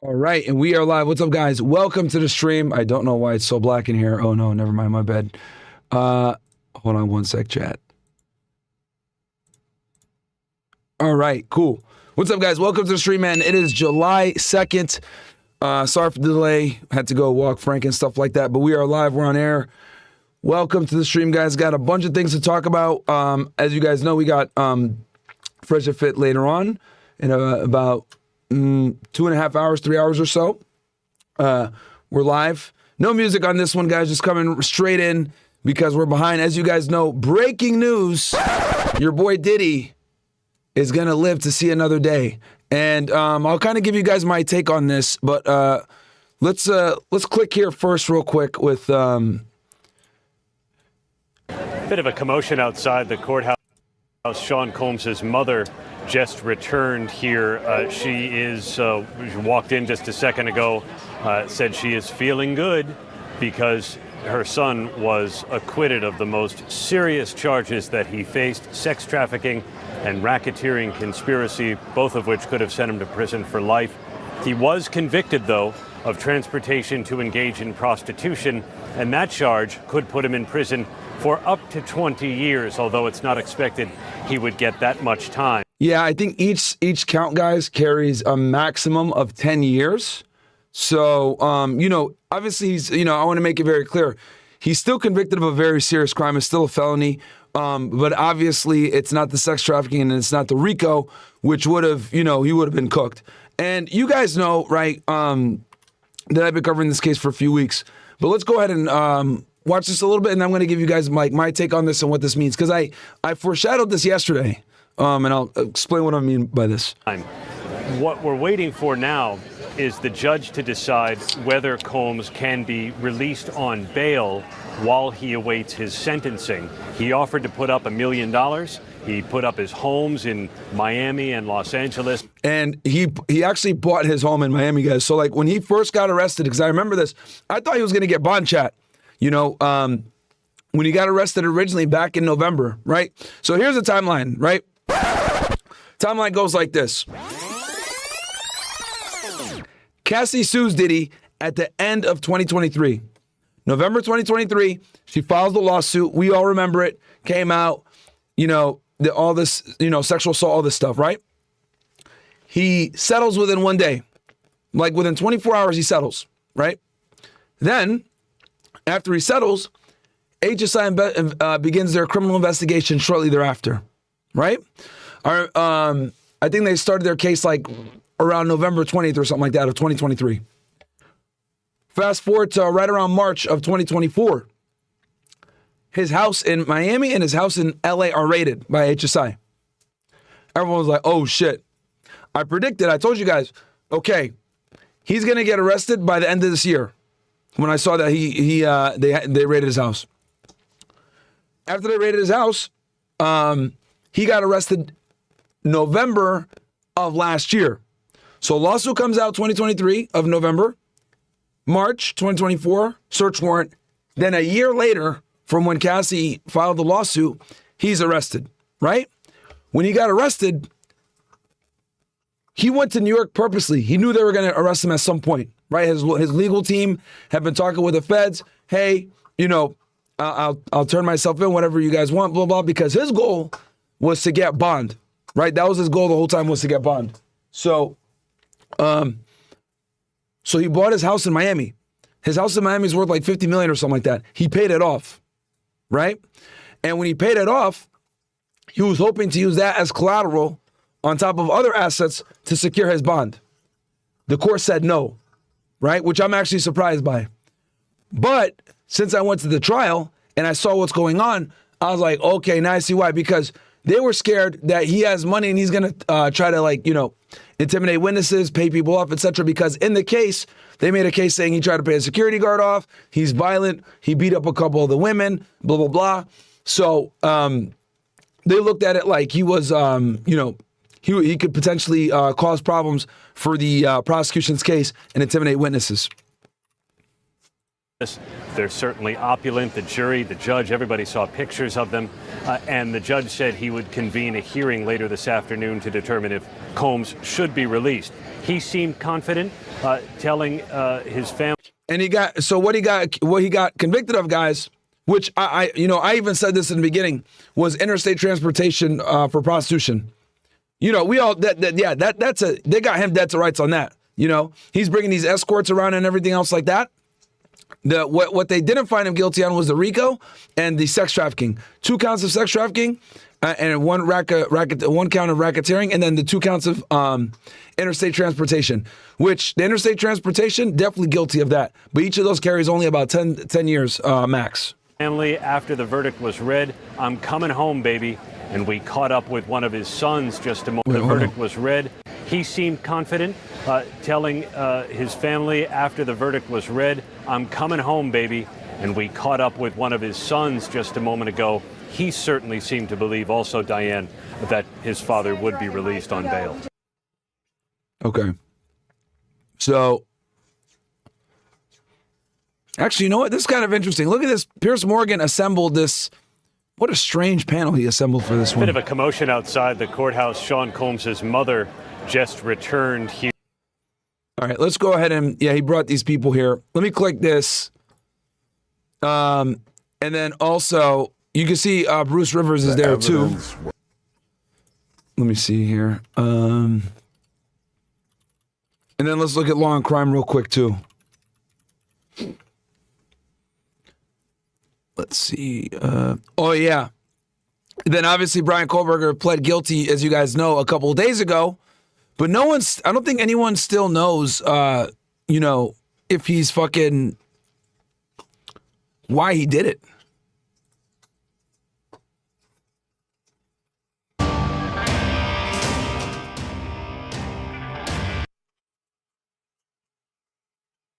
All right, and we are live. What's up, guys? Welcome to the stream. I don't know why it's so black in here. Oh, no, never mind. My bad. Hold on one sec, chat. All right, cool. What's up, guys? Welcome to the stream, man. It is July 2nd. Sorry for the delay. Had to go walk Frank and stuff like that, but we are live. We're on air. Welcome to the stream, guys. Got a bunch of things to talk about. As you guys know, we got Fresh and Fit later on in about 2.5 hours, 3 hours or so. We're live. No music on this one, guys. Just coming straight in because we're behind. As you guys know, breaking news. Your boy Diddy is going to live to see another day. And I'll kind of give you guys my take on this, but let's click here first real quick with bit of a commotion outside the courthouse. Sean Combs' mother just returned here. She walked in just a second ago, said she is feeling good because her son was acquitted of the most serious charges that he faced: sex trafficking and racketeering conspiracy, both of which could have sent him to prison for life. He was convicted, though, of transportation to engage in prostitution, and that charge could put him in prison for up to 20 years, although it's not expected he would get that much time. Yeah, I think each count, guys, carries a maximum of 10 years. So, obviously he's, I want to make it very clear. He's still convicted of a very serious crime. It's still a felony. But obviously it's not the sex trafficking and it's not the RICO, which would have, he would have been cooked. And you guys know, right, that I've been covering this case for a few weeks. But let's go ahead and watch this a little bit, and I'm going to give you guys my take on this and what this means. Because I foreshadowed this yesterday, and I'll explain what I mean by this. What we're waiting for now is the judge to decide whether Combs can be released on bail while he awaits his sentencing. He offered to put up $1 million. He put up his homes in Miami and Los Angeles. And he actually bought his home in Miami, guys. So, like, when he first got arrested, because I remember this, I thought he was going to get bond chat. When he got arrested originally back in November, right? So here's the timeline, right? Timeline goes like this. Cassie sues Diddy at the end of 2023. November 2023, she files the lawsuit. We all remember it. Came out, all this, sexual assault, all this stuff, right? He settles within one day. Like within 24 hours, he settles, right? Then, after he settles, HSI begins their criminal investigation shortly thereafter, right? I think they started their case like around November 20th or something like that of 2023. Fast forward to right around March of 2024. His house in Miami and his house in LA are raided by HSI. Everyone was like, oh shit. I told you guys, okay, he's going to get arrested by the end of this year. When I saw that they raided his house. After they raided his house, he got arrested November of last year. So lawsuit comes out 2023 of November, March 2024, search warrant. Then a year later, from when Cassie filed the lawsuit, he's arrested, right? When he got arrested, he went to New York purposely. He knew they were going to arrest him at some point, right? His legal team had been talking with the feds. Hey, I'll turn myself in, whatever you guys want, blah, blah, because his goal was to get bond, right? That was his goal the whole time, was to get bond. So he bought his house in Miami. His house in Miami is worth like $50 million or something like that. He paid it off, right? And when he paid it off, he was hoping to use that as collateral on top of other assets to secure his bond. The court said no, right? Which I'm actually surprised by. But since I went to the trial and I saw what's going on, I was like, okay, now I see why. Because they were scared that he has money and he's going to try to intimidate witnesses, pay people off, etc. Because in the case, they made a case saying he tried to pay a security guard off. He's violent. He beat up a couple of the women, blah, blah, blah. So they looked at it like he was, he could potentially cause problems for the prosecution's case and intimidate witnesses. They're certainly opulent. The jury, the judge, everybody saw pictures of them. And the judge said he would convene a hearing later this afternoon to determine if Combs should be released. He seemed confident, telling his family. And what he got convicted of, guys, which I even said this in the beginning, was interstate transportation for prostitution. We all they got him dead to rights on that. He's bringing these escorts around and everything else like that. What they didn't find him guilty on was the RICO and the sex trafficking. 2 counts of sex trafficking and one count of racketeering, and then the 2 counts of interstate transportation, which the interstate transportation, definitely guilty of that. But each of those carries only about 10 years max. Family, after the verdict was read, "I'm coming home, baby." And we caught up with one of his sons just a moment. The verdict was read. He seemed confident, telling his family after the verdict was read, "I'm coming home, baby." And we caught up with one of his sons just a moment ago. He certainly seemed to believe also, Diane, that his father would be released on bail. Okay. So, actually, you know what? This is kind of interesting. Look at this. Piers Morgan assembled this. What a strange panel he assembled for this one. Bit of a commotion outside the courthouse. Sean Combs' mother just returned here. All right, let's go ahead and, he brought these people here. Let me click this. And then also, you can see Bruce Rivers is there too. Let me see here. And then let's look at Law and Crime real quick too. Let's see. Oh, yeah. Then obviously Brian Kohlberger pled guilty, as you guys know, a couple of days ago. But I don't think anyone still knows, if he's fucking, why he did it.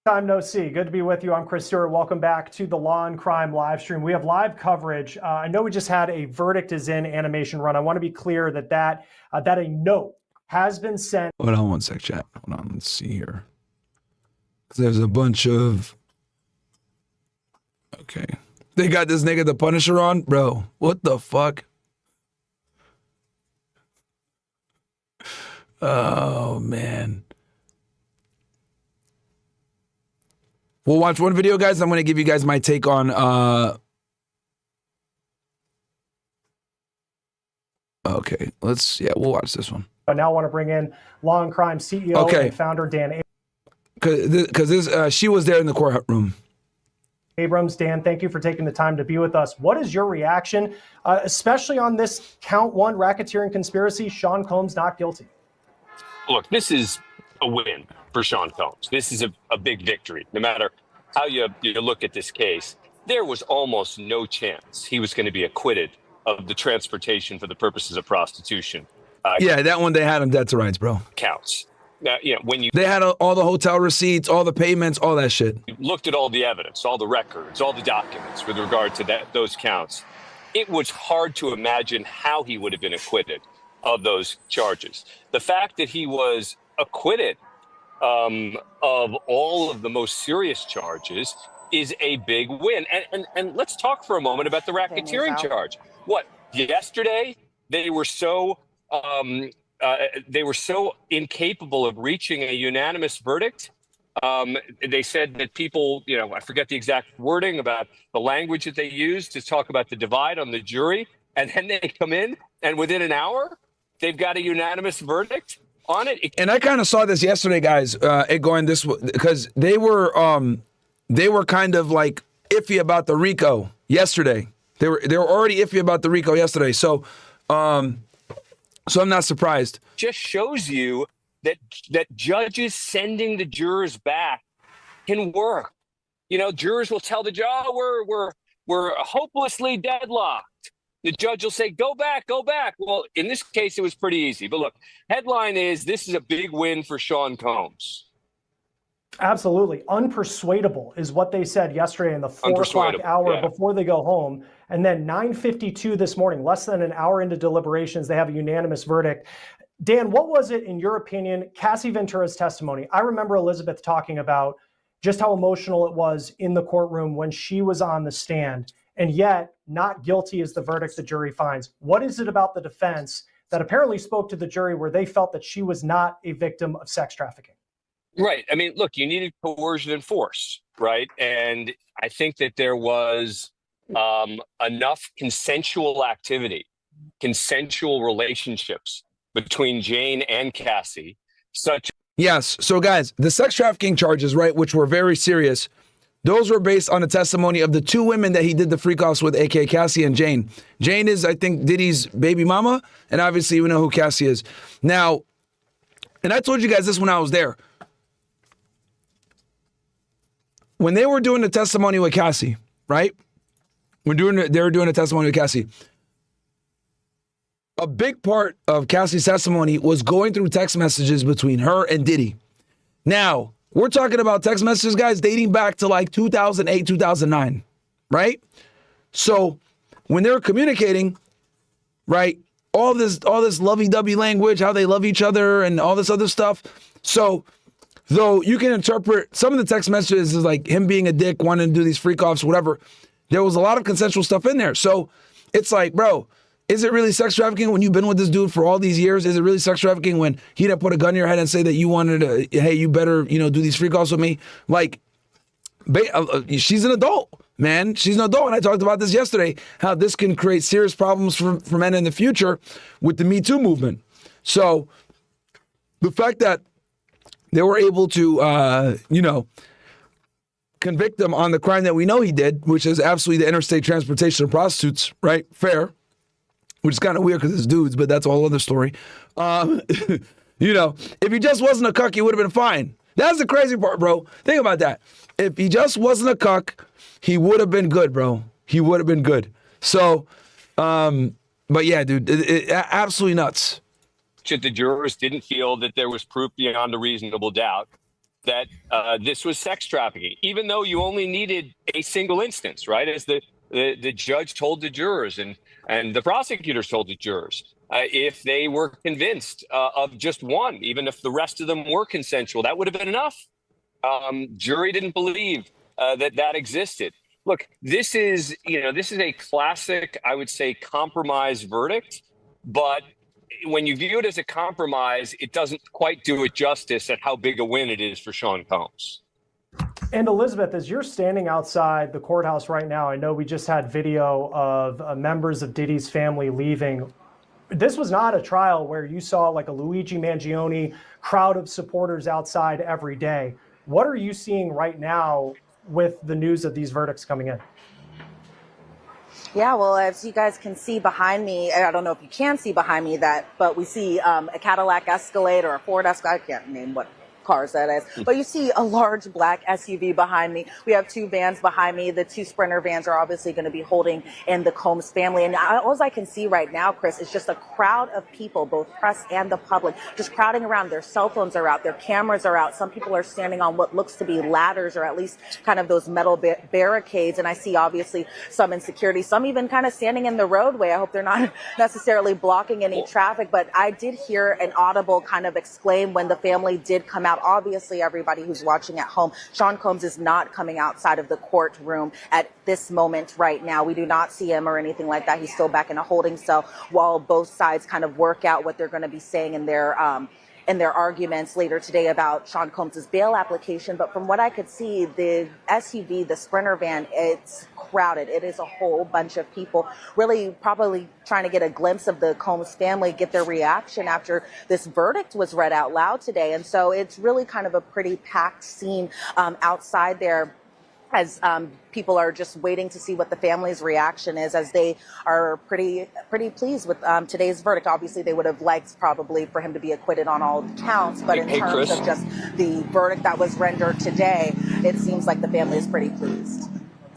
Time no see. Good to be with you. I'm Chris Stewart. Welcome back to the Law and Crime live stream. We have live coverage. I know we just had a verdict is in animation run. I want to be clear that a note has been sent. Hold on one sec, chat. Hold on. Let's see here. There's a bunch of. Okay. They got this nigga the Punisher on, bro. What the fuck? Oh man. We'll watch one video, guys. I'm going to give you guys my take on. Okay, we'll watch this one. I now want to bring in Law and Crime CEO and founder Dan Because she was there in the courtroom. Abrams. Dan, thank you for taking the time to be with us. What is your reaction, especially on this count 1 racketeering conspiracy? Sean Combs not guilty. Look, this is a win for Sean Combs. This is a big victory. No matter how you look at this case, there was almost no chance he was going to be acquitted of the transportation for the purposes of prostitution. That one, they had him dead to rights, bro. Counts. Now, they had all the hotel receipts, all the payments, all that shit. You looked at all the evidence, all the records, all the documents with regard to those counts, it was hard to imagine how he would have been acquitted of those charges. The fact that he was acquitted of all of the most serious charges is a big win. And let's talk for a moment about the racketeering charge. Yesterday they were so incapable of reaching a unanimous verdict. They said that people, I forget the exact wording about the language that they used to talk about the divide on the jury. And then they come in and within an hour, they've got a unanimous verdict on it. And I kind of saw this yesterday, guys, it going this way, because they were kind of like iffy about the RICO yesterday. They were already iffy about the RICO yesterday. So I'm not surprised. Just shows you that judges sending the jurors back can work. Jurors will tell the judge, we're hopelessly deadlocked. The judge will say, go back, go back. Well, in this case, it was pretty easy. But look, headline is, this is a big win for Sean Combs. Absolutely. Unpersuadable is what they said yesterday in the 4 o'clock hour before they go home. And then 9:52 this morning, less than an hour into deliberations, they have a unanimous verdict. Dan, what was it, in your opinion, Cassie Ventura's testimony? I remember Elizabeth talking about just how emotional it was in the courtroom when she was on the stand. And yet, not guilty is the verdict the jury finds. What is it about the defense that apparently spoke to the jury where they felt that she was not a victim of sex trafficking. Right. I mean, look, you needed coercion and force, right? And I think that there was enough consensual activity, consensual relationships between Jane and Cassie, such. Yes. So, guys, the sex trafficking charges, right, which were very serious, those were based on the testimony of the two women that he did the freak-offs with, a.k.a. Cassie and Jane. Jane is, I think, Diddy's baby mama, and obviously we know who Cassie is. Now, and I told you guys this when I was there. When they were doing the testimony with Cassie, right? They were doing a testimony with Cassie. A big part of Cassie's testimony was going through text messages between her and Diddy. Now, we're talking about text messages, guys, dating back to like 2008, 2009, right? So when they were communicating, right, all this lovey-dovey language, how they love each other and all this other stuff. So though you can interpret some of the text messages as like him being a dick, wanting to do these freak-offs, whatever, there was a lot of consensual stuff in there. So it's like, bro, is it really sex trafficking when you've been with this dude for all these years? Is it really sex trafficking when he didn't put a gun in your head and say that you wanted to, hey, you better, do these freak-offs with me? Like, she's an adult, man. She's an adult. And I talked about this yesterday, how this can create serious problems for men in the future with the Me Too movement. So the fact that they were able to, convict him on the crime that we know he did, which is absolutely the interstate transportation of prostitutes, right? Fair. Which is kind of weird because it's dudes, but that's a whole other story. If he just wasn't a cuck, he would have been fine. That's the crazy part, bro. Think about that. If he just wasn't a cuck, he would have been good, bro. He would have been good. So, but yeah, dude, it absolutely nuts. The jurors didn't feel that there was proof beyond a reasonable doubt that this was sex trafficking, even though you only needed a single instance, right? As the judge told the jurors and the prosecutors told the jurors, if they were convinced of just one, even if the rest of them were consensual, that would have been enough. Jury didn't believe that existed. Look, this is a classic, I would say, compromise verdict, but when you view it as a compromise, it doesn't quite do it justice at how big a win it is for Sean Combs. And Elizabeth, as you're standing outside the courthouse right now, I know we just had video of members of Diddy's family leaving. This was not a trial where you saw like a Luigi Mangione crowd of supporters outside every day. What are you seeing right now with the news of these verdicts coming in? Yeah, well, as you guys can see behind me, I don't know if you can see behind me but we see a Cadillac Escalade or a Ford Escalade. I can't name what cars that is, but you see a large black SUV behind me. We have two vans behind me. The two Sprinter vans are obviously going to be holding in the Combs family. And all I can see right now, Chris, is just a crowd of people, both press and the public, just crowding around. Their cell phones are out, their cameras are out. Some people are standing on what looks to be ladders, or at least kind of those metal barricades. And I see obviously some in security, some even kind of standing in the roadway. I hope they're not necessarily blocking any traffic, but I did hear an audible kind of exclaim when the family did come out. Obviously, everybody who's watching at home, Sean Combs is not coming outside of the courtroom at this moment right now. We do not see him or anything like that. He's still back in a holding cell while both sides kind of work out what they're going to be saying in their arguments later today about Sean Combs' bail application. But from what I could see, the SUV, the Sprinter van, it's crowded. It is a whole bunch of people really probably trying to get a glimpse of the Combs family, get their reaction after this verdict was read out loud today. And so it's really kind of a pretty packed scene outside there, as people are just waiting to see what the family's reaction is, as they are pretty pleased with today's verdict. Obviously, they would have liked probably for him to be acquitted on all counts, but in terms Chris, of just the verdict that was rendered today, it seems like the family is pretty pleased.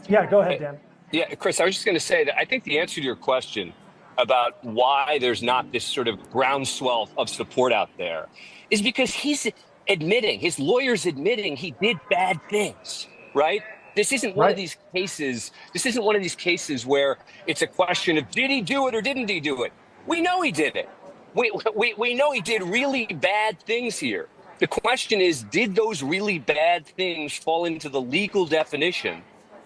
Yeah, go ahead, Dan. Yeah, Chris, I was just going to say that I think the answer to your question about why there's not this sort of groundswell of support out there is because he's admitting, his lawyer's admitting he did bad things, right? This isn't one of these cases. This isn't one of these cases where it's a question of did he do it or didn't he do it? We know he did it. We know he did really bad things here. The question is, did those really bad things fall into the legal definition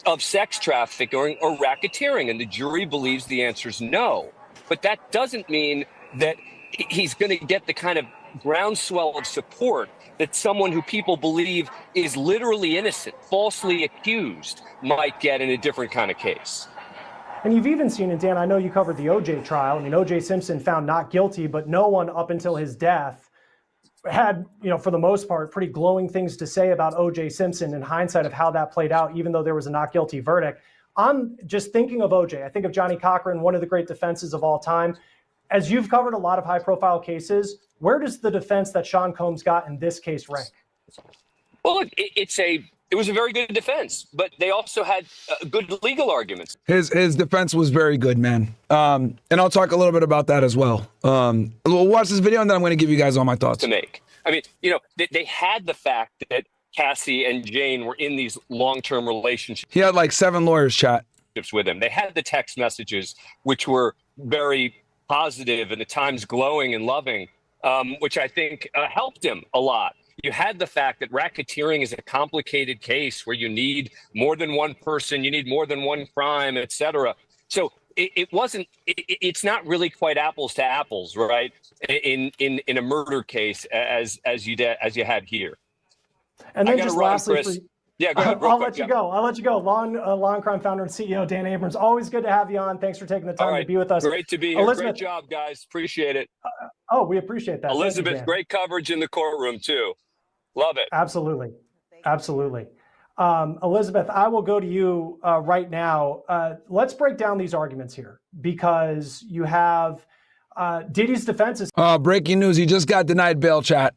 of sex trafficking or racketeering? And the jury believes the answer is no. But that doesn't mean that he's going to get the kind of groundswell of support that someone who people believe is literally innocent, falsely accused, might get in a different kind of case. And you've even seen, and Dan, I know you covered the OJ trial. I mean, OJ Simpson found not guilty, but no one up until his death had, for the most part, pretty glowing things to say about OJ Simpson in hindsight of how that played out, even though there was a not guilty verdict. I'm just thinking of OJ. I think of Johnny Cochran, one of the great defenses of all time. As you've covered a lot of high-profile cases, where does the defense that Sean Combs got in this case rank? Well, it was a very good defense, but they also had good legal arguments. His defense was very good, man. And I'll talk a little bit about that as well. We'll watch this video, and then I'm going to give you guys all my thoughts. To make. I mean, they had the fact that Cassie and Jane were in these long-term relationships. He had like 7 lawyers, chat. With him. They had the text messages, which were very positive and at times glowing and loving, which I think helped him a lot. You had the fact that racketeering is a complicated case where you need more than one person, you need more than one crime, et cetera. So it's not really quite apples to apples, right? In a murder case as you had here. And then just lastly, yeah, go ahead. I'll let you go. Law and Crime founder and CEO Dan Abrams. Always good to have you on. Thanks for taking the time to be with us. Great to be here. Elizabeth, great job, guys. Appreciate it. We appreciate that. Elizabeth, great coverage in the courtroom too. Love it. Absolutely. Elizabeth, I will go to you right now. Let's break down these arguments here, because you have Diddy's defense is. Breaking news. He just got denied bail, chat.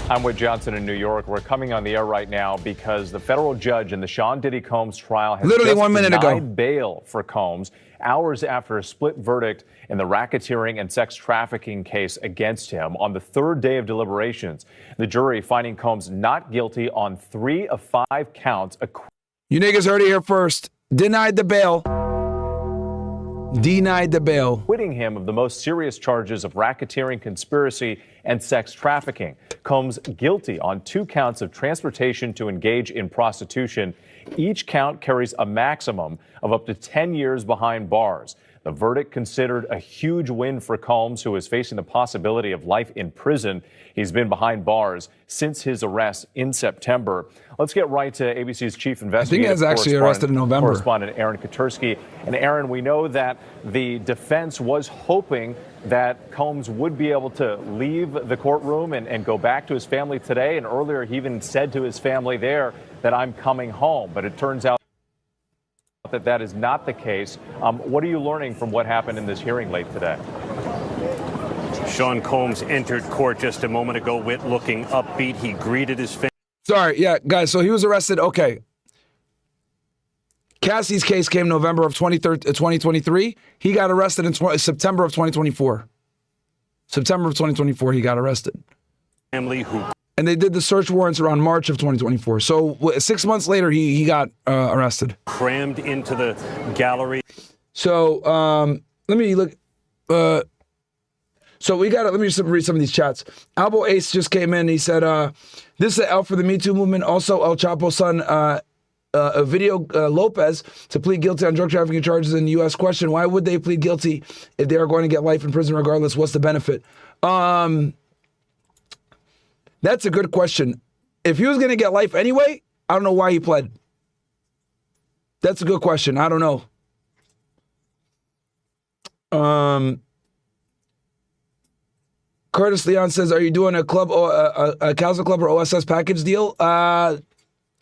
I'm with Johnson in New York. We're coming on the air right now because the federal judge in the Sean Diddy Combs trial has literally just 1 minute ago denied bail for Combs, hours after a split verdict in the racketeering and sex trafficking case against him. On the 3rd day of deliberations, the jury finding Combs not guilty on 3 of 5 counts. You niggas heard it here first. Denied the bail. Denied the bail. Acquitting him of the most serious charges of racketeering, conspiracy, and sex trafficking. Combs guilty on 2 counts of transportation to engage in prostitution. Each count carries a maximum of up to 10 years behind bars. The verdict considered a huge win for Combs, who is facing the possibility of life in prison. He's been behind bars since his arrest in September. Let's get right to ABC's chief investigative. I think he was actually arrested in November. Correspondent Aaron Katursky. And Aaron, we know that the defense was hoping that Combs would be able to leave the courtroom and go back to his family today. And earlier he even said to his family there that I'm coming home. But it turns out that is not the case. What are you learning from what happened in this hearing late today? Sean Combs entered court just a moment ago, looking upbeat. He greeted his family. Sorry, yeah, guys, so he was arrested. Okay. Cassie's case came November of 2023. He got arrested in September of 2024. September of 2024, he got arrested. And they did the search warrants around March of 2024. So 6 months later, he got arrested. Crammed into the gallery. So let me look. So let me just read some of these chats. Albo Ace just came in. He said, this is an L for the Me Too movement. Also, El Chapo's son, Ovidio Lopez, to plead guilty on drug trafficking charges in the U.S. Question, why would they plead guilty if they are going to get life in prison regardless? What's the benefit? That's a good question. If he was going to get life anyway, I don't know why he pled. That's a good question. I don't know. Curtis Leon says, are you doing a club or a Council Club or OSS package deal? I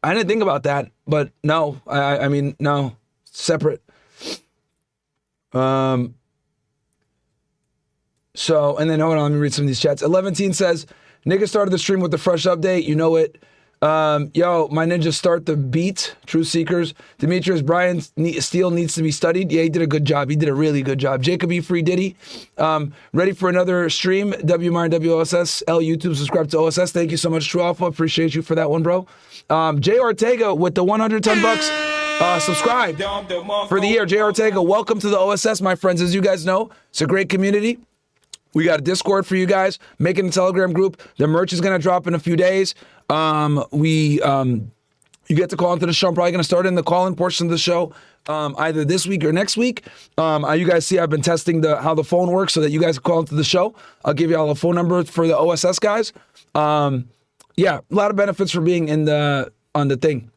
didn't think about that, but no. I mean, no. Separate. So, and then hold on, let me read some of these chats. 11teen says, nigga started the stream with the fresh update. You know it. Yo, my ninja start the beat. Truth Seekers. Demetrius Brian Steele needs to be studied. Yeah, he did a good job. He did a really good job. Jacob E. Free Diddy. Ready for another stream. W Myron WOSS. L YouTube. Subscribe to OSS. Thank you so much, True Alpha. Appreciate you for that one, bro. Jay Ortega with the $110. Subscribe for the year. Jay Ortega, welcome to the OSS, my friends. As you guys know, it's a great community. We got a Discord for you guys, making a Telegram group. The merch is going to drop in a few days. You get to call into the show. I'm probably going to start in the call-in portion of the show either this week or next week. You guys see I've been testing how the phone works so that you guys can call into the show. I'll give you all a phone number for the OSS guys. Yeah, a lot of benefits for being on the thing.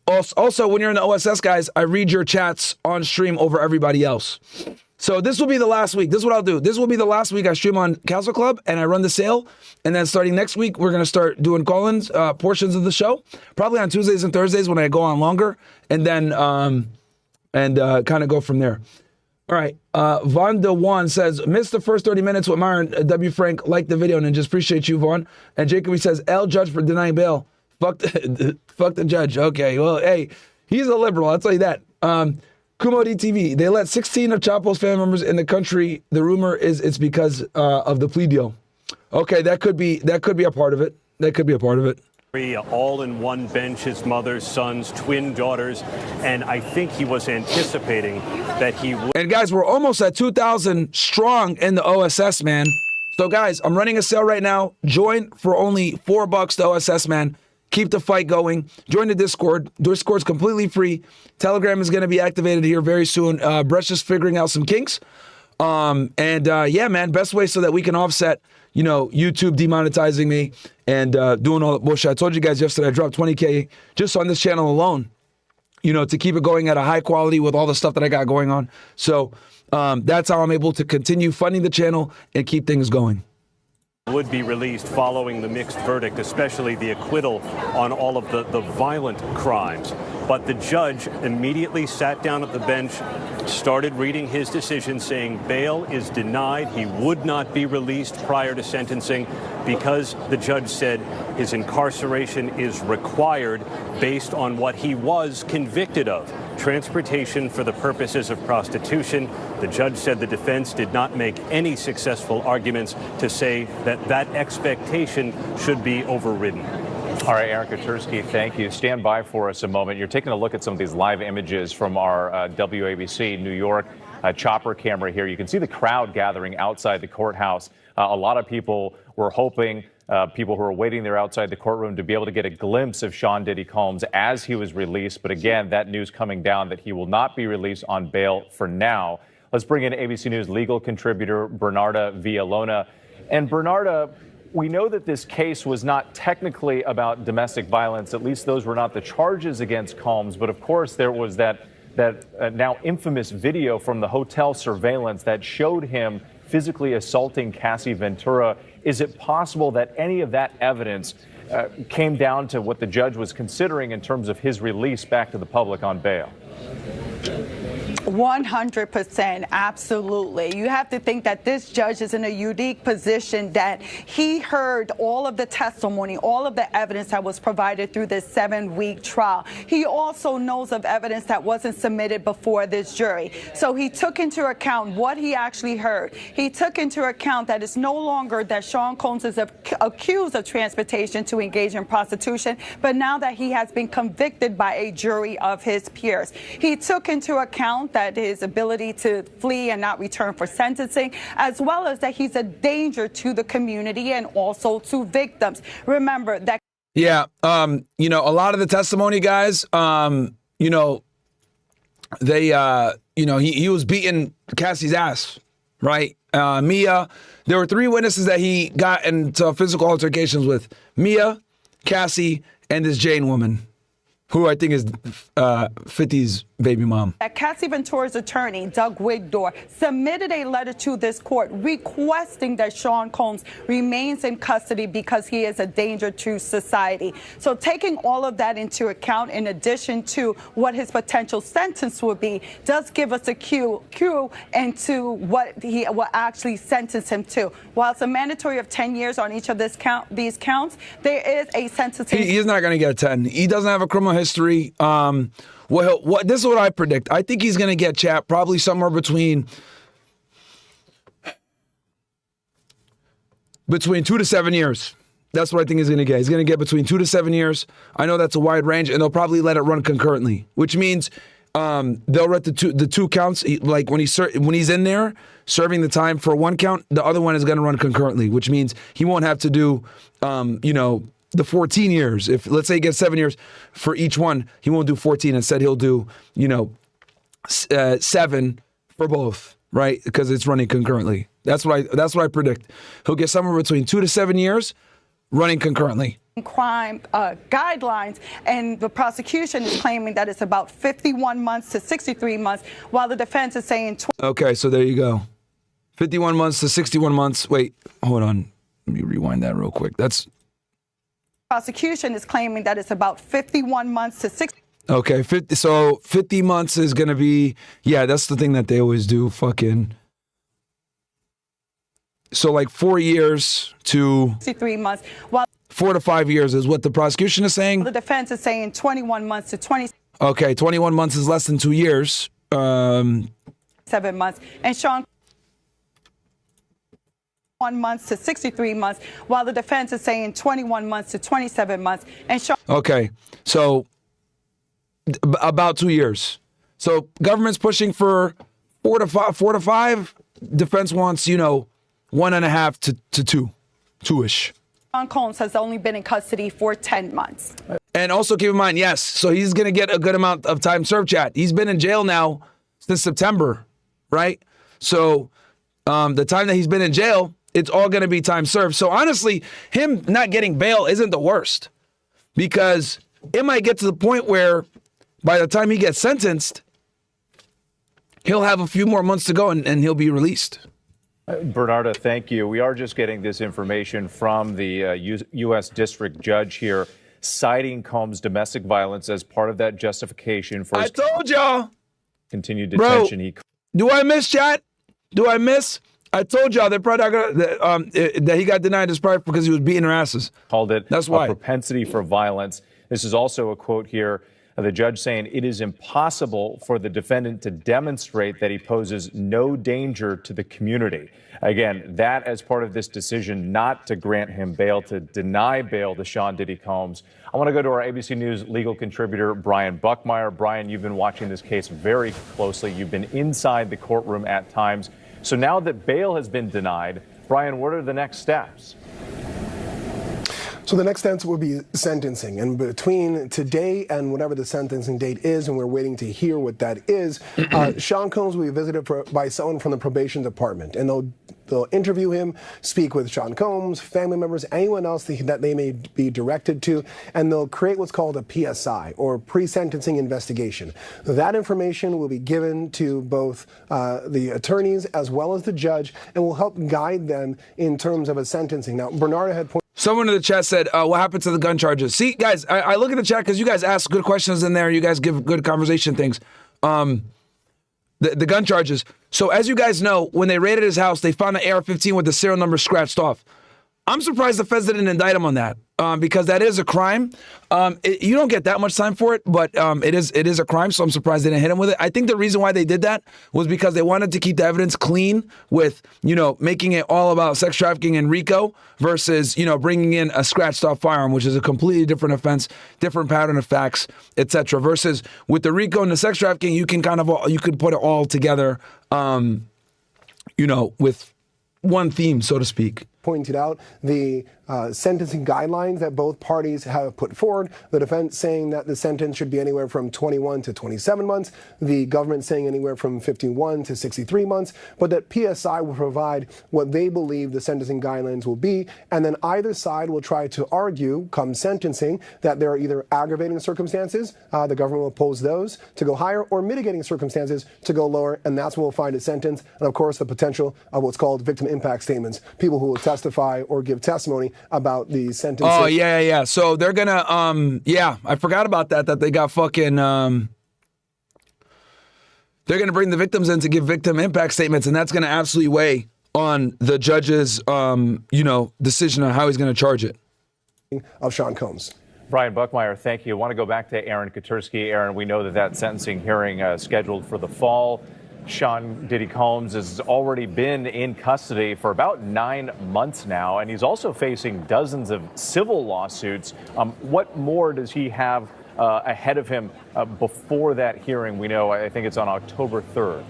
Also, when you're in the OSS, guys, I read your chats on stream over everybody else. So this will be the last week. This is what I'll do. This will be the last week I stream on Castle Club and I run the sale. And then starting next week, we're going to start doing call-ins, portions of the show, probably on Tuesdays and Thursdays when I go on longer, and then kind of go from there. All right. Vonda Juan says, missed the first 30 minutes with Myron. W. Frank liked the video and just appreciate you, Vaughn. And Jacoby says, L judge for denying bail. Fuck the judge. Okay, well, hey, he's a liberal. I'll tell you that. Kumo DTV, they let 16 of Chapo's family members in the country. The rumor is it's because of the plea deal. Okay, that could be a part of it. That could be a part of it. All in one bench, his mother, sons, twin daughters, and I think he was anticipating that he would. And guys, we're almost at 2,000 strong in the OSS, man. So guys, I'm running a sale right now. Join for only $4 the OSS, man. Keep the fight going. Join the Discord. Discord's completely free. Telegram is going to be activated here very soon. Brett's just figuring out some kinks. Yeah, man, best way so that we can offset, YouTube demonetizing me and doing all the bullshit. I told you guys yesterday I dropped 20K just on this channel alone, to keep it going at a high quality with all the stuff that I got going on. So that's how I'm able to continue funding the channel and keep things going. Would be released following the mixed verdict, especially the acquittal on all of the violent crimes. But the judge immediately sat down at the bench, started reading his decision, saying bail is denied. He would not be released prior to sentencing because the judge said his incarceration is required based on what he was convicted of, transportation for the purposes of prostitution. The judge said the defense did not make any successful arguments to say that expectation should be overridden. All right, Erica Tursky, thank you. Stand by for us a moment. You're taking a look at some of these live images from our WABC New York chopper camera here. You can see the crowd gathering outside the courthouse. A lot of people were hoping, people who were waiting there outside the courtroom, to be able to get a glimpse of Sean Diddy Combs as he was released. But again, that news coming down that he will not be released on bail for now. Let's bring in ABC News legal contributor Bernarda Villalona. And Bernarda, we know that this case was not technically about domestic violence. At least those were not the charges against Combs. But of course, there was that now infamous video from the hotel surveillance that showed him physically assaulting Cassie Ventura. Is it possible that any of that evidence came down to what the judge was considering in terms of his release back to the public on bail? 100%, absolutely. You have to think that this judge is in a unique position that he heard all of the testimony, all of the evidence that was provided through this 7-week trial. He also knows of evidence that wasn't submitted before this jury. So he took into account what he actually heard. He took into account that it's no longer that Sean Combs is accused of transportation to engage in prostitution, but now that he has been convicted by a jury of his peers. He took into account that his ability to flee and not return for sentencing, as well as that he's a danger to the community and also to victims. Remember that. Yeah. A lot of the testimony, guys, he was beating Cassie's ass, right? Mia, there were 3 witnesses that he got into physical altercations with: Mia, Cassie, and this Jane woman, who I think is 50's baby mom. Cassie Ventura's attorney, Doug Wigdor, submitted a letter to this court requesting that Sean Combs remains in custody because he is a danger to society. So taking all of that into account, in addition to what his potential sentence would be, does give us a cue into what he will actually sentence him to. While it's a mandatory of 10 years on each of these counts, there is a sentencing. He's not going to get 10. He doesn't have a criminal history. This is what I predict. I think he's going to get chapped probably somewhere between 2 to 7 years. That's what I think he's going to get. He's going to get between 2 to 7 years. I know that's a wide range, and they'll probably let it run concurrently, which means they'll let the two counts, like when he's in there serving the time for one count, the other one is going to run concurrently, which means he won't have to do, the 14 years. If let's say he gets 7 years for each one, he won't do 14. Instead, he'll do 7 for both, right? Because it's running concurrently. That's what I predict. He'll get somewhere between 2 to 7 years running concurrently. Crime guidelines, and the prosecution is claiming that it's about 51 months to 63 months, while the defense is saying. Okay, so there you go. 51 months to 61 months. Wait, hold on. Let me rewind that real quick. Prosecution is claiming that it's about 51 months to 60. Okay, 50 months is going to be, that's the thing that they always do, fucking. So like 4 years to 63 months, while 4 to 5 years is what the prosecution is saying. The defense is saying 21 months to 20. Okay, 21 months is less than 2 years. 7 months, and Sean 1 month to 63 months, while the defense is saying 21 months to 27 months, and Sean. Okay, so about 2 years. So government's pushing for 4 to 5. Defense wants 1.5 to 2-ish. Sean Combs has only been in custody for 10 months. And also keep in mind, yes, so he's going to get a good amount of time served, chat. He's been in jail now since September, right? So the time that he's been in jail, it's all going to be time served. So honestly, him not getting bail isn't the worst, because it might get to the point where by the time he gets sentenced, he'll have a few more months to go and he'll be released. Bernarda, thank you. We are just getting this information from the U.S. District Judge here, citing Combs' domestic violence as part of that justification for his I told y'all. Continued detention. Bro, do I miss, chat? Do I miss? I told y'all they're probably not gonna, that he got denied his probably because he was beating her asses. Called it That's why. A propensity for violence. This is also a quote here. The judge saying it is impossible for the defendant to demonstrate that he poses no danger to the community. Again, that as part of this decision not to grant him bail, to deny bail to Sean Diddy Combs. I want to go to our ABC News legal contributor, Brian Buckmeyer. Brian, you've been watching this case very closely. You've been inside the courtroom at times. So now that bail has been denied, Brian, what are the next steps? So the next steps will be sentencing, and between today and whatever the sentencing date is, and we're waiting to hear what that is, Sean Combs will be visited by someone from the probation department, and they'll interview him, speak with Sean Combs, family members, anyone else that they may be directed to, and they'll create what's called a PSI, or pre-sentencing investigation. That information will be given to both the attorneys as well as the judge, and will help guide them in terms of a sentencing. Now, Bernarda had pointed. Someone in the chat said, what happened to the gun charges? See, guys, I look at the chat because you guys ask good questions in there. You guys give good conversation things. The gun charges. So as you guys know, when they raided his house, they found an AR-15 with the serial number scratched off. I'm surprised the feds didn't indict him on that, because that is a crime. You don't get that much time for it, but it is a crime, so I'm surprised they didn't hit him with it. I think the reason why they did that was because they wanted to keep the evidence clean with, making it all about sex trafficking and RICO versus, bringing in a scratched off firearm, which is a completely different offense, different pattern of facts, etc. Versus with the RICO and the sex trafficking, you can you could put it all together, with one theme, so to speak. Pointed out the sentencing guidelines that both parties have put forward. The defense saying that the sentence should be anywhere from 21 to 27 months. The government saying anywhere from 51 to 63 months. But that PSI will provide what they believe the sentencing guidelines will be. And then either side will try to argue, come sentencing, that there are either aggravating circumstances, the government will oppose those to go higher, or mitigating circumstances to go lower. And that's when we'll find a sentence. And of course, the potential of what's called victim impact statements, people who will testify or give testimony about the sentence. Oh, yeah. So they're gonna, I forgot about that they got fucking, they're gonna bring the victims in to give victim impact statements, and that's gonna absolutely weigh on the judge's, decision on how he's gonna charge it. Of Sean Combs. Brian Buckmeyer, thank you. I want to go back to Aaron Katursky. Aaron, we know that sentencing hearing scheduled for the fall. Sean Diddy Combs has already been in custody for about 9 months now, and he's also facing dozens of civil lawsuits. What more does he have ahead of him before that hearing? We know, I think it's on October 3rd.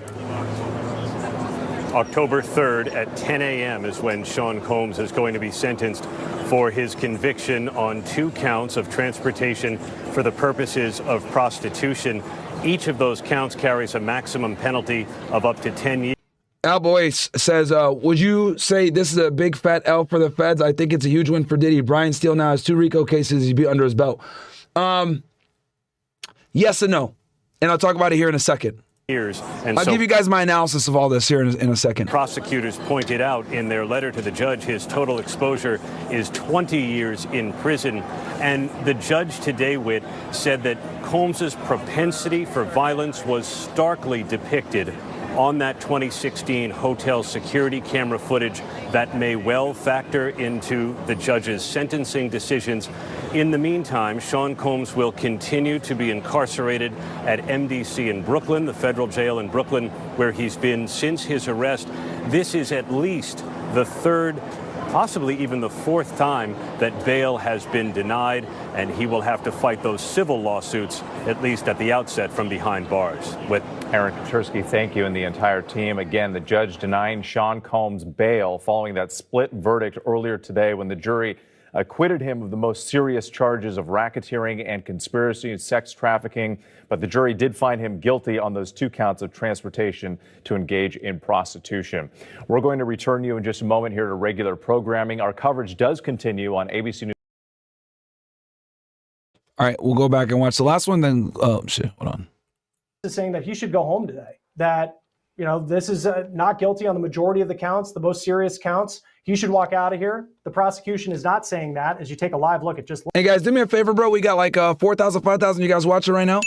October 3rd at 10 a.m. is when Sean Combs is going to be sentenced for his conviction on 2 counts of transportation for the purposes of prostitution. Each of those counts carries a maximum penalty of up to 10 years. Al Boyce says, would you say this is a big fat L for the feds? I think it's a huge win for Diddy. Brian Steele now has 2 RICO cases he's under his belt. Yes and no. And I'll talk about it here in a second. And I'll give you guys my analysis of all this here in a second. Prosecutors pointed out in their letter to the judge his total exposure is 20 years in prison. And the judge today, Whit, said that Combs's propensity for violence was starkly depicted on that 2016 hotel security camera footage that may well factor into the judge's sentencing decisions. In the meantime, Sean Combs will continue to be incarcerated at MDC in Brooklyn, the federal jail in Brooklyn, where he's been since his arrest. This is at least the 3rd, possibly even the 4th time that bail has been denied, and he will have to fight those civil lawsuits, at least at the outset, from behind bars. With Aaron Katursky, thank you, and the entire team. Again, the judge denying Sean Combs bail following that split verdict earlier today when the jury acquitted him of the most serious charges of racketeering and conspiracy and sex trafficking. But the jury did find him guilty on those 2 counts of transportation to engage in prostitution. We're going to return you in just a moment here to regular programming. Our coverage does continue on ABC News. All right, we'll go back and watch the last one. Then, oh, shit, hold on. Is saying that he should go home today. That, you know, this is not guilty on the majority of the counts, the most serious counts. He should walk out of here. The prosecution is not saying that. As you take a live look at just. Hey guys, do me a favor, bro. We got like 4,000, 5,000 you guys watching right now.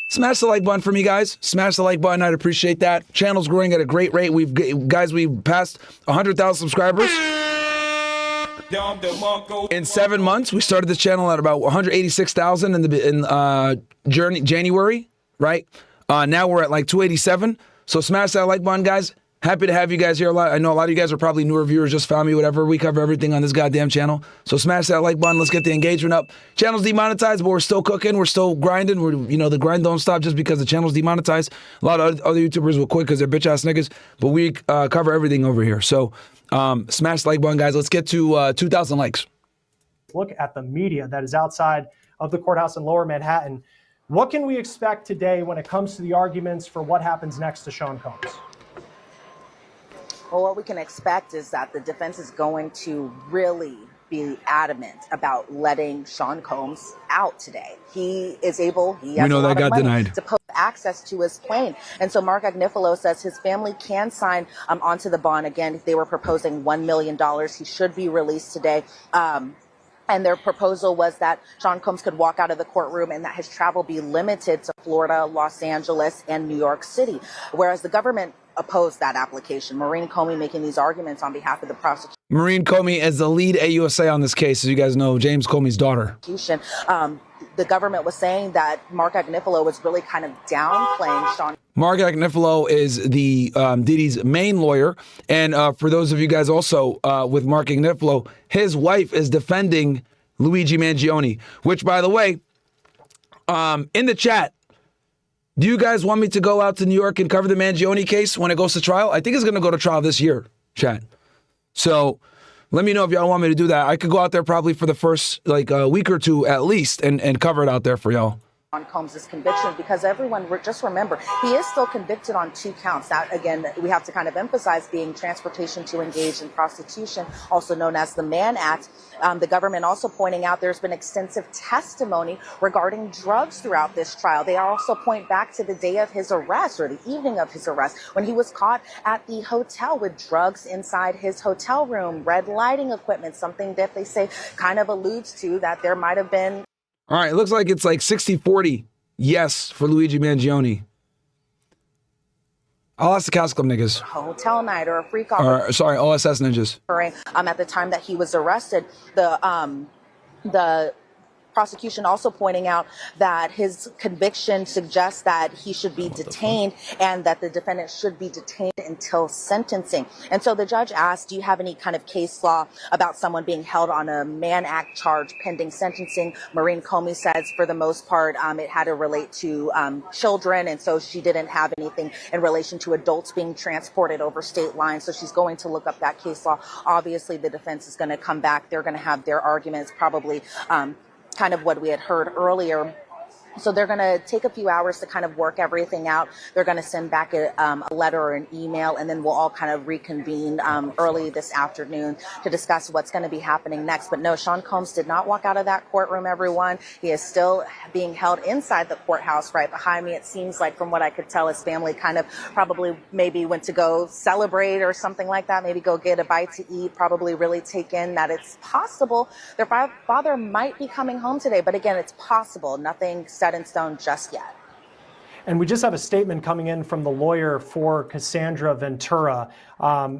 Smash the like button for me, guys. Smash the like button. I'd appreciate that. Channel's growing at a great rate. We've passed 100,000 subscribers. In 7 months, we started this channel at about 186,000 in January, right? Now we're at like 287. So smash that like button, guys. Happy to have you guys here a lot. I know a lot of you guys are probably newer viewers, just found me, whatever. We cover everything on this goddamn channel. So smash that like button. Let's get the engagement up. Channel's demonetized, but we're still cooking. We're still grinding. The grind don't stop just because the channel's demonetized. A lot of other YouTubers will quit because they're bitch ass niggas, but we cover everything over here. So smash the like button, guys. Let's get to 2,000 likes. Look at the media that is outside of the courthouse in Lower Manhattan. What can we expect today when it comes to the arguments for what happens next to Sean Combs? Well, what we can expect is that the defense is going to really be adamant about letting Sean Combs out today. He has a lot of money to post access to his plane. And so Mark Agnifilo says his family can sign onto the bond. Again, they were proposing $1 million. He should be released today. And their proposal was that Sean Combs could walk out of the courtroom and that his travel be limited to Florida, Los Angeles, and New York City. Whereas the government opposed that application. Maureen Comey making these arguments on behalf of the prosecution. Maureen Comey is the lead AUSA on this case, as you guys know, James Comey's daughter. The government was saying that Mark Agnifilo was really kind of downplaying Sean. Mark Agnifilo is the Diddy's main lawyer. And for those of you guys also with Mark Agnifilo, his wife is defending Luigi Mangione, which, by the way, in the chat, do you guys want me to go out to New York and cover the Mangione case when it goes to trial? I think it's going to go to trial this year, chat. So let me know if y'all want me to do that. I could go out there probably for the first week or two at least and cover it out there for y'all. On Combs' conviction, because everyone, just remember, he is still convicted on 2 counts. That, again, we have to kind of emphasize being transportation to engage in prostitution, also known as the Mann Act. The government also pointing out there's been extensive testimony regarding drugs throughout this trial. They also point back to the day of his arrest, or the evening of his arrest, when he was caught at the hotel with drugs inside his hotel room, red lighting equipment, something that they say kind of alludes to that there might have been. All right, it looks like it's like 60-40 yes for Luigi Mangione. I'll ask the Cast Club niggas. Hotel night or a free call. Sorry, OSS ninjas. At the time that he was arrested, the prosecution also pointing out that his conviction suggests that he should be detained and that the defendant should be detained until sentencing. And so the judge asked, do you have any kind of case law about someone being held on a Mann Act charge pending sentencing? Maureen Comey says for the most part, it had to relate to children. And so she didn't have anything in relation to adults being transported over state lines. So she's going to look up that case law. Obviously, the defense is going to come back. They're going to have their arguments, probably kind of what we had heard earlier. So they're going to take a few hours to kind of work everything out. They're going to send back a letter or an email, and then we'll all kind of reconvene early this afternoon to discuss what's going to be happening next. But no, Sean Combs did not walk out of that courtroom, everyone. He is still being held inside the courthouse right behind me. It seems like, from what I could tell, his family kind of probably maybe went to go celebrate or something like that, maybe go get a bite to eat, probably really take in that it's possible their father might be coming home today. But again, it's possible. Nothing set in stone just yet. And we just have a statement coming in from the lawyer for Cassandra Ventura.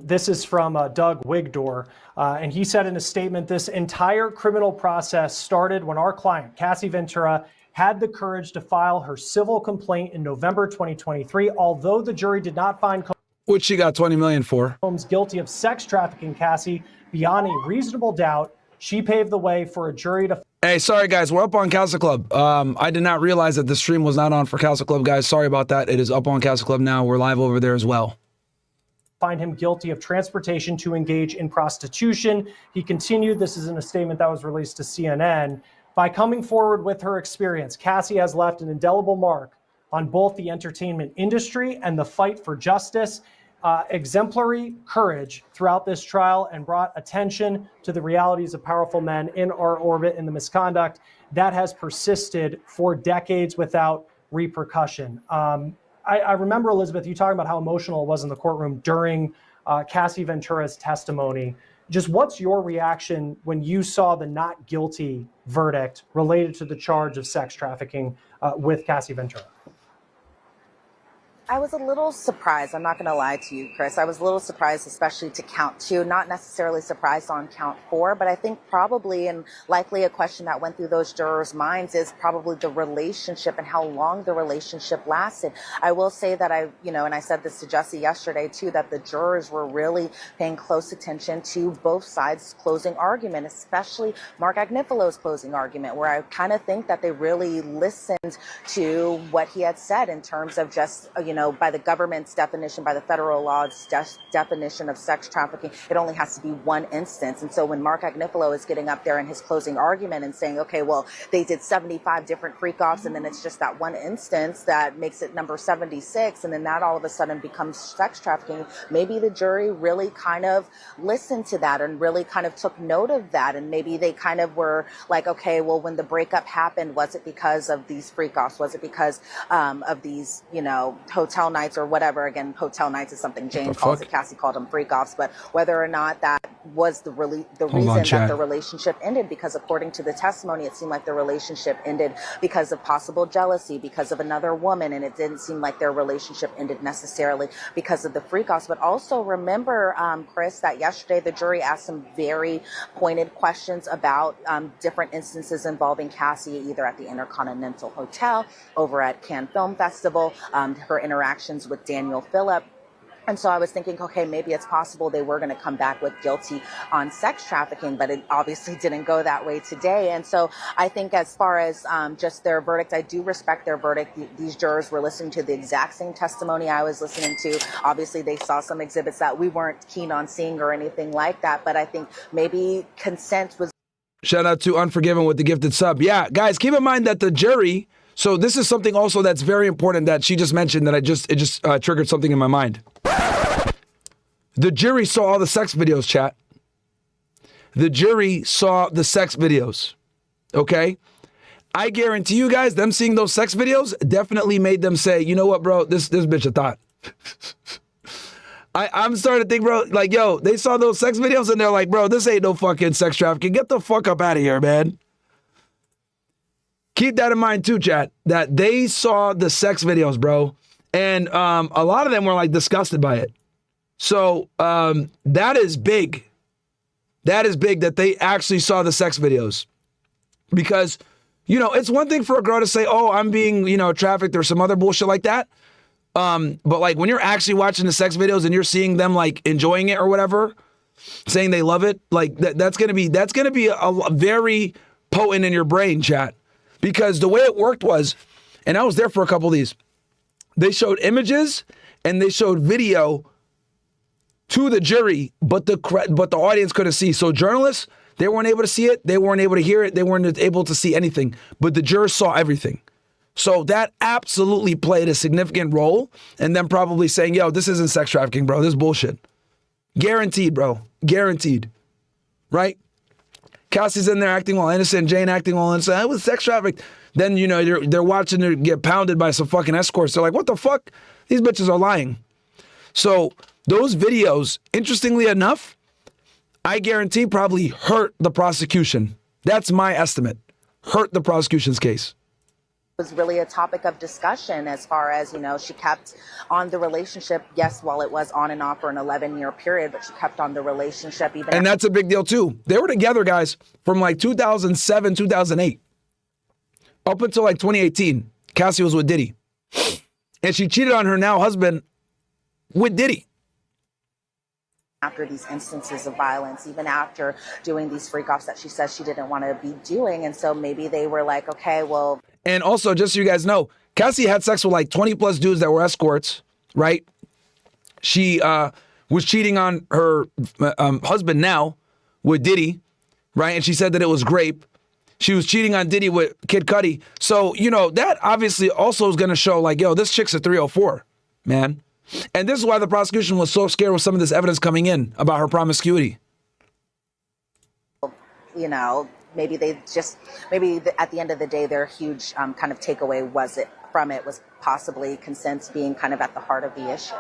This is from Doug Wigdor. And he said in a statement, this entire criminal process started when our client, Cassie Ventura, had the courage to file her civil complaint in November 2023. Although the jury did not find which she got $20 million for, Combs guilty of sex trafficking Cassie beyond a reasonable doubt, she paved the way for a jury to... Hey, sorry, guys. We're up on Castle Club. I did not realize that the stream was not on for Castle Club, guys. Sorry about that. It is up on Castle Club now. We're live over there as well. Find him guilty of transportation to engage in prostitution. He continued, this is in a statement that was released to CNN, by coming forward with her experience, Cassie has left an indelible mark on both the entertainment industry and the fight for justice. Exemplary courage throughout this trial and brought attention to the realities of powerful men in our orbit and the misconduct that has persisted for decades without repercussion. I remember, Elizabeth, you talking about how emotional it was in the courtroom during Cassie Ventura's testimony. Just what's your reaction when you saw the not guilty verdict related to the charge of sex trafficking with Cassie Ventura? I was a little surprised. I'm not going to lie to you, Chris. I was a little surprised, especially to count 2, not necessarily surprised on count 4, but I think probably and likely a question that went through those jurors' minds is probably the relationship and how long the relationship lasted. I will say that and I said this to Jesse yesterday too, that the jurors were really paying close attention to both sides' closing argument, especially Mark Agnifalo's closing argument, where I kind of think that they really listened to what he had said in terms of just, by the government's definition, by the federal law's definition of sex trafficking, it only has to be one instance. And so when Mark Agnifalo is getting up there in his closing argument and saying, okay, well, they did 75 different freak-offs, and then it's just that one instance that makes it number 76, and then that all of a sudden becomes sex trafficking, maybe the jury really kind of listened to that and really kind of took note of that. And maybe they kind of were like, okay, well, when the breakup happened, was it because of these freak-offs? Was it because of these, hotel nights or whatever? Again, hotel nights is something Jane calls it. Cassie called them freak-offs. But whether or not that was the reason that the relationship ended, because according to the testimony, it seemed like the relationship ended because of possible jealousy, because of another woman, and it didn't seem like their relationship ended necessarily because of the freak-offs. But also remember, Chris, that yesterday the jury asked some very pointed questions about different instances involving Cassie, either at the Intercontinental Hotel, over at Cannes Film Festival, her interactions with Daniel Phillip. And so I was thinking, okay, maybe it's possible they were going to come back with guilty on sex trafficking, but it obviously didn't go that way today. And so I think as far as just their verdict, I do respect their verdict. These jurors were listening to the exact same testimony I was listening to. Obviously, they saw some exhibits that we weren't keen on seeing or anything like that. But I think maybe consent was... Shout out to Unforgiven with the gifted sub. Yeah, guys, keep in mind that the jury... So this is something also that's very important that she just mentioned that it just triggered something in my mind. The jury saw all the sex videos, chat. The jury saw the sex videos, okay? I guarantee you guys, them seeing those sex videos definitely made them say, you know what, bro, this bitch a thought. I'm starting to think, bro, like, yo, they saw those sex videos and they're like, bro, this ain't no fucking sex trafficking. Get the fuck up out of here, man. Keep that in mind too, chat, that they saw the sex videos, bro. And a lot of them were like disgusted by it. So that is big. That is big that they actually saw the sex videos. Because You know, it's one thing for a girl to say, oh, I'm being, you know, trafficked or some other bullshit like that. But like when you're actually watching the sex videos and you're seeing them like enjoying it or whatever, saying they love it, like that's gonna be a very potent in your brain, chat. Because the way it worked was, and I was there for a couple of these, they showed images and they showed video to the jury, but the audience couldn't see. So journalists, they weren't able to see it, they weren't able to hear it, they weren't able to see anything, but the jurors saw everything. So that absolutely played a significant role in them probably saying, yo, this isn't sex trafficking, bro. This is bullshit. Guaranteed, bro. Guaranteed. Right? Cassie's in there acting all innocent, Jane acting all innocent. I was sex trafficked. Then, you know, they're watching her get pounded by some fucking escorts. They're like, what the fuck? These bitches are lying. So those videos, interestingly enough, I guarantee probably hurt the prosecution. That's my estimate. Hurt the prosecution's case. Was really a topic of discussion as far as, you know, she kept on the relationship. Yes, while it was on and off for an 11-year period, but she kept on the relationship even. And that's a big deal too. They were together, guys, from like 2007, 2008, up until like 2018. Cassie was with Diddy. And she cheated on her now husband with Diddy. After these instances of violence, even after doing these freak-offs that she says she didn't want to be doing. And so maybe they were like, okay, well. And also, just so you guys know, Cassie had sex with like 20 plus dudes that were escorts, right? She was cheating on her husband now with Diddy, right? And she said that it was grape. She was cheating on Diddy with Kid Cudi. So, you know, that obviously also is going to show like, yo, this chick's a 304, man. And this is why the prosecution was so scared with some of this evidence coming in about her promiscuity. You know, maybe at the end of the day, their huge kind of takeaway was possibly consent being kind of at the heart of the issue.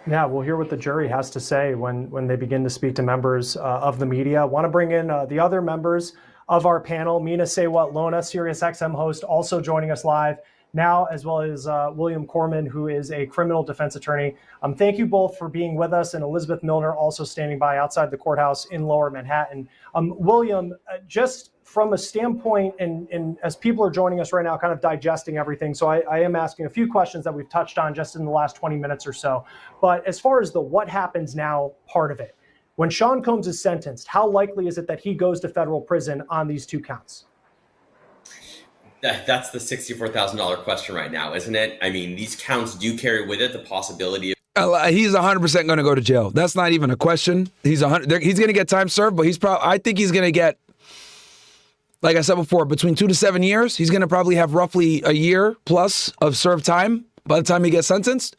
Yeah, we'll hear what the jury has to say when they begin to speak to members of the media. I want to bring in the other members of our panel. Mina Saywat Lona, SiriusXM host, also joining us live now, as well as William Corman, who is a criminal defense attorney. Thank you both for being with us, and Elizabeth Milner also standing by outside the courthouse in Lower Manhattan. William, just from a standpoint, and as people are joining us right now, kind of digesting everything, so I am asking a few questions that we've touched on just in the last 20 minutes or so. But as far as the what happens now part of it, when Sean Combs is sentenced, how likely is it that he goes to federal prison on these 2 counts? That's the $64,000 question right now, isn't it? I mean, these counts do carry with it the possibility of. He's 100% going to go to jail. That's not even a question. He's going to get time served, but I think he's going to get, like I said before, between 2 to 7 years. He's going to probably have roughly a year plus of served time by the time he gets sentenced.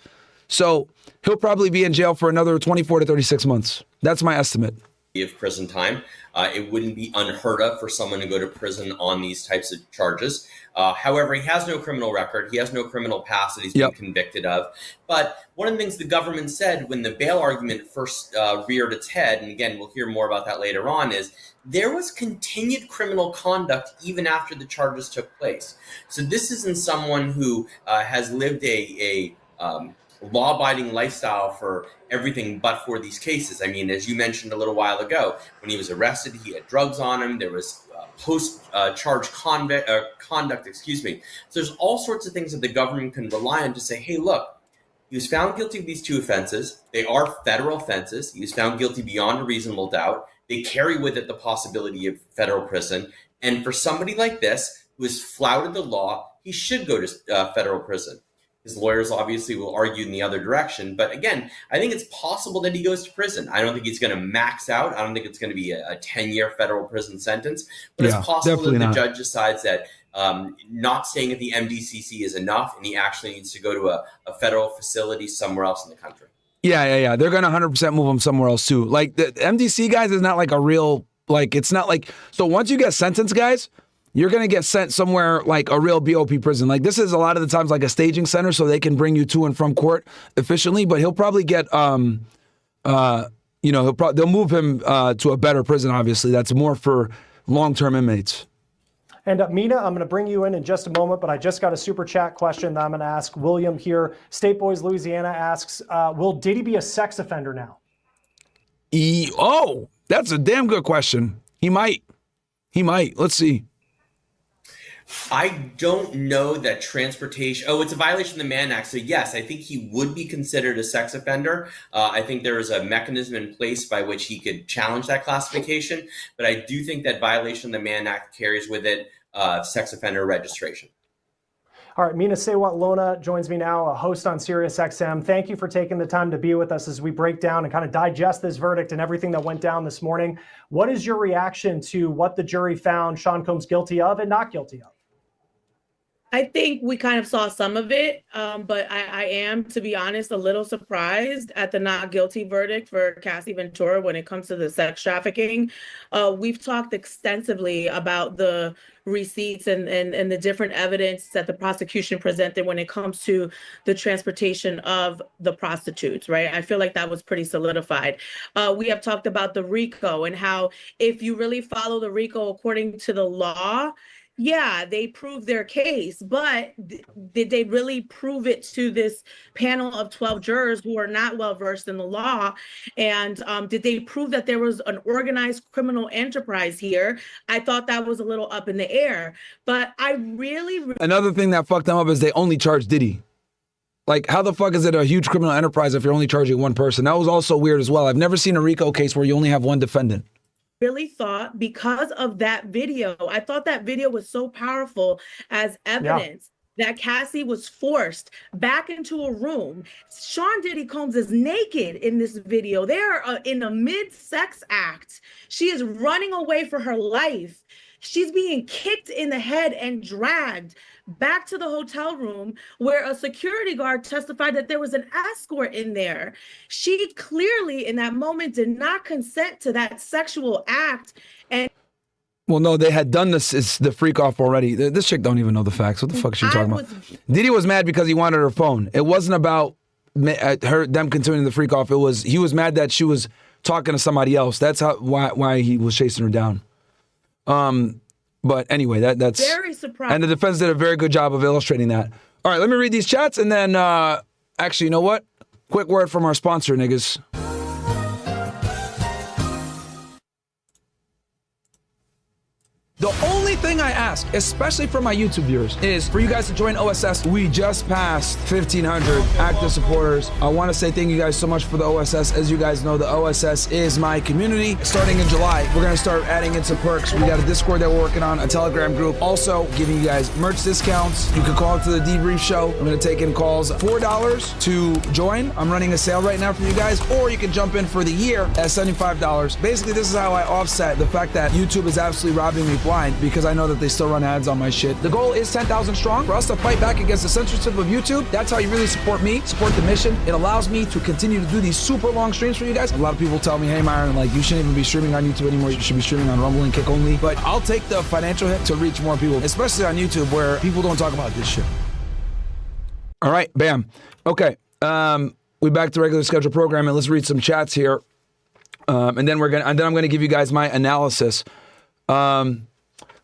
So he'll probably be in jail for another 24 to 36 months. That's my estimate. Of prison time. It wouldn't be unheard of for someone to go to prison on these types of charges. However, he has no criminal record. He has no criminal past that he's been convicted of. But one of the things the government said when the bail argument first reared its head, and again, we'll hear more about that later on, is there was continued criminal conduct even after the charges took place. So this isn't someone who has lived a law-abiding lifestyle for everything but for these cases. I mean, as you mentioned a little while ago, when he was arrested, he had drugs on him. There was post-charge conduct. So there's all sorts of things that the government can rely on to say, hey, look, he was found guilty of these 2 offenses. They are federal offenses. He was found guilty beyond a reasonable doubt. They carry with it the possibility of federal prison. And for somebody like this, who has flouted the law, he should go to federal prison. His lawyers obviously will argue in the other direction. But again, I think it's possible that he goes to prison. I don't think he's going to max out. I don't think it's going to be a 10-year federal prison sentence. But it's possible that the judge decides that not staying at the MDCC is enough, and he actually needs to go to a federal facility somewhere else in the country. Yeah. They're going to 100% move him somewhere else too. Like the MDC guys is not like a real, like it's not like, so once you get sentenced, guys, you're going to get sent somewhere like a real BOP prison. Like this is a lot of the times like a staging center so they can bring you to and from court efficiently, but he'll probably get, they'll move him to a better prison, obviously. That's more for long-term inmates. And Mina, I'm going to bring you in just a moment, but I just got a super chat question that I'm going to ask William here. State Boys Louisiana asks, will Diddy be a sex offender now? That's a damn good question. He might. Let's see. I don't know that transportation. Oh, it's a violation of the Mann Act. So yes, I think he would be considered a sex offender. I think there is a mechanism in place by which he could challenge that classification. But I do think that violation of the Mann Act carries with it sex offender registration. All right, Mina Sewat Lona joins me now, a host on SiriusXM. Thank you for taking the time to be with us as we break down and kind of digest this verdict and everything that went down this morning. What is your reaction to what the jury found Sean Combs guilty of and not guilty of? I think we kind of saw some of it, but I am, to be honest, a little surprised at the not guilty verdict for Cassie Ventura when it comes to the sex trafficking. We've talked extensively about the receipts and the different evidence that the prosecution presented when it comes to the transportation of the prostitutes, right? I feel like that was pretty solidified. We have talked about the RICO and how if you really follow the RICO according to the law, yeah, they proved their case, but did they really prove it to this panel of 12 jurors who are not well versed in the law? And did they prove that there was an organized criminal enterprise here? I thought that was a little up in the air, but I really... Another thing that fucked them up is they only charged Diddy. Like, how the fuck is it a huge criminal enterprise if you're only charging one person? That was also weird as well. I've never seen a RICO case where you only have one defendant. Really thought because of that video, I thought that video was so powerful as evidence that Cassie was forced back into a room. Sean Diddy Combs is naked in this video. They're in a mid-sex act. She is running away for her life. She's being kicked in the head and dragged back to the hotel room where a security guard testified that there was an escort in there. She clearly in that moment did not consent to that sexual act. And well, no, they had done this. It's the freak off already. This chick don't even know the facts. What the fuck is she talking about? Diddy was mad because he wanted her phone. It wasn't about them continuing the freak off. He was mad that she was talking to somebody else. That's why he was chasing her down. But anyway, that's very surprising. And the defense did a very good job of illustrating that. All right, let me read these chats and then actually, you know what? Quick word from our sponsor, niggas. The only thing I ask, especially for my YouTube viewers, is for you guys to join OSS. We just passed 1,500 active supporters. I want to say thank you guys so much for the OSS. As you guys know, the OSS is my community. Starting in July, we're going to start adding in some perks. We got a Discord that we're working on, a Telegram group. Also, giving you guys merch discounts. You can call into the debrief show. I'm going to take in calls. $4 to join. I'm running a sale right now for you guys. Or you can jump in for the year at $75. Basically, this is how I offset the fact that YouTube is absolutely robbing me blind because I know that they still run ads on my shit. The goal is 10,000 strong for us to fight back against the censorship of YouTube. That's how you really support me, support the mission. It allows me to continue to do these super long streams for you guys. A lot of people tell me, hey Myron, like you shouldn't even be streaming on YouTube anymore. You should be streaming on Rumble and Kick only. But I'll take the financial hit to reach more people, especially on YouTube where people don't talk about this shit. All right, bam. Okay, we back to regular scheduled programming. Let's read some chats here, and then I'm gonna give you guys my analysis.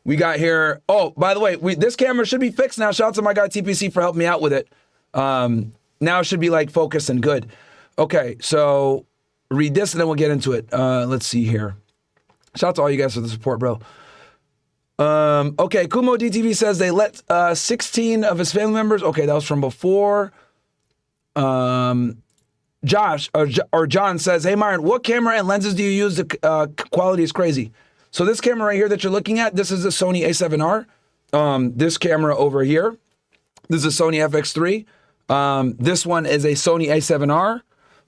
We got here. Oh, by the way, this camera should be fixed now. Shout out to my guy TPC for helping me out with it. Now it should be like focused and good. Okay, so read this and then we'll get into it. Let's see here. Shout out to all you guys for the support, bro. Okay, Kumo DTV says they let 16 of his family members. Okay, that was from before. Josh or John says, hey Myron, what camera and lenses do you use? The quality is crazy. So this camera right here that you're looking at, this is a Sony A7R. This camera over here, this is a Sony FX3. This one is a Sony A7R.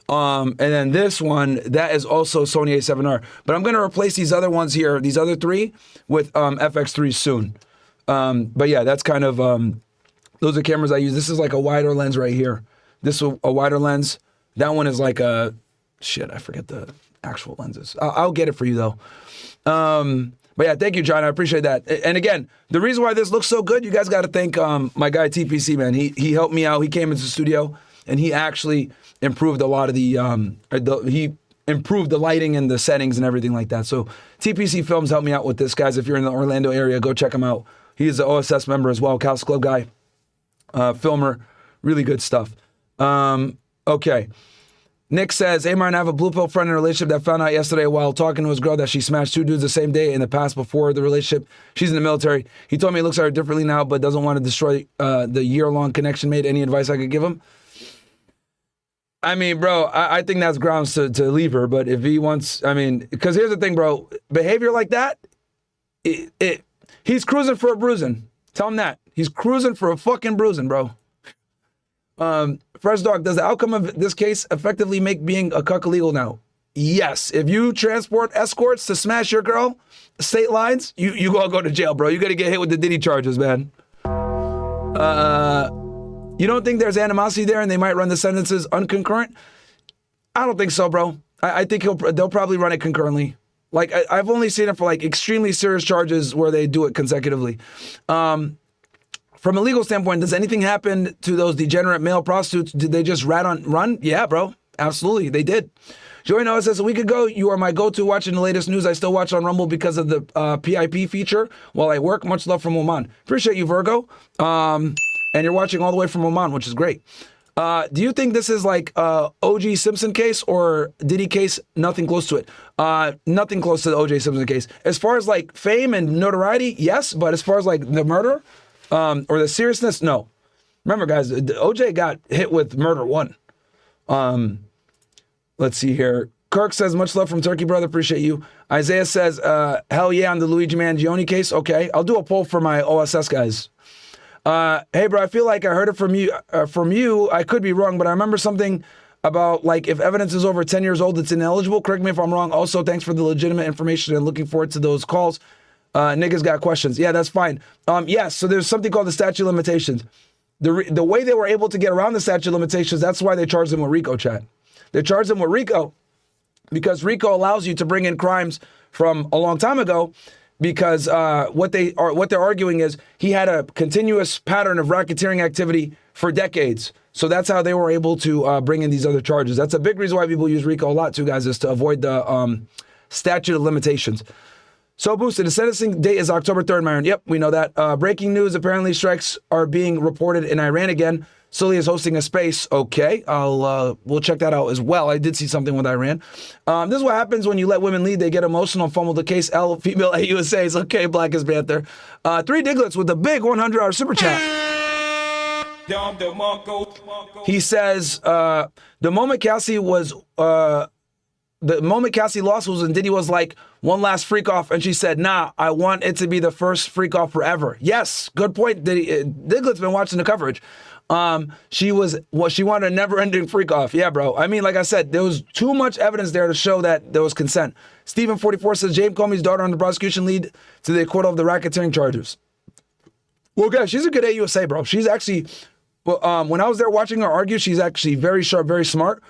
And then this one, that is also Sony A7R. But I'm going to replace these other ones here, these other three, with FX3s soon. But yeah, that's kind of, those are cameras I use. This is like a wider lens right here. This is a wider lens. That one is like a, shit, I forget the actual lenses. I'll get it for you though. But yeah, thank you, John. I appreciate that. And again, the reason why this looks so good, you guys got to thank my guy TPC, man. He helped me out. He came into the studio and he actually improved a lot of he improved the lighting and the settings and everything like that. So TPC Films helped me out with this, guys. If you're in the Orlando area, go check him out. He is an OSS member as well, House Club guy, filmer, really good stuff. Okay. Nick says, hey, Myron, I have a blue pill friend in a relationship that found out yesterday while talking to his girl that she smashed 2 dudes the same day in the past before the relationship. She's in the military. He told me he looks at her differently now, but doesn't want to destroy the year-long connection made. Any advice I could give him? I mean, bro, I think that's grounds to leave her. But if he wants, I mean, because here's the thing, bro. Behavior like that, he's cruising for a bruising. Tell him that. He's cruising for a fucking bruising, bro. Fresh Dog, does the outcome of this case effectively make being a cuck illegal now? Yes. If you transport escorts to smash your girl, state lines, you gonna go to jail, bro. You gotta get hit with the Diddy charges, man. You don't think there's animosity there and they might run the sentences unconcurrent? I don't think so, bro. I think they'll probably run it concurrently. Like, I've only seen it for like extremely serious charges where they do it consecutively. From a legal standpoint, does anything happen to those degenerate male prostitutes? Did they just run? Yeah, bro. Absolutely. They did. Joey Noah says, a week ago, you are my go-to watching the latest news. I still watch on Rumble because of the PIP feature while I work. Much love from Oman. Appreciate you, Virgo. And you're watching all the way from Oman, which is great. Do you think this is like O.J. Simpson case or Diddy case? Nothing close to it. Nothing close to the O.J. Simpson case. As far as like fame and notoriety, yes. But as far as like the murder or the seriousness, no. Remember, guys, O.J. got hit with murder 1. Let's see here. Kirk says, much love from Turkey, brother. Appreciate you. Isaiah says, hell yeah on the Luigi Mangione case. Okay, I'll do a poll for my OSS guys. Hey, bro, I feel like I heard it from you. I could be wrong, but I remember something about, like, if evidence is over 10 years old, it's ineligible. Correct me if I'm wrong. Also, thanks for the legitimate information and looking forward to those calls. Niggas got questions. Yeah, that's fine. Yes, so there's something called the statute of limitations. The way they were able to get around the statute of limitations, that's why they charged them with RICO, chat. They charged them with RICO because RICO allows you to bring in crimes from a long time ago. Because what they're arguing is he had a continuous pattern of racketeering activity for decades. So that's how they were able to bring in these other charges. That's a big reason why people use RICO a lot too, guys, is to avoid the statute of limitations. So boosted, the sentencing date is October 3rd, Myron. Yep, we know that. Breaking news, apparently strikes are being reported in Iran again. Sully is hosting a space. Okay, we'll check that out as well. I did see something with Iran. This is what happens when you let women lead. They get emotional, fumble the case. L, female at USA is okay, Blackest Panther. 3 Diglets with a big $100 super chat. He says, the moment Cassie lost was when Diddy was like, one last freak off, and she said, nah, I want it to be the first freak off forever. Yes, good point. Diglet's been watching the coverage. She wanted a never-ending freak off. Yeah, bro. I mean, like I said, there was too much evidence there to show that there was consent. Stephen 44 says James Comey's daughter under prosecution lead to the acquittal of the racketeering charges. Well, guys, she's a good AUSA, bro. She's actually, when I was there watching her argue, she's actually very sharp, very smart.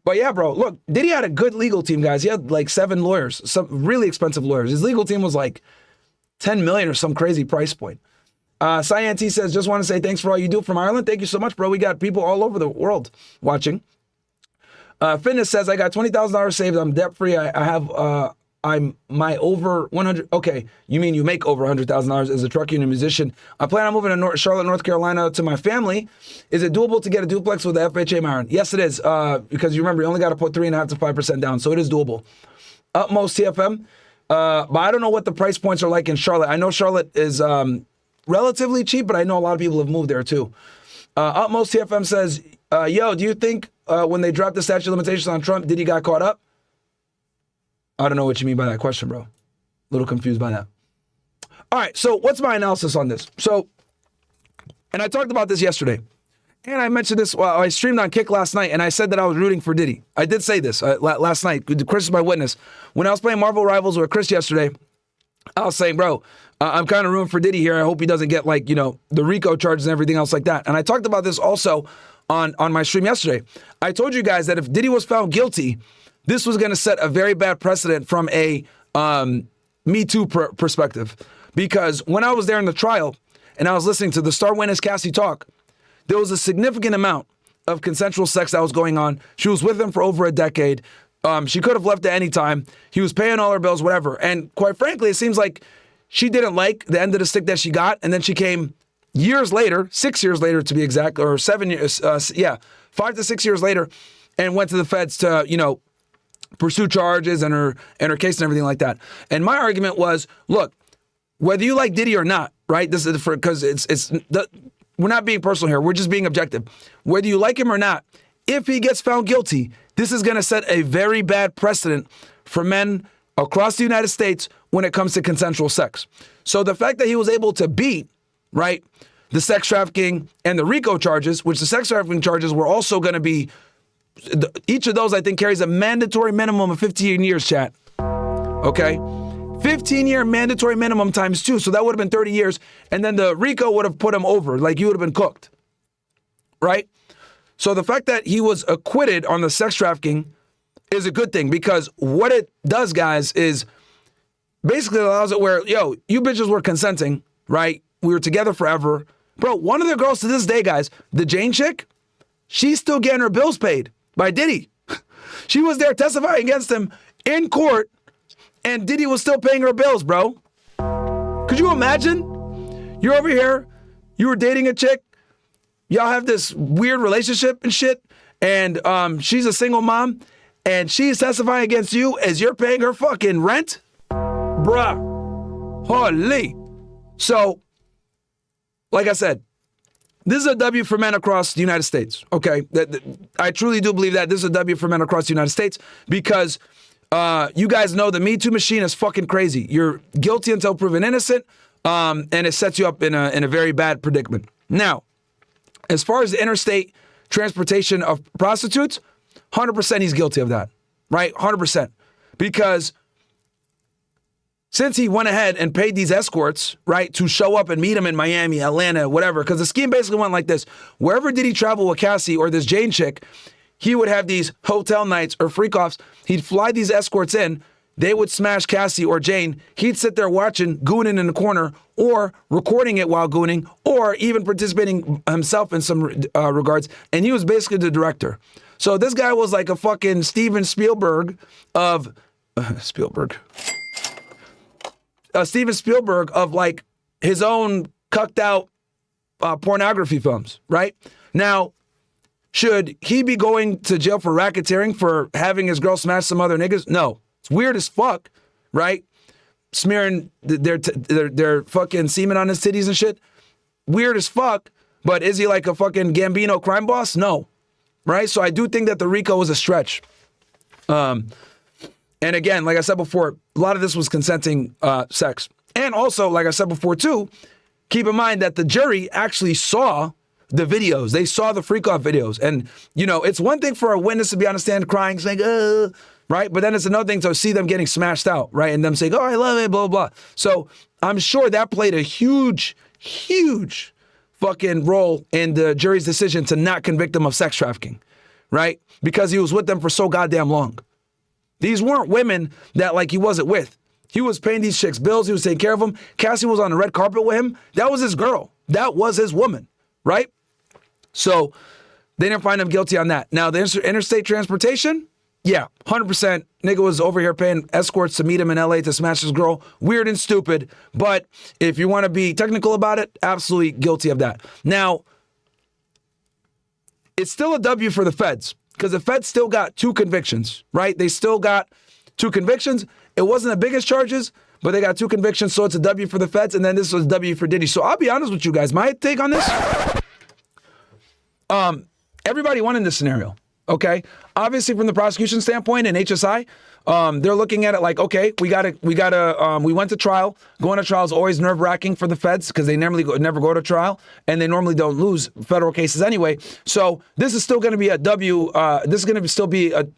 But yeah, bro, look, Diddy had a good legal team, guys. He had like 7 lawyers, some really expensive lawyers. His legal team was like 10 million or some crazy price point. Cyan T says, just want to say thanks for all you do from Ireland. Thank you so much, bro. We got people all over the world watching. Fitness says, I got $20,000 saved. I'm debt free. I'm my over 100. Okay, you mean you make over $100,000 as a truck union musician. I plan on moving to Charlotte, North Carolina to my family. Is it doable to get a duplex with the FHA, Myron? Yes, it is. Because you remember, you only got to put 3.5 to 5% down. So it is doable. Utmost TFM. But I don't know what the price points are like in Charlotte. I know Charlotte is relatively cheap, but I know a lot of people have moved there too. Utmost TFM says, yo, do you think when they dropped the statute of limitations on Trump, Diddy got caught up? I don't know what you mean by that question, bro. A little confused by that. All right, so what's my analysis on this? So, and I talked about this yesterday. And I mentioned this, I streamed on Kick last night, and I said that I was rooting for Diddy. I did say this last night. Chris is my witness. When I was playing Marvel Rivals with Chris yesterday, I was saying, bro, I'm kind of rooting for Diddy here. I hope he doesn't get, like, the RICO charges and everything else like that. And I talked about this also on my stream yesterday. I told you guys that if Diddy was found guilty, this was going to set a very bad precedent from a Me Too perspective. Because when I was there in the trial and I was listening to the star witness Cassie talk, there was a significant amount of consensual sex that was going on. She was with him for over a decade. She could have left at any time. He was paying all her bills, whatever. And quite frankly, it seems like she didn't like the end of the stick that she got. And then she came years later, 6 years later to be exact, or 7 years, 5 to 6 years later, and went to the feds to, pursue charges and her case and everything like that. And my argument was, look, whether you like Diddy or not, right? This is because we're not being personal here. We're just being objective. Whether you like him or not, if he gets found guilty, this is going to set a very bad precedent for men across the United States when it comes to consensual sex. So the fact that he was able to beat, right, the sex trafficking and the RICO charges, which the sex trafficking charges were also going to be, each of those I think carries a mandatory minimum of 15 years, chat. Okay? 15-year mandatory minimum times 2, so that would have been 30 years. And then the RICO would have put him over, like you would have been cooked. Right? So the fact that he was acquitted on the sex trafficking is a good thing, because what it does, guys, is basically allows it where, yo, you bitches were consenting, right? We were together forever. Bro, one of the girls to this day, guys, the Jane chick, she's still getting her bills paid by Diddy. She was there testifying against him in court, and Diddy was still paying her bills, bro. Could you imagine? You're over here, you were dating a chick, y'all have this weird relationship and shit, and she's a single mom, and she's testifying against you as you're paying her fucking rent? Bruh. Holy. So, like I said, this is a W for men across the United States, okay? I truly do believe that this is a W for men across the United States, because you guys know the Me Too machine is fucking crazy. You're guilty until proven innocent, and it sets you up in a very bad predicament. Now, as far as the interstate transportation of prostitutes, 100% he's guilty of that, right? 100%. Because since he went ahead and paid these escorts, right, to show up and meet him in Miami, Atlanta, whatever, because the scheme basically went like this. Wherever did he travel with Cassie or this Jane chick, he would have these hotel nights or freak-offs. He'd fly these escorts in. They would smash Cassie or Jane. He'd sit there watching, gooning in the corner, or recording it while gooning, or even participating himself in some regards. And he was basically the director. So this guy was like a fucking Steven Spielberg of... Steven Spielberg of like his own cucked out pornography films, right? Now, should he be going to jail for racketeering for having his girl smash some other niggas? No. It's weird as fuck, right? Smearing their fucking semen on his titties and shit. Weird as fuck, but is he like a fucking Gambino crime boss? No. Right? So I do think that the RICO was a stretch. And again, like I said before, a lot of this was consenting sex. And also, like I said before too, keep in mind that the jury actually saw the videos. They saw the freak-off videos. And, it's one thing for a witness to be on the stand crying, saying, right? But then it's another thing to see them getting smashed out, right? And them saying, oh, I love it, blah, blah, blah. So I'm sure that played a huge, huge fucking role in the jury's decision to not convict him of sex trafficking, right? Because he was with them for so goddamn long. These weren't women that like he wasn't with. He was paying these chicks bills. He was taking care of them. Cassie was on the red carpet with him. That was his girl. That was his woman, right? So they didn't find him guilty on that. Now, the interstate transportation, yeah, 100%. Nigga was over here paying escorts to meet him in LA to smash his girl. Weird and stupid. But if you want to be technical about it, absolutely guilty of that. Now, it's still a W for the feds, because the feds still got 2 convictions, right? They still got 2 convictions. It wasn't the biggest charges, but they got 2 convictions, so it's a W for the feds, and then this was a W for Diddy. So I'll be honest with you guys. My take on this, everybody won in this scenario, okay? Obviously, from the prosecution standpoint and HSI, they're looking at it like, okay, we went to trial. Going to trial is always nerve-wracking for the feds because they never go to trial, and they normally don't lose federal cases anyway. So this is still going to be a W. This is going to still be a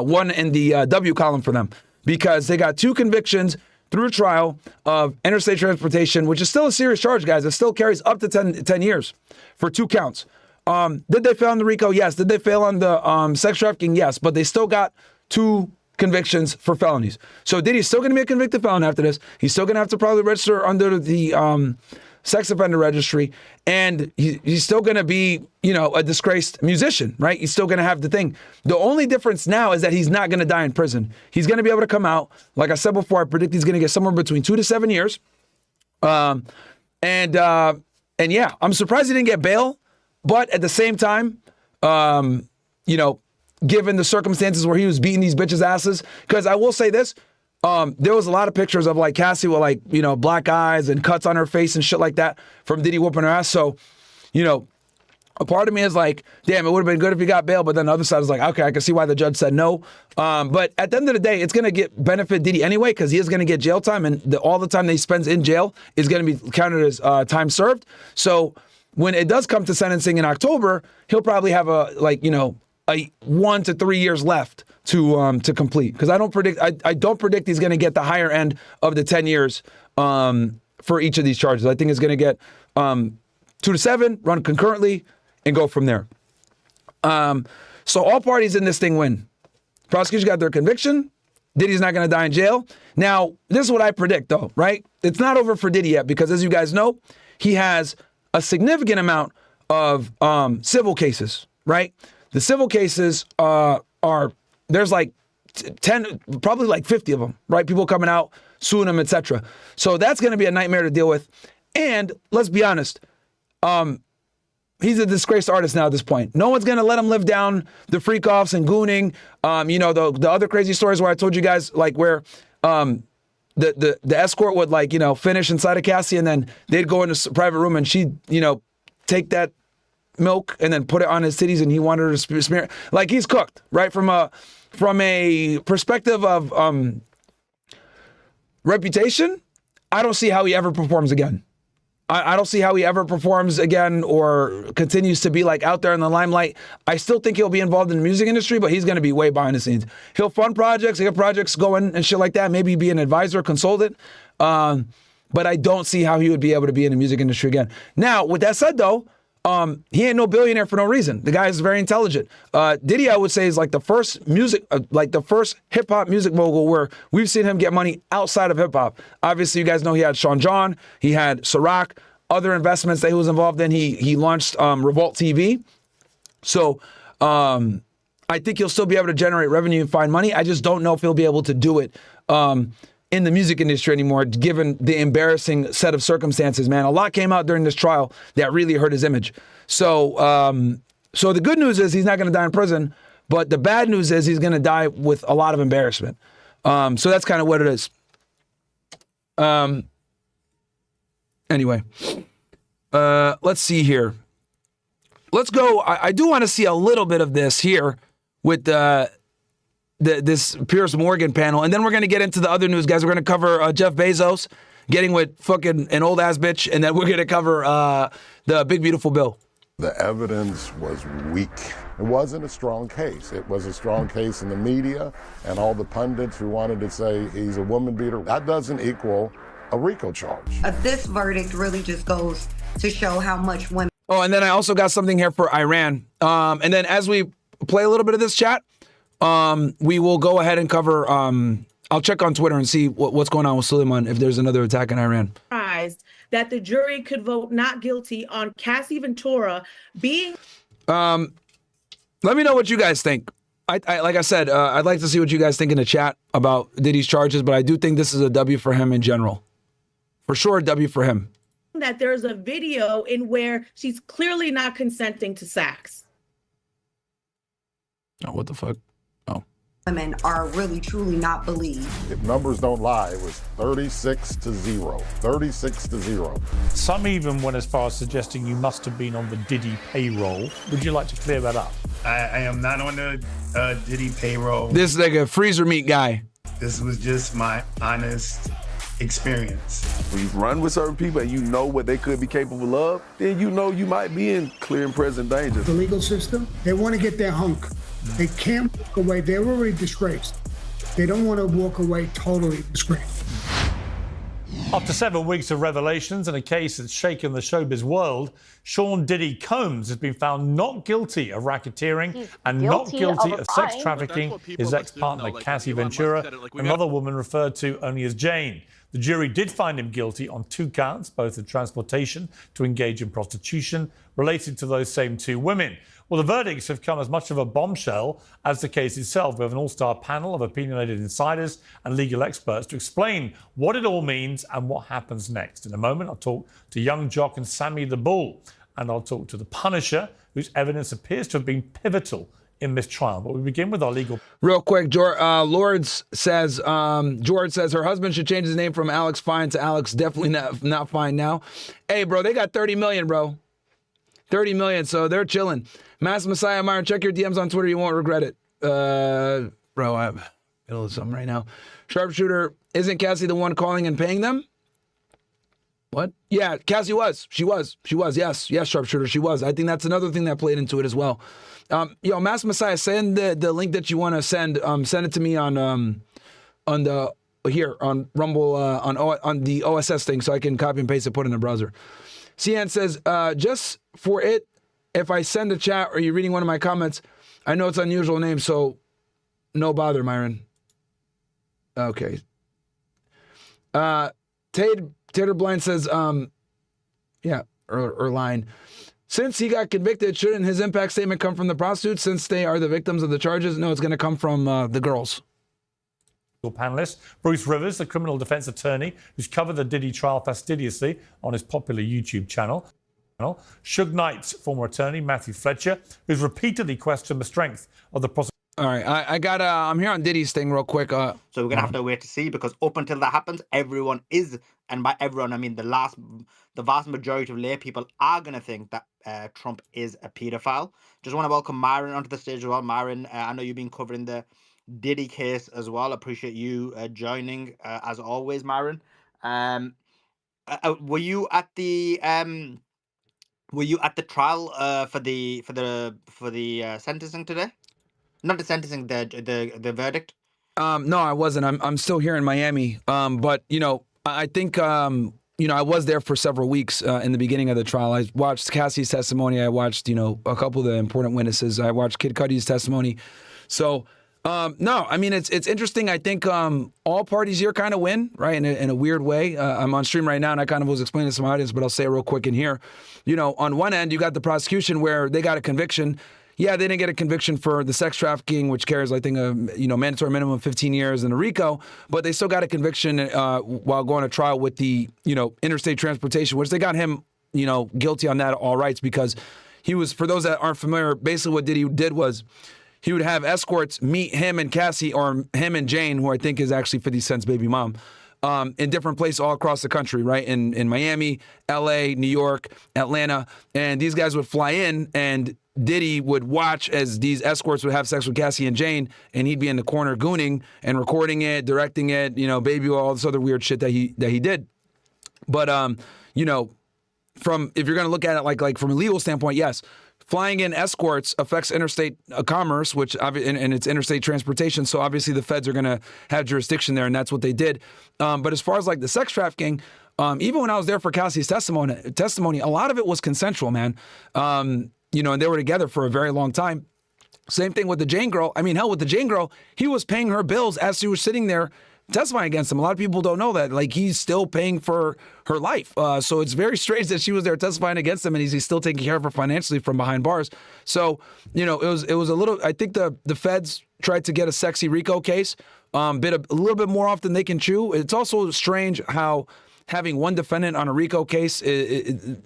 one in the W column for them, because they got 2 convictions through trial of interstate transportation, which is still a serious charge, guys. It still carries up to 10 years for 2 counts. Did they fail on the RICO? Yes. Did they fail on the sex trafficking? Yes. But they still got 2 convictions for felonies. So Diddy's still going to be a convicted felon after this. He's still going to have to probably register under the sex offender registry. And he's still going to be, a disgraced musician, right? He's still going to have the thing. The only difference now is that he's not going to die in prison. He's going to be able to come out. Like I said before, I predict he's going to get somewhere between 2 to 7 years. And yeah, I'm surprised he didn't get bail. But at the same time, given the circumstances where he was beating these bitches' asses. Because I will say this, there was a lot of pictures of like Cassie with like, black eyes and cuts on her face and shit like that from Diddy whooping her ass. So, a part of me is like, damn, it would have been good if he got bail. But then the other side is like, okay, I can see why the judge said no. But at the end of the day, it's going to benefit Diddy anyway, because he is going to get jail time. And all the time that he spends in jail is going to be counted as time served. So when it does come to sentencing in October, he'll probably have a 1 to 3 years left to complete. Because I don't predict he's going to get the higher end of the 10 years for each of these charges. I think he's going to get 2 to 7, run concurrently, and go from there. So all parties in this thing win. Prosecution got their conviction. Diddy's not going to die in jail. Now, this is what I predict, though, right? It's not over for Diddy yet, because as you guys know, he has a significant amount of civil cases, right? The civil cases there's like 10, probably like 50 of them, right? People coming out, suing him, etc. So that's going to be a nightmare to deal with. And let's be honest, he's a disgraced artist now at this point. No one's going to let him live down the freak-offs and gooning. The other crazy stories where I told you guys, like where the escort would finish inside of Cassie, and then they'd go into a private room and she'd, take that milk and then put it on his titties, and he wanted her to smear. Like, he's cooked, right? From a perspective of reputation, I don't see how he ever performs again. I don't see how he ever performs again or continues to be like out there in the limelight. I still think he'll be involved in the music industry, but he's going to be way behind the scenes. He'll fund projects, he'll get projects going and shit like that. Maybe be an advisor, consultant. But I don't see how he would be able to be in the music industry again. Now, with that said, though, he ain't no billionaire for no reason. The guy is very intelligent. Diddy, I would say, is like the first hip hop music mogul where we've seen him get money outside of hip hop. Obviously, you guys know he had Sean John, he had Ciroc, other investments that he was involved in. He launched Revolt TV. So I think he'll still be able to generate revenue and find money. I just don't know if he'll be able to do it in the music industry anymore, given the embarrassing set of circumstances, man. A lot came out during this trial that really hurt his image. So the good news is he's not going to die in prison, but the bad news is he's going to die with a lot of embarrassment. So that's kind of what it is. Anyway, let's see here. Let's go. I do want to see a little bit of this here with this Piers Morgan panel, and then we're going to get into the other news, guys. We're going to cover Jeff Bezos getting with fucking an old ass bitch, and then we're going to cover the big beautiful bill. The evidence was weak. It wasn't a strong case. It was a strong case in the media and all the pundits who wanted to say he's a woman beater. That doesn't equal a RICO charge. This verdict really just goes to show how much women. Oh, and then I also got something here for Iran. And then as we play a little bit of this chat, we will go ahead and cover, I'll check on Twitter and see what's going on with Suleiman, if there's another attack in Iran. That the jury could vote not guilty on Cassie Ventura being... Let me know what you guys think. I like I said, I'd like to see what you guys think in the chat about Diddy's charges, but I do think this is a W for him in general. For sure, a W for him. That there's a video in where she's clearly not consenting to sex. Oh, what the fuck? Oh. Women are really truly not believed. If numbers don't lie, it was 36-0. 36-0. Some even went as far as suggesting you must have been on the Diddy payroll. Would you like to clear that up? I am not on the Diddy payroll. This is like a freezer meat guy. This was just my honest experience. When you run with certain people and you know what they could be capable of, then you know you might be in clear and present danger. The legal system, they want to get their hunk. They can't walk away. They're already disgraced. They don't want to walk away totally disgraced. After 7 weeks of revelations and a case that's shaken the showbiz world, Sean Diddy Combs has been found not guilty of racketeering and not guilty of sex trafficking his ex-partner Cassie Ventura, another woman referred to only as Jane. The jury did find him guilty on 2 counts, both of transportation to engage in prostitution, related to those same 2 women. Well, the verdicts have come as much of a bombshell as the case itself. We have an all-star panel of opinionated insiders and legal experts to explain what it all means and what happens next. In a moment, I'll talk to Young Jock and Sammy the Bull, and I'll talk to the Punisher, whose evidence appears to have been pivotal in this trial. But we begin with our legal. Real quick, George says her husband should change his name from Alex Fine to Alex definitely not fine now. Hey, bro, they got 30 million, bro. 30 million, so they're chilling. Mass Messiah Myron, check your DMs on Twitter. You won't regret it. Bro, I'm in the middle of something right now. Sharpshooter, isn't Cassie the one calling and paying them? What? Yeah, Cassie was. She was. Yes, Sharpshooter, she was. I think that's another thing that played into it as well. Mass Messiah, send the link that you want to send. Send it to me on Rumble on the OSS thing, so I can copy and paste it, put it in the browser. CN says, just for it, if I send a chat or you're reading one of my comments, I know it's an unusual name, so no bother, Myron. Okay. Tater Blind says, Erline. Since he got convicted, shouldn't his impact statement come from the prostitutes since they are the victims of the charges? No, it's going to come from the girls. Panelist Bruce Rivers, the criminal defense attorney who's covered the Diddy trial fastidiously on his popular YouTube channel. Suge Knight's former attorney, Matthew Fletcher, who's repeatedly questioned the strength of the prosecution. All right, I'm here on Diddy's thing real quick. So we're going to have to wait to see, because up until that happens, everyone is, and by everyone, I mean the vast majority of lay people are going to think that Trump is a pedophile. Just want to welcome Myron onto the stage as well. Myron, I know you've been covering the Diddy case as well. Appreciate you joining as always, Myron. Were you at the trial for the sentencing today? Not the sentencing, the verdict. No, I wasn't. I'm still here in Miami. But I think I was there for several weeks in the beginning of the trial. I watched Cassie's testimony. I watched a couple of the important witnesses. I watched Kid Cudi's testimony. So no, I mean it's interesting. I think all parties here kind of win, right? In a weird way. I'm on stream right now, and I kind of was explaining to some audience, but I'll say it real quick in here. On one end, you got the prosecution where they got a conviction. Yeah, they didn't get a conviction for the sex trafficking, which carries, I think, a mandatory minimum of 15 years in a RICO, but they still got a conviction while going to trial with the interstate transportation, which they got him guilty on that all rights, because he was, for those that aren't familiar, basically what Diddy did was he would have escorts meet him and Cassie, or him and Jane, who I think is actually 50 Cent's baby mom, in different places all across the country, right? In Miami, LA, New York, Atlanta, and these guys would fly in, and Diddy would watch as these escorts would have sex with Cassie and Jane, and he'd be in the corner gooning and recording it, directing it, baby, all this other weird shit that he did. But from, if you're going to look at it like from a legal standpoint, yes, flying in escorts affects interstate commerce, which and it's interstate transportation. So obviously the feds are going to have jurisdiction there, and that's what they did. But as far as like the sex trafficking, even when I was there for Cassie's testimony, a lot of it was consensual, man. And they were together for a very long time. Same thing with the Jane girl. I mean, hell, with the Jane girl, he was paying her bills as she was sitting there testifying against him. A lot of people don't know that. Like, he's still paying for her life. So it's very strange that she was there testifying against him, and he's still taking care of her financially from behind bars. So, it was a little, I think the feds tried to get a sexy RICO case, a little bit more often they can chew. It's also strange how having one defendant on a RICO case, the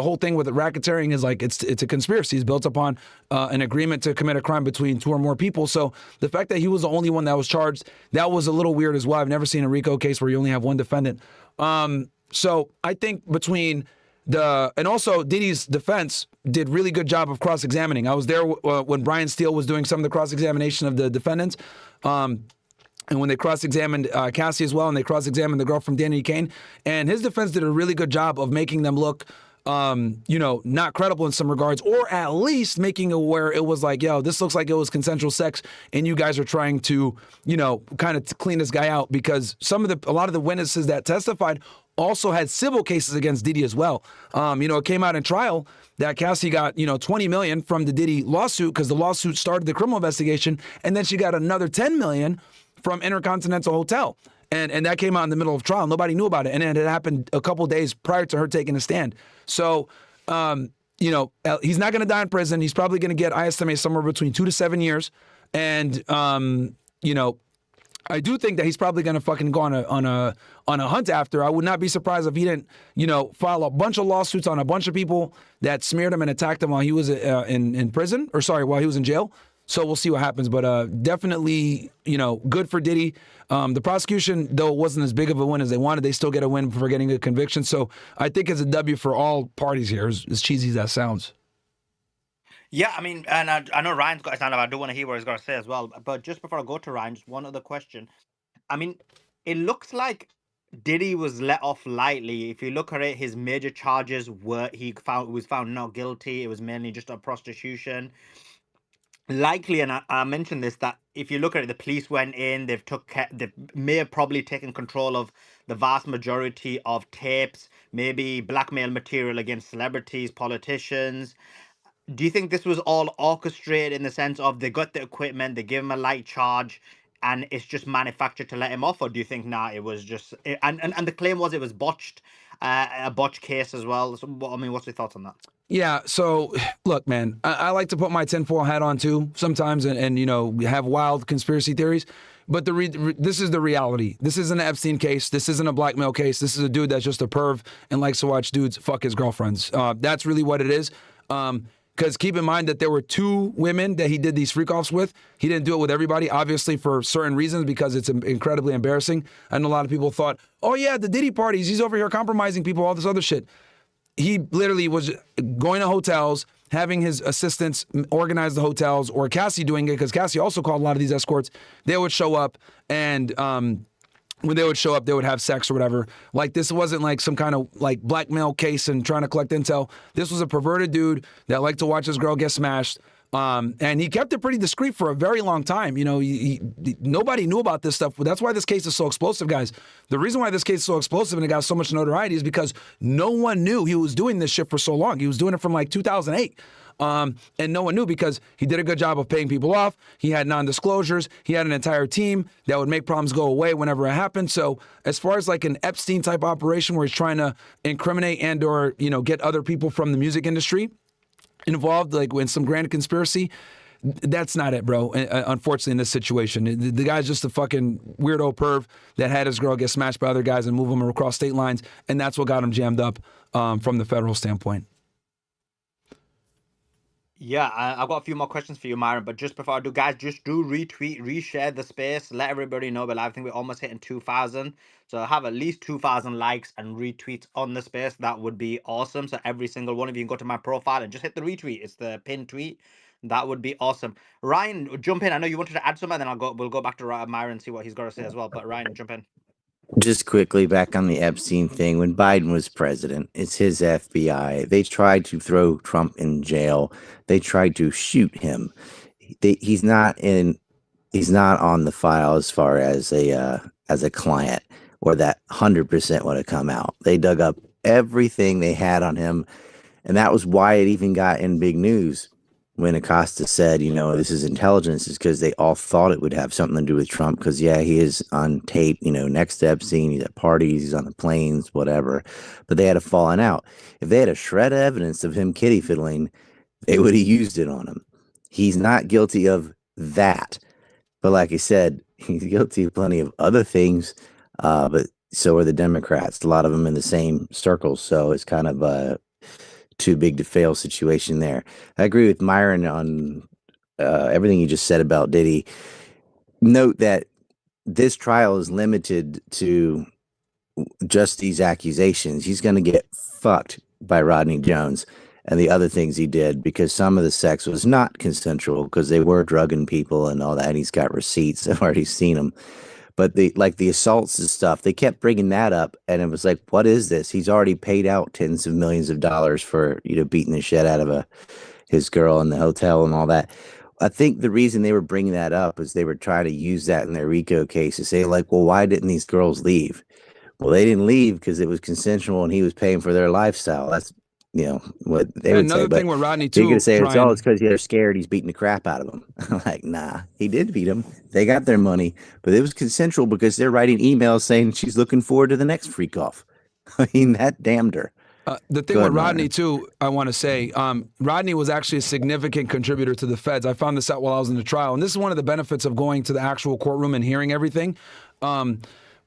whole thing with the racketeering is like it's a conspiracy. It's built upon an agreement to commit a crime between two or more people. So the fact that he was the only one that was charged, that was a little weird as well. I've never seen a RICO case where you only have one defendant. So I think between and also Diddy's defense did really good job of cross-examining. I was there when Brian Steele was doing some of the cross-examination of the defendants. And when they cross-examined Cassie as well, and they cross-examined the girl from Danny Kane, and his defense did a really good job of making them look, not credible in some regards, or at least making it where it was like, yo, this looks like it was consensual sex, and you guys are trying to, kind of clean this guy out, because a lot of the witnesses that testified also had civil cases against Diddy as well. It came out in trial that Cassie got, $20 million from the Diddy lawsuit, because the lawsuit started the criminal investigation, and then she got another $10 million from Intercontinental Hotel. And that came out in the middle of trial. Nobody knew about it. And it had happened a couple days prior to her taking a stand. So, he's not going to die in prison. He's probably going to get, I estimate, somewhere between 2 to 7 years. And, I do think that he's probably going to fucking go on a hunt after. I would not be surprised if he didn't, file a bunch of lawsuits on a bunch of people that smeared him and attacked him while he was in prison, while he was in jail. So we'll see what happens. But definitely, good for Diddy. The prosecution, though it wasn't as big of a win as they wanted, they still get a win for getting a conviction. So I think it's a W for all parties here, as cheesy as that sounds. Yeah, I mean, and I know Ryan's got his hand up. I do want to hear what he's got to say as well. But just before I go to Ryan, just one other question. I mean, it looks like Diddy was let off lightly. If you look at it, his major charges was found not guilty. It was mainly just a prostitution. Likely, and I mentioned this, that if you look at it, the police went in. They may have probably taken control of the vast majority of tapes, maybe blackmail material against celebrities, politicians. Do you think this was all orchestrated in the sense of they got the equipment, they give him a light charge, and it's just manufactured to let him off? Or do you think, nah, it was just... And the claim was it was botched, a botched case as well. So, I mean, what's your thoughts on that? Yeah, so look, man, I like to put my tinfoil hat on too sometimes and have wild conspiracy theories. But this is the reality. This isn't an Epstein case. This isn't a blackmail case. This is a dude that's just a perv and likes to watch dudes fuck his girlfriends. That's really what it is. Because keep in mind that there were 2 women that he did these freak-offs with. He didn't do it with everybody, obviously for certain reasons, because it's incredibly embarrassing. And a lot of people thought, oh yeah, the Diddy parties, he's over here compromising people, all this other shit. He literally was going to hotels, having his assistants organize the hotels, or Cassie doing it, because Cassie also called a lot of these escorts. They would show up, and when they would show up, they would have sex or whatever. Like, this wasn't like some kind of like blackmail case and trying to collect intel. This was a perverted dude that liked to watch his girl get smashed. And he kept it pretty discreet for a very long time. Nobody knew about this stuff. But that's why this case is so explosive, guys. The reason why this case is so explosive and it got so much notoriety is because no one knew he was doing this shit for so long. He was doing it from like 2008. And no one knew because he did a good job of paying people off. He had non-disclosures. He had an entire team that would make problems go away whenever it happened. So as far as like an Epstein type operation where he's trying to incriminate and or, get other people from the music industry involved, like in some grand conspiracy, that's not it, bro. Unfortunately, in this situation, the guy's just a fucking weirdo perv that had his girl get smashed by other guys and move them across state lines. And that's what got him jammed up from the federal standpoint. Yeah, I've got a few more questions for you, Myron. But just before I do, guys, just do retweet, reshare the space. Let everybody know. But I think we're almost hitting 2,000. So have at least 2,000 likes and retweets on the space. That would be awesome. So every single one of you can go to my profile and just hit the retweet. It's the pinned tweet. That would be awesome. Ryan, jump in. I know you wanted to add something, and then we'll go back to Myron and see what he's got to say as well. But Ryan, jump in. Just quickly back on the Epstein thing. When Biden was president, it's his FBI. They tried to throw Trump in jail. They tried to shoot him. He's not on the file as far as a client, or that 100% would have come out. They dug up everything they had on him, and that was why it even got in big news when Acosta said, this is intelligence, is because they all thought it would have something to do with Trump. Because, yeah, he is on tape, next to Epstein. He's at parties, he's on the planes, whatever. But they had a falling out. If they had a shred of evidence of him kitty fiddling, they would have used it on him. He's not guilty of that. But like I said, he's guilty of plenty of other things. But so are the Democrats. A lot of them in the same circles. So it's kind of a too big to fail situation there. I agree with Myron on everything you just said about Diddy. Note that this trial is limited to just these accusations. He's going to get fucked by Rodney Jones and the other things he did, because some of the sex was not consensual, because they were drugging people and all that. And he's got receipts. I've already seen them. But the assaults and stuff, they kept bringing that up, and it was like, what is this? He's already paid out tens of millions of dollars for beating the shit out of his girl in the hotel and all that. I think the reason they were bringing that up is they were trying to use that in their RICO case to say, like, well, why didn't these girls leave? Well, they didn't leave because it was consensual and he was paying for their lifestyle. That's what they would say. Another thing with Rodney too, you're gonna say it's because they're scared he's beating the crap out of them. I'm like, nah, he did beat them. They got their money, but it was consensual because they're writing emails saying she's looking forward to the next freak off. I mean, that damned her. The thing with Rodney too, I want to say, Rodney was actually a significant contributor to the feds. I found this out while I was in the trial, and this is one of the benefits of going to the actual courtroom and hearing everything.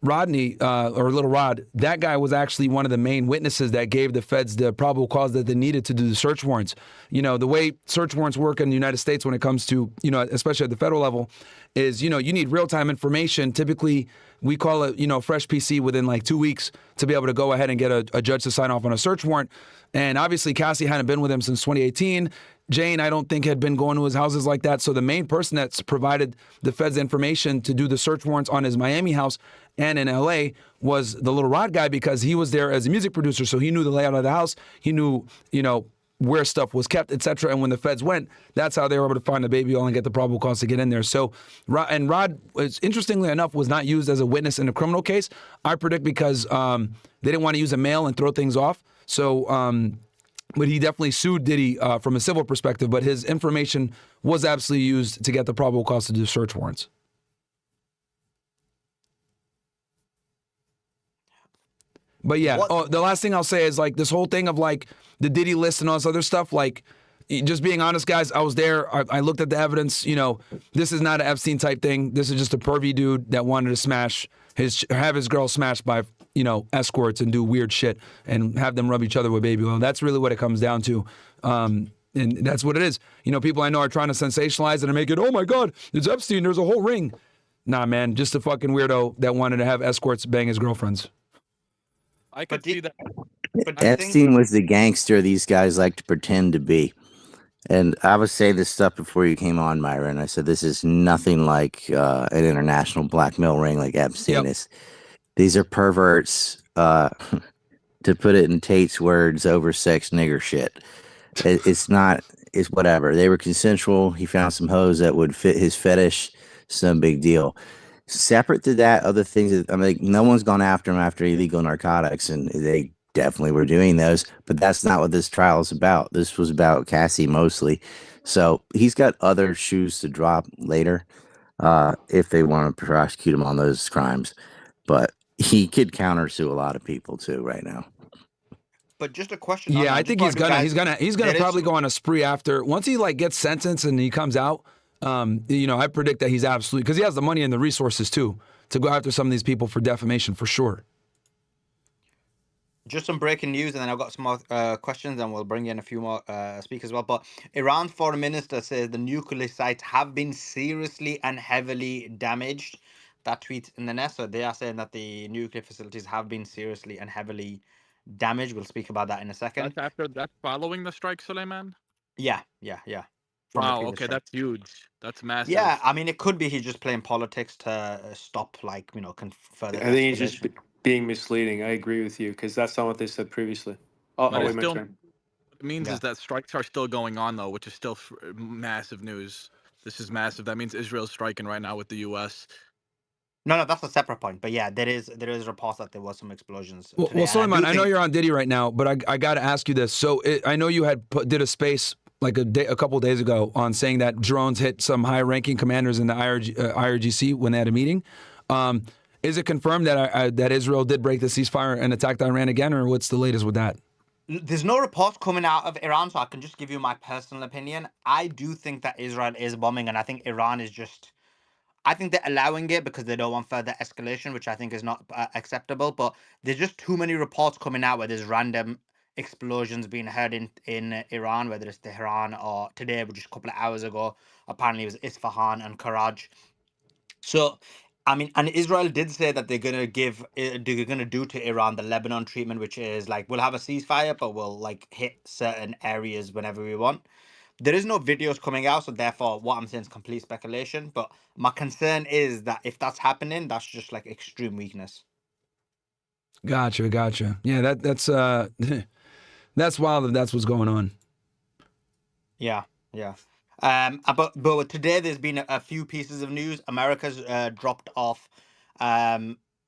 Rodney, or Lil Rod, that guy was actually one of the main witnesses that gave the feds the probable cause that they needed to do the search warrants. You know, the way search warrants work in the United States when it comes to, you know, especially at the federal level, is, you know, you need real-time information. Typically, we call it, you know, fresh PC within like 2 weeks to be able to go ahead and get a judge to sign off on a search warrant. And obviously, Cassie hadn't been with him since 2018. Jane, I don't think, had been going to his houses like that. So the main person that's provided the feds information to do the search warrants on his Miami house and in LA was the Lil Rod guy, because he was there as a music producer. So he knew the layout of the house. He knew, you know, where stuff was kept, etc. And when the feds went, that's how they were able to find the baby oil and get the probable cause to get in there. So, and Rod, interestingly enough, was not used as a witness in a criminal case. I predict because they didn't want to use a mail and throw things off. So, but he definitely sued Diddy from a civil perspective, but his information was absolutely used to get the probable cause to do search warrants. But yeah, the last thing I'll say is like this whole thing of like the Diddy list and all this other stuff, like just being honest, guys, I was there. I looked at the evidence. You know, this is not an Epstein type thing. This is just a pervy dude that wanted to have his girl smashed by, you know, escorts and do weird shit and have them rub each other with baby oil. That's really what it comes down to. And that's what it is. You know, people I know are trying to sensationalize it and make it, oh my God, it's Epstein, there's a whole ring. Nah, man, just a fucking weirdo that wanted to have escorts bang his girlfriends. I could see that. But Epstein was the gangster these guys like to pretend to be. And I was saying this stuff before you came on, Myron. I said this is nothing like an international blackmail ring like Epstein is. These are perverts, to put it in Tate's words, oversexed nigger shit. It's not, it's whatever. They were consensual. He found some hoes that would fit his fetish. Some big deal. Separate to that, other things, I mean, no one's gone after him after illegal narcotics, and they definitely were doing those, but that's not what this trial is about. This was about Cassie mostly. So he's got other shoes to drop later if they want to prosecute him on those crimes. But he could countersue a lot of people too right now. But just a question. Yeah, I think he's gonna probably go on a spree after once he like gets sentenced and he comes out. You know, I predict that he's absolutely, because he has the money and the resources too to go after some of these people for defamation for sure. Just some breaking news, and then I've got some more questions, and we'll bring in a few more speakers as well. But Iran's foreign minister says the nuclear sites have been seriously and heavily damaged. That tweet in the net, so they are saying that the nuclear facilities have been seriously and heavily damaged. We'll speak about that in a second. That's following the strike, Suleiman? Yeah. Wow, okay, that's huge. That's massive. Yeah, I mean, it could be he's just playing politics to stop, like, you know, further. I think he's just being misleading. I agree with you, because that's not what they said previously. What it means is that strikes are still going on, though, which is still massive news. This is massive. That means Israel's striking right now with the U.S. No, that's a separate point. But yeah, there is reports that there was some explosions. Well, Suleiman, I know you're on Diddy right now, but I got to ask you this. So I know you did a space like a couple of days ago on saying that drones hit some high-ranking commanders in the IRGC when they had a meeting. Is it confirmed that Israel did break the ceasefire and attacked Iran again, or what's the latest with that? There's no reports coming out of Iran, so I can just give you my personal opinion. I do think that Israel is bombing, and I think Iran is just... I think they're allowing it because they don't want further escalation, which I think is not acceptable. But there's just too many reports coming out where there's random explosions being heard in Iran, whether it's Tehran or today, just a couple of hours ago, apparently it was Isfahan and Karaj. So, I mean, and Israel did say that they're gonna do to Iran the Lebanon treatment, which is like, we'll have a ceasefire, but we'll like hit certain areas whenever we want. There is no videos coming out, so therefore what I'm saying is complete speculation. But my concern is that if that's happening, that's just like extreme weakness. Gotcha. Yeah, that's that's wild if that's what's going on. Yeah. But today there's been a few pieces of news. America's dropped off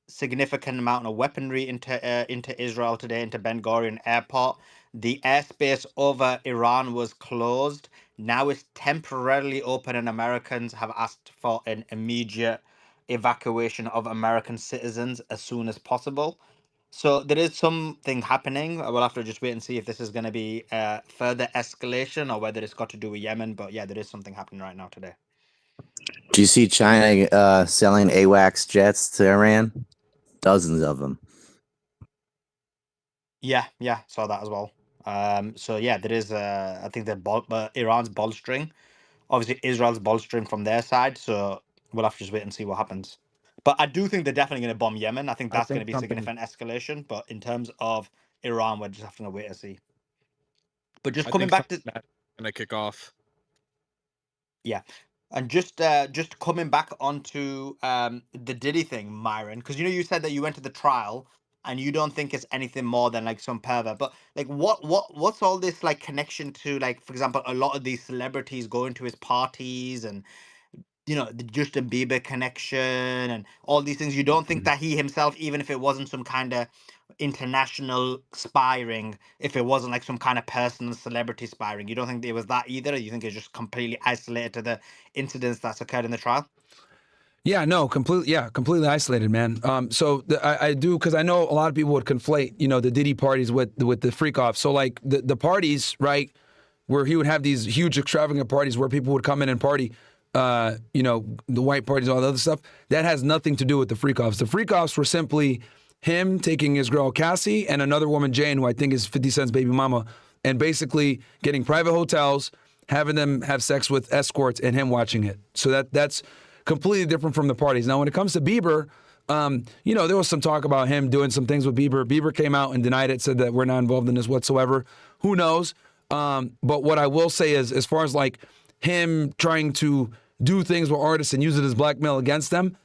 significant amount of weaponry into Israel today, into Ben Gurion Airport. The airspace over Iran was closed. Now it's temporarily open, and Americans have asked for an immediate evacuation of American citizens as soon as possible. So there is something happening. We'll have to just wait and see if this is going to be further escalation or whether it's got to do with Yemen. But yeah, there is something happening right now today. Do you see China selling AWACS jets to Iran? dozens of them. Yeah, saw that as well. So yeah, there is. I think that Iran's bolstering. Obviously, Israel's bolstering from their side. So we'll have to just wait and see what happens. But I do think they're definitely going to bomb Yemen. I think that's going to be a significant escalation. But in terms of Iran, we're just having to wait and see. But just coming back to when I kick off. Yeah. And just coming back onto the Diddy thing, Myron, because you said that you went to the trial and you don't think it's anything more than like some pervert. But like what's all this like connection to, like, for example, a lot of these celebrities going to his parties and the Justin Bieber connection and all these things. You don't think that he himself, even if it wasn't some kind of international spying, if it wasn't like some kind of personal celebrity spying, you don't think it was that either? Or you think it's just completely isolated to the incidents that's occurred in the trial? Yeah, no, completely isolated, man. I do, because I know a lot of people would conflate, the Diddy parties with the freak off. So like the parties, right, where he would have these huge extravagant parties where people would come in and party, the white parties, all the other stuff, that has nothing to do with the freak offs. The freak offs were simply him taking his girl Cassie and another woman, Jane, who I think is 50 Cent's baby mama, and basically getting private hotels, having them have sex with escorts, and him watching it. So that's completely different from the parties. Now, when it comes to Bieber, there was some talk about him doing some things with Bieber. Bieber came out and denied it, said that we're not involved in this whatsoever. Who knows? But what I will say is, as far as like him trying to do things with artists and use it as blackmail against them,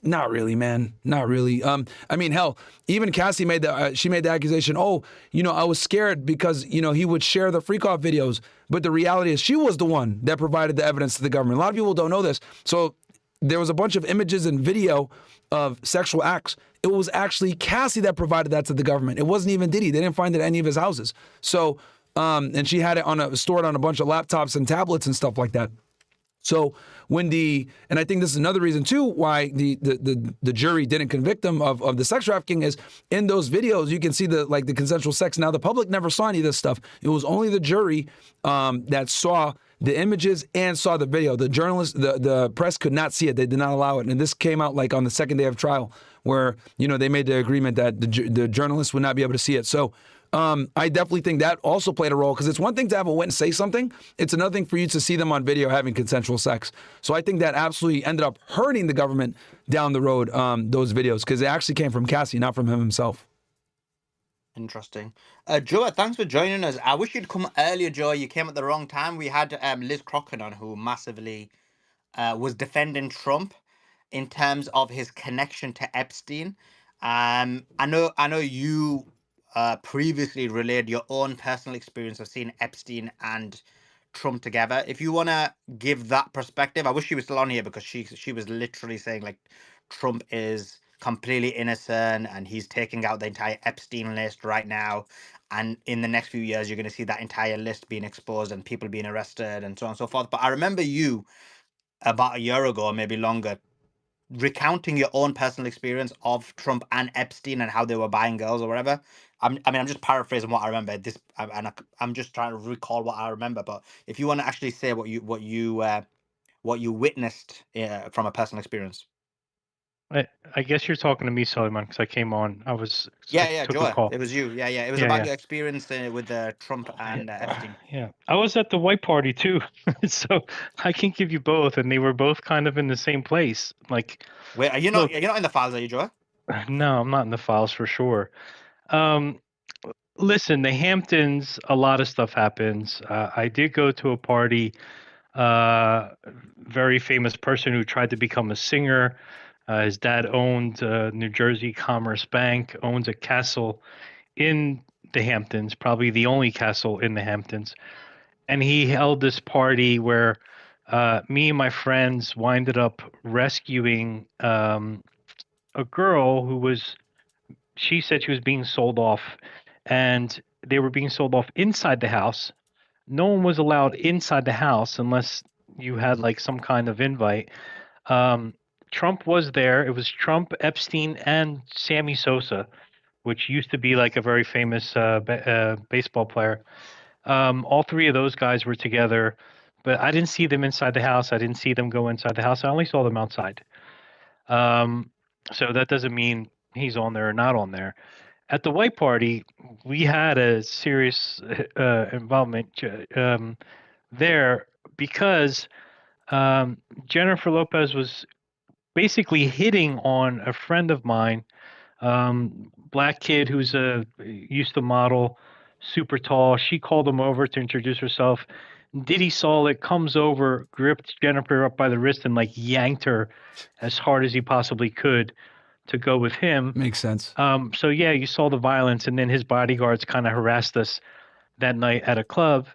not really, man. Not really. I mean, hell, even Cassie made the accusation, I was scared because, he would share the freak off videos. But the reality is she was the one that provided the evidence to the government. A lot of people don't know this. So there was a bunch of images and video of sexual acts. It was actually Cassie that provided that to the government. It wasn't even Diddy. They didn't find it at any of his houses. So, and she had it stored on a bunch of laptops and tablets and stuff like that. So and I think this is another reason too why the jury didn't convict him of the sex trafficking, is in those videos you can see the consensual sex. Now the public never saw any of this stuff. It was only the jury that saw the images and saw the video. The journalists, the press could not see it. They did not allow it. And this came out like on the second day of trial, where they made the agreement that the journalists would not be able to see it. So I definitely think that also played a role, because it's one thing to have a witness say something. It's another thing for you to see them on video having consensual sex. So I think that absolutely ended up hurting the government down the road, those videos, because it actually came from Cassie, not from him himself. Interesting. Joe, thanks for joining us. I wish you'd come earlier, Joe. You came at the wrong time. We had Liz Crocken on, who massively was defending Trump in terms of his connection to Epstein. I know you previously relayed your own personal experience of seeing Epstein and Trump together. If you want to give that perspective, I wish she was still on here, because she was literally saying like Trump is completely innocent and he's taking out the entire Epstein list right now, and in the next few years you're going to see that entire list being exposed and people being arrested and so on and so forth. But I remember you about a year ago, or maybe longer, recounting your own personal experience of Trump and Epstein and how they were buying girls or whatever. I'm just paraphrasing what I remember. I'm just trying to recall what I remember. But if you want to actually say what you witnessed from a personal experience. I guess you're talking to me, Suleiman, because I came on. I took Joy. a call. It was you. Yeah. It was about your experience with Trump and Epstein. Yeah, I was at the white party too, so I can give you both, and they were both kind of in the same place. Like, wait, you're not in the files, are you, Joy? No, I'm not in the files for sure. Listen, the Hamptons, a lot of stuff happens. I did go to a party. Very famous person who tried to become a singer. His dad owned New Jersey Commerce Bank, owns a castle in the Hamptons, probably the only castle in the Hamptons. And he held this party where me and my friends winded up rescuing a girl who she said she was being sold off, and they were being sold off inside the house. No one was allowed inside the house unless you had like some kind of invite. Trump was there. It was Trump, Epstein, and Sammy Sosa, which used to be like a very famous baseball player. All three of those guys were together, but I didn't see them inside the house. I didn't see them go inside the house. I only saw them outside. So that doesn't mean he's on there or not on there. At the white party, we had a serious involvement there because Jennifer Lopez was basically hitting on a friend of mine, black kid who's used to model, super tall. She called him over to introduce herself. Diddy saw it, comes over, gripped Jennifer up by the wrist and like yanked her as hard as he possibly could to go with him. Makes sense. So yeah, you saw the violence, and then his bodyguards kind of harassed us that night at a club.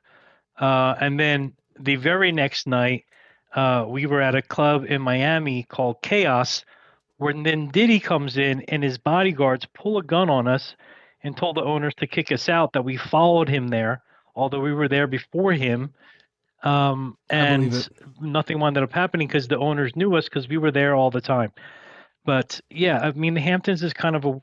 And then the very next night, we were at a club in Miami called Chaos, where then Diddy comes in and his bodyguards pull a gun on us and told the owners to kick us out, that we followed him there, although we were there before him. And nothing wound up happening because the owners knew us because we were there all the time. But yeah, I mean, the Hamptons is kind of a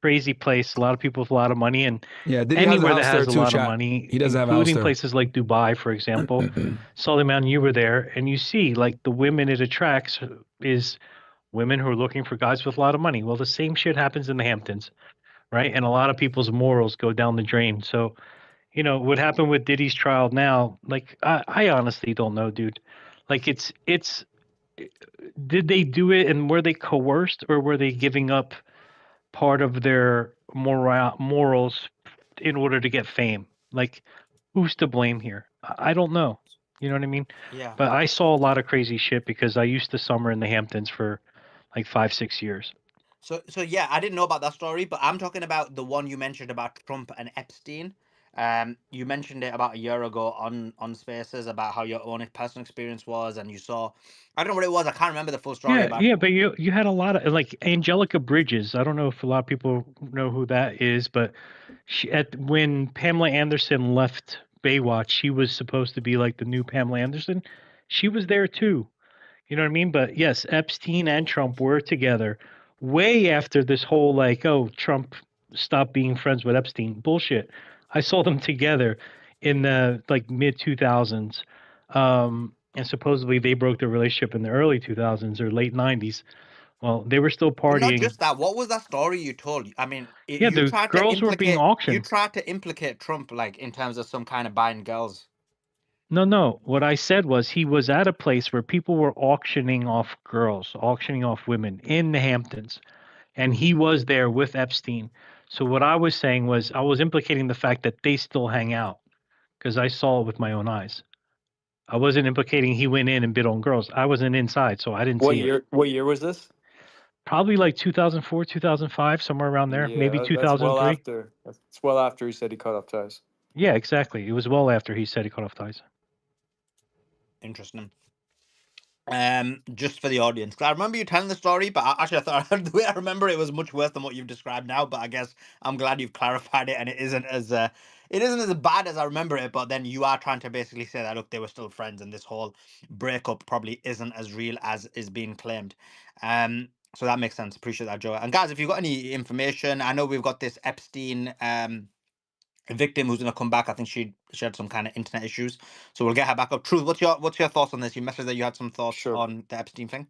crazy place. A lot of people with a lot of money, and Diddy anywhere that has a house has a there lot too, of chat. money, He does have a house including there. places like Dubai, for example. Suleiman, you were there, and you see like the women it attracts is women who are looking for guys with a lot of money. Well, the same shit happens in the Hamptons, right? And a lot of people's morals go down the drain. So, you know, what happened with Diddy's trial now, like I honestly don't know, dude. Like it's did they do it and were they coerced, or were they giving up part of their morals in order to get fame? Like, who's to blame here? I don't know. You know what I mean? Yeah. But I saw a lot of crazy shit because I used to summer in the Hamptons for like 5-6 years. So yeah, I didn't know about that story, but I'm talking about the one you mentioned about Trump and Epstein. You mentioned it about a year ago on Spaces about how your own personal experience was, and you saw, I don't know what it was. I can't remember the full story about. Yeah, but you had a lot of like Angelica Bridges. I don't know if a lot of people know who that is, but when Pamela Anderson left Baywatch, she was supposed to be like the new Pamela Anderson. She was there too. You know what I mean? But yes, Epstein and Trump were together way after this whole like, oh, Trump stopped being friends with Epstein bullshit. I saw them together in the like mid 2000s. And supposedly they broke their relationship in the early 2000s or late 90s. Well, they were still But not partying. just that. What was that story you told? I mean, Yeah, you the tried girls to were being implicate. You auctioned. tried to implicate Trump, like in terms of some kind of buying girls. No. What I said was he was at a place where people were auctioning off girls, auctioning off women in the Hamptons, and he was there with Epstein. So what I was saying was I was implicating the fact that they still hang out because I saw it with my own eyes. I wasn't implicating he went in and bid on girls. I wasn't inside, so I didn't see it. What year was this? Probably like 2004, 2005, somewhere around there. Maybe that's 2003. well after. That's well after he said he cut off ties. Yeah, exactly. It was well after he said he cut off ties. Interesting. Just for the audience, because I remember you telling the story, but I thought the way I remember it was much worse than what you've described now. But I guess I'm glad you've clarified it, and it isn't as bad as I remember it. But then you are trying to basically say that look, they were still friends, and this whole breakup probably isn't as real as is being claimed. So that makes sense. Appreciate that, Joe. And guys, if you've got any information, I know we've got this Epstein victim who's going to come back. I think she had some kind of internet issues, so we'll get her back up. Truth, what's your thoughts on this? You mentioned that you had some thoughts on the Epstein thing.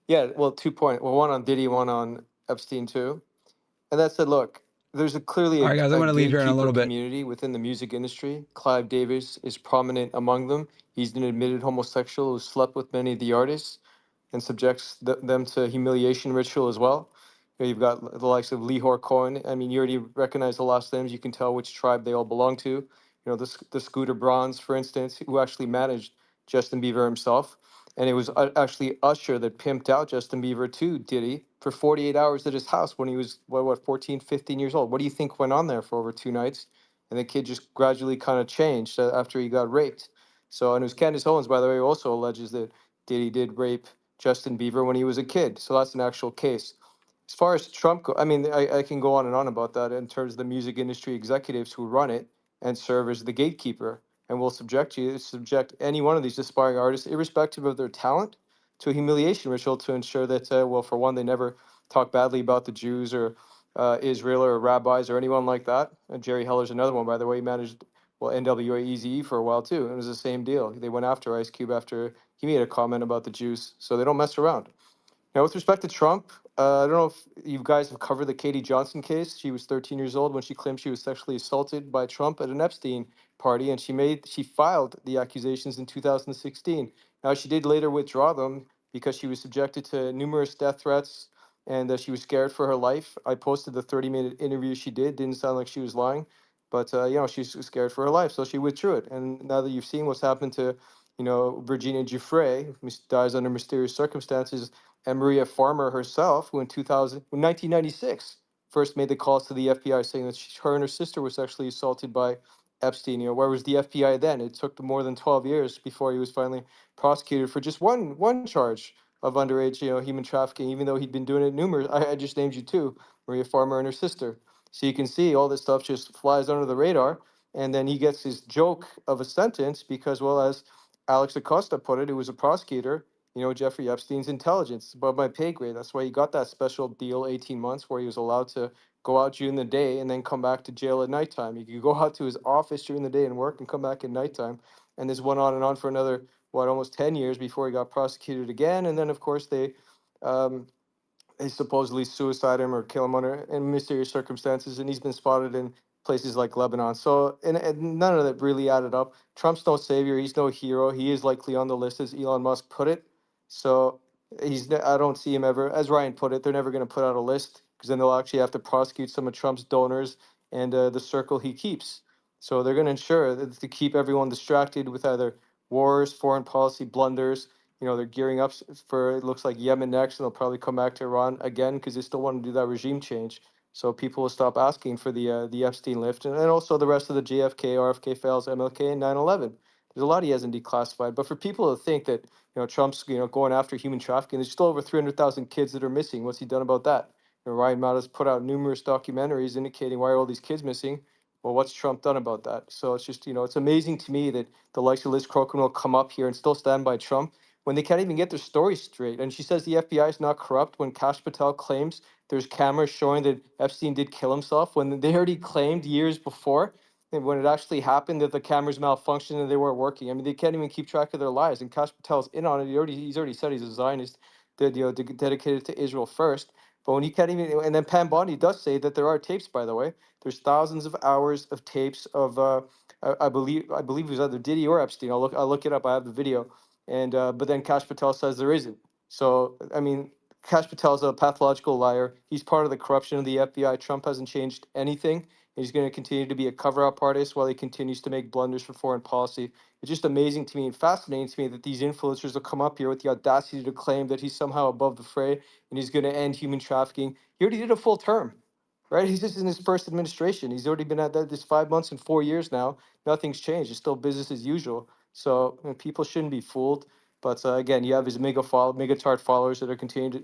Yeah, well, 2 points. Well, one on Diddy, one on Epstein too. And that said, look, there's clearly All right, guys, I'm gonna leave here in a little bit. community within the music industry. Clive Davis is prominent among them. He's an admitted homosexual who slept with many of the artists and subjects them to humiliation ritual as well. You've got the likes of Lehor Cohen. I mean, you already recognize the last names. You can tell which tribe they all belong to. You know, the Scooter Braun's, for instance, who actually managed Justin Bieber himself. And it was actually Usher that pimped out Justin Bieber to Diddy for 48 hours at his house when he was, 14, 15 years old. What do you think went on there for over 2 nights? And the kid just gradually kind of changed after he got raped. So, and it was Candace Owens, by the way, who also alleges that Diddy did rape Justin Bieber when he was a kid. So that's an actual case. As far as Trump, I mean, I can go on and on about that in terms of the music industry executives who run it and serve as the gatekeeper and will subject any one of these aspiring artists, irrespective of their talent, to a humiliation ritual to ensure that, well, for one, they never talk badly about the Jews or Israel or rabbis or anyone like that. And Jerry Heller's another one, by the way. He managed, NWA Eazy-E for a while, too. It was the same deal. They went after Ice Cube after he made a comment about the Jews. So they don't mess around. Now, with respect to Trump, I don't know if you guys have covered the Katie Johnson case. She was 13 years old when she claimed she was sexually assaulted by Trump at an Epstein party, and she filed the accusations in 2016. Now, she did later withdraw them because she was subjected to numerous death threats, and she was scared for her life. I posted the 30-minute interview she did. Didn't sound like she was lying, but she's scared for her life, so she withdrew it. And now that you've seen what's happened to, Virginia Giuffre, who dies under mysterious circumstances, and Maria Farmer herself, who in 1996 first made the calls to the FBI saying that her and her sister were sexually assaulted by Epstein. Where was the FBI then? It took more than 12 years before he was finally prosecuted for just one charge of underage, human trafficking, even though he'd been doing it numerous. I just named you two, Maria Farmer and her sister. So you can see all this stuff just flies under the radar, and then he gets his joke of a sentence because, well, as Alex Acosta put it, who was a prosecutor, Jeffrey Epstein's intelligence is above my pay grade. That's why he got that special deal, 18 months, where he was allowed to go out during the day and then come back to jail at nighttime. He could go out to his office during the day and work and come back at nighttime. And this went on and on for another, almost 10 years before he got prosecuted again. And then, of course, they supposedly suicide him or kill him in mysterious circumstances. And he's been spotted in places like Lebanon. So, and none of that really added up. Trump's no savior. He's no hero. He is likely on the list, as Elon Musk put it. So I don't see him ever, as Ryan put it, they're never going to put out a list because then they'll actually have to prosecute some of Trump's donors and the circle he keeps. So they're going to ensure that to keep everyone distracted with either wars, foreign policy blunders. They're gearing up for, it looks like, Yemen next, and they'll probably come back to Iran again because they still want to do that regime change. So people will stop asking for the Epstein lift, and also the rest of the JFK, RFK files, MLK, and 9/11. There's a lot he hasn't declassified. But for people to think that Trump's going after human trafficking, there's still over 300,000 kids that are missing. What's he done about that? Ryan Matta's put out numerous documentaries indicating why are all these kids missing. Well, what's Trump done about that? So it's just it's amazing to me that the likes of Liz Crokin will come up here and still stand by Trump when they can't even get their story straight. And she says the FBI is not corrupt when Kash Patel claims there's cameras showing that Epstein did kill himself, when they already claimed years before, and when it actually happened, that the cameras malfunctioned and they weren't working. I mean, they can't even keep track of their lives. And Kash Patel's in on it. He's already said he's a Zionist, that dedicated to Israel first. But when he can't even, and then Pam Bondi does say that there are tapes. By the way, there's thousands of hours of tapes of I believe it was either Diddy or Epstein. I'll look it up. I have the video. And but then Kash Patel says there isn't. So I mean, Kash Patel's a pathological liar. He's part of the corruption of the FBI. Trump hasn't changed anything. He's going to continue to be a cover-up artist while he continues to make blunders for foreign policy. It's just amazing to me and fascinating to me that these influencers will come up here with the audacity to claim that he's somehow above the fray and he's going to end human trafficking. He already did a full term, right? He's just in his first administration. He's already been at this 5 months and 4 years now. Nothing's changed. It's still business as usual. So people shouldn't be fooled. But again, you have his mega-tard followers that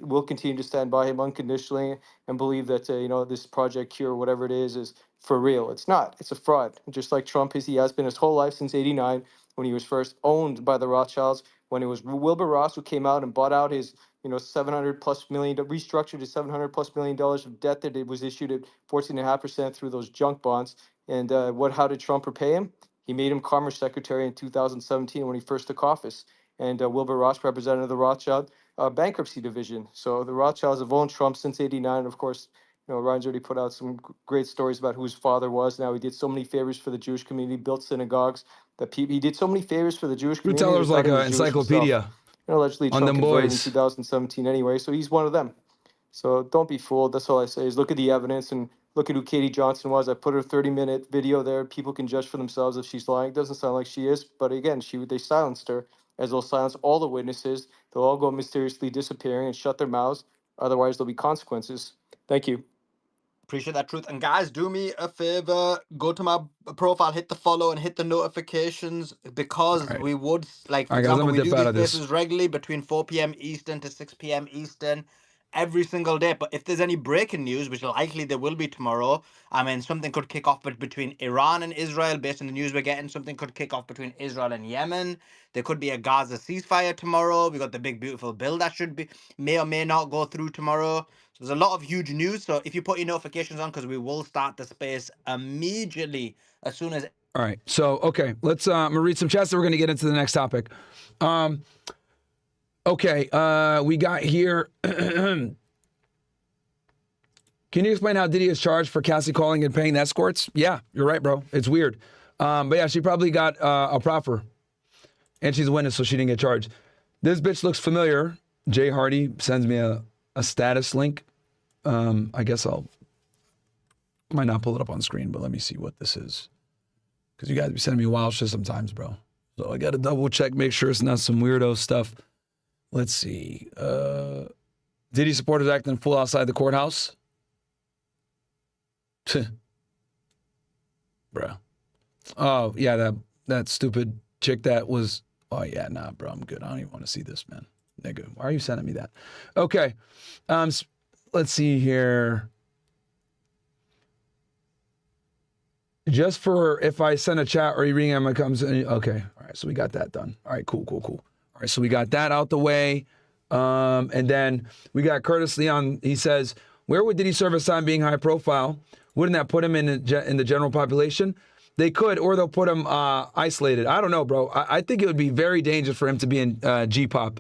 will continue to stand by him unconditionally and believe that this Project Cure, whatever it is for real. It's not. It's a fraud. Just like Trump he has been his whole life since '89, when he was first owned by the Rothschilds. When it was Wilbur Ross who came out and bought out his $700+ million, restructured his $700+ million of debt that it was issued at 14.5% through those junk bonds. And how did Trump repay him? He made him Commerce Secretary in 2017 when he first took office. And Wilbur Ross represented the Rothschild bankruptcy division. So the Rothschilds have owned Trump since '89. Of course, Ryan's already put out some great stories about who his father was. Now he did so many favors for the Jewish community, built synagogues. He did so many favors for the Jewish community. Tell us like an encyclopedia. Allegedly, on Trump them converted in boys. 2017 anyway. So he's one of them. So don't be fooled. That's all I say is look at the evidence and look at who Katie Johnson was. I put her 30-minute video there. People can judge for themselves if she's lying. It doesn't sound like she is. But again, they silenced her, as they'll silence all the witnesses. They'll all go mysteriously disappearing and shut their mouths. Otherwise, there'll be consequences. Thank you. Appreciate that, Truth. And guys, do me a favor, go to my profile, hit the follow and hit the notifications, because we would, like, for example, we do these spaces regularly between 4 p.m. Eastern to 6 p.m. Eastern every single day. But if there's any breaking news, which likely there will be tomorrow, I mean, something could kick off between Iran and Israel based on the news we're getting. Something could kick off between Israel and Yemen. There could be a Gaza ceasefire tomorrow. We got the big, beautiful bill that may or may not go through tomorrow. So there's a lot of huge news. So if you put your notifications on, because we will start the space immediately as soon as. All right. So, okay, let's I'm gonna read some chats and we're gonna get into the next topic. Okay, we got here Can you explain how Diddy is charged for Cassie calling and paying the escorts? Yeah, you're right, bro. It's weird. But yeah, she probably got a proffer. And she's a witness, so she didn't get charged. This bitch looks familiar. Jay Hardy sends me a status link. I guess might not pull it up on screen, but let me see what this is. Because you guys be sending me wild shit sometimes, bro. So I got to double check, make sure it's not some weirdo stuff. Let's see. Diddy supporters acting full outside the courthouse. Bro. Oh, yeah, that stupid chick that was... Oh, yeah, nah, bro, I'm good. I don't even want to see this, man. Nigga, why are you sending me that? Okay. Let's see here. Just for if I send a chat or you ring him, it comes in. Okay. All right, so we got that done. All right, cool. All right, so we got that out the way. And then we got Curtis Leon. He says, where would Diddy serve his time being high profile? Wouldn't that put him in the general population? They could, or they'll put him isolated. I don't know, bro. I think it would be very dangerous for him to be in G-pop.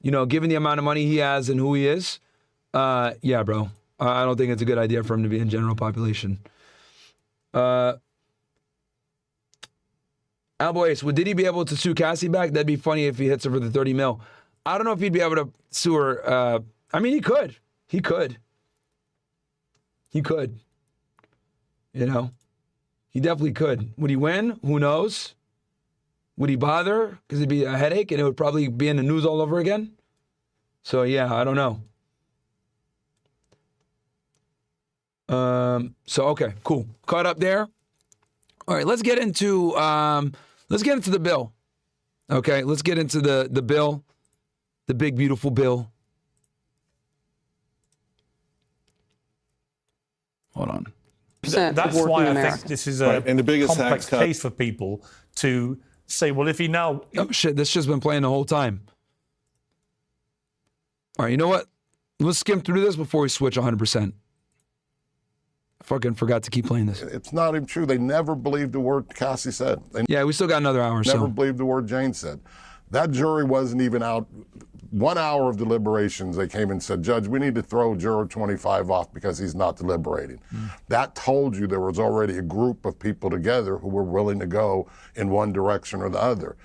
You know, given the amount of money he has and who he is. Yeah, bro. I don't think it's a good idea for him to be in general population. Alboys, would Diddy be able to sue Cassie back? That'd be funny if he hits her for the 30 mil. I don't know if he'd be able to sue her. I mean, he could. You know? He definitely could. Would he win? Who knows? Would he bother? Because it'd be a headache and it would probably be in the news all over again. So, yeah, I don't know. So, okay, cool. Caught up there. All right, let's get into the bill. Okay, let's get into the bill, the big, beautiful bill. Hold on. That's why I think this is a and the biggest complex case for people to say, well, if he now... Oh, shit, this shit's been playing the whole time. All right, you know what? Let's skim through this before we switch 100%. I fucking forgot to keep playing this. It's not even true. They never believed the word Cassie said. Yeah, we still got another hour or so. Never believed the word Jane said. That jury wasn't even out. 1 hour of deliberations, they came and said, Judge, we need to throw juror 25 off because he's not deliberating. That told you there was already a group of people together who were willing to go in one direction or the other.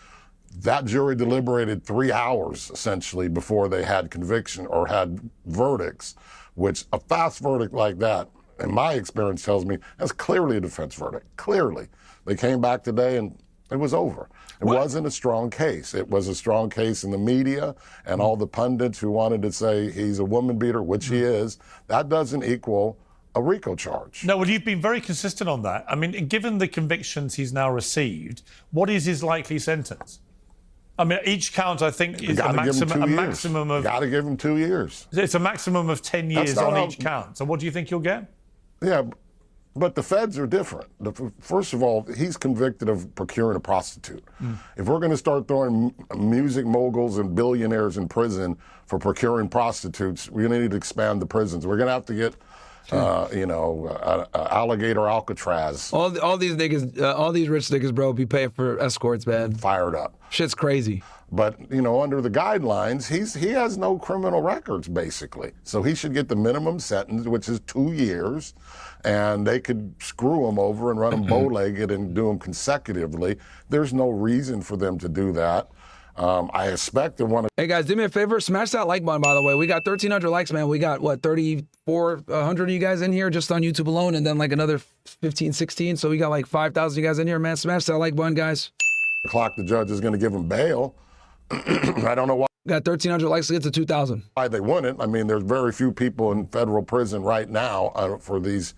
That jury deliberated 3 hours, essentially, before they had conviction or had verdicts, which a fast verdict like that, in my experience, tells me that's clearly a defense verdict. Clearly. They came back today and it was over. It wasn't a strong case. It was a strong case in the media and all the pundits who wanted to say he's a woman beater, which he is. That doesn't equal a RICO charge. No, well, you've been very consistent on that. I mean, given the convictions he's now received, what is his likely sentence? I mean, each count, I think, is a maximum of... Got to give him 2 years. It's a maximum of 10 years on each count. So what do you think you'll get? Yeah, but the feds are different. First of all, he's convicted of procuring a prostitute. If we're going to start throwing music moguls and billionaires in prison for procuring prostitutes, we're going to need to expand the prisons. We're going to have to get, alligator Alcatraz. All these niggas, all these rich niggas, bro, be paying for escorts, man. Fired up. Shit's crazy. But, under the guidelines, he has no criminal records, basically. So he should get the minimum sentence, which is 2 years, and they could screw him over and run him bow-legged and do him consecutively. There's no reason for them to do that. I expect they want to... Hey, guys, do me a favor. Smash that like button, by the way. We got 1,300 likes, man. We got, 3,400 of you guys in here just on YouTube alone, and then, another 15, 16. So we got, 5,000 you guys in here, man. Smash that like button, guys. The clock, the judge is going to give him bail. I don't know why. Got 1,300 likes to get to 2,000. Why they wouldn't. I mean, there's very few people in federal prison right now for these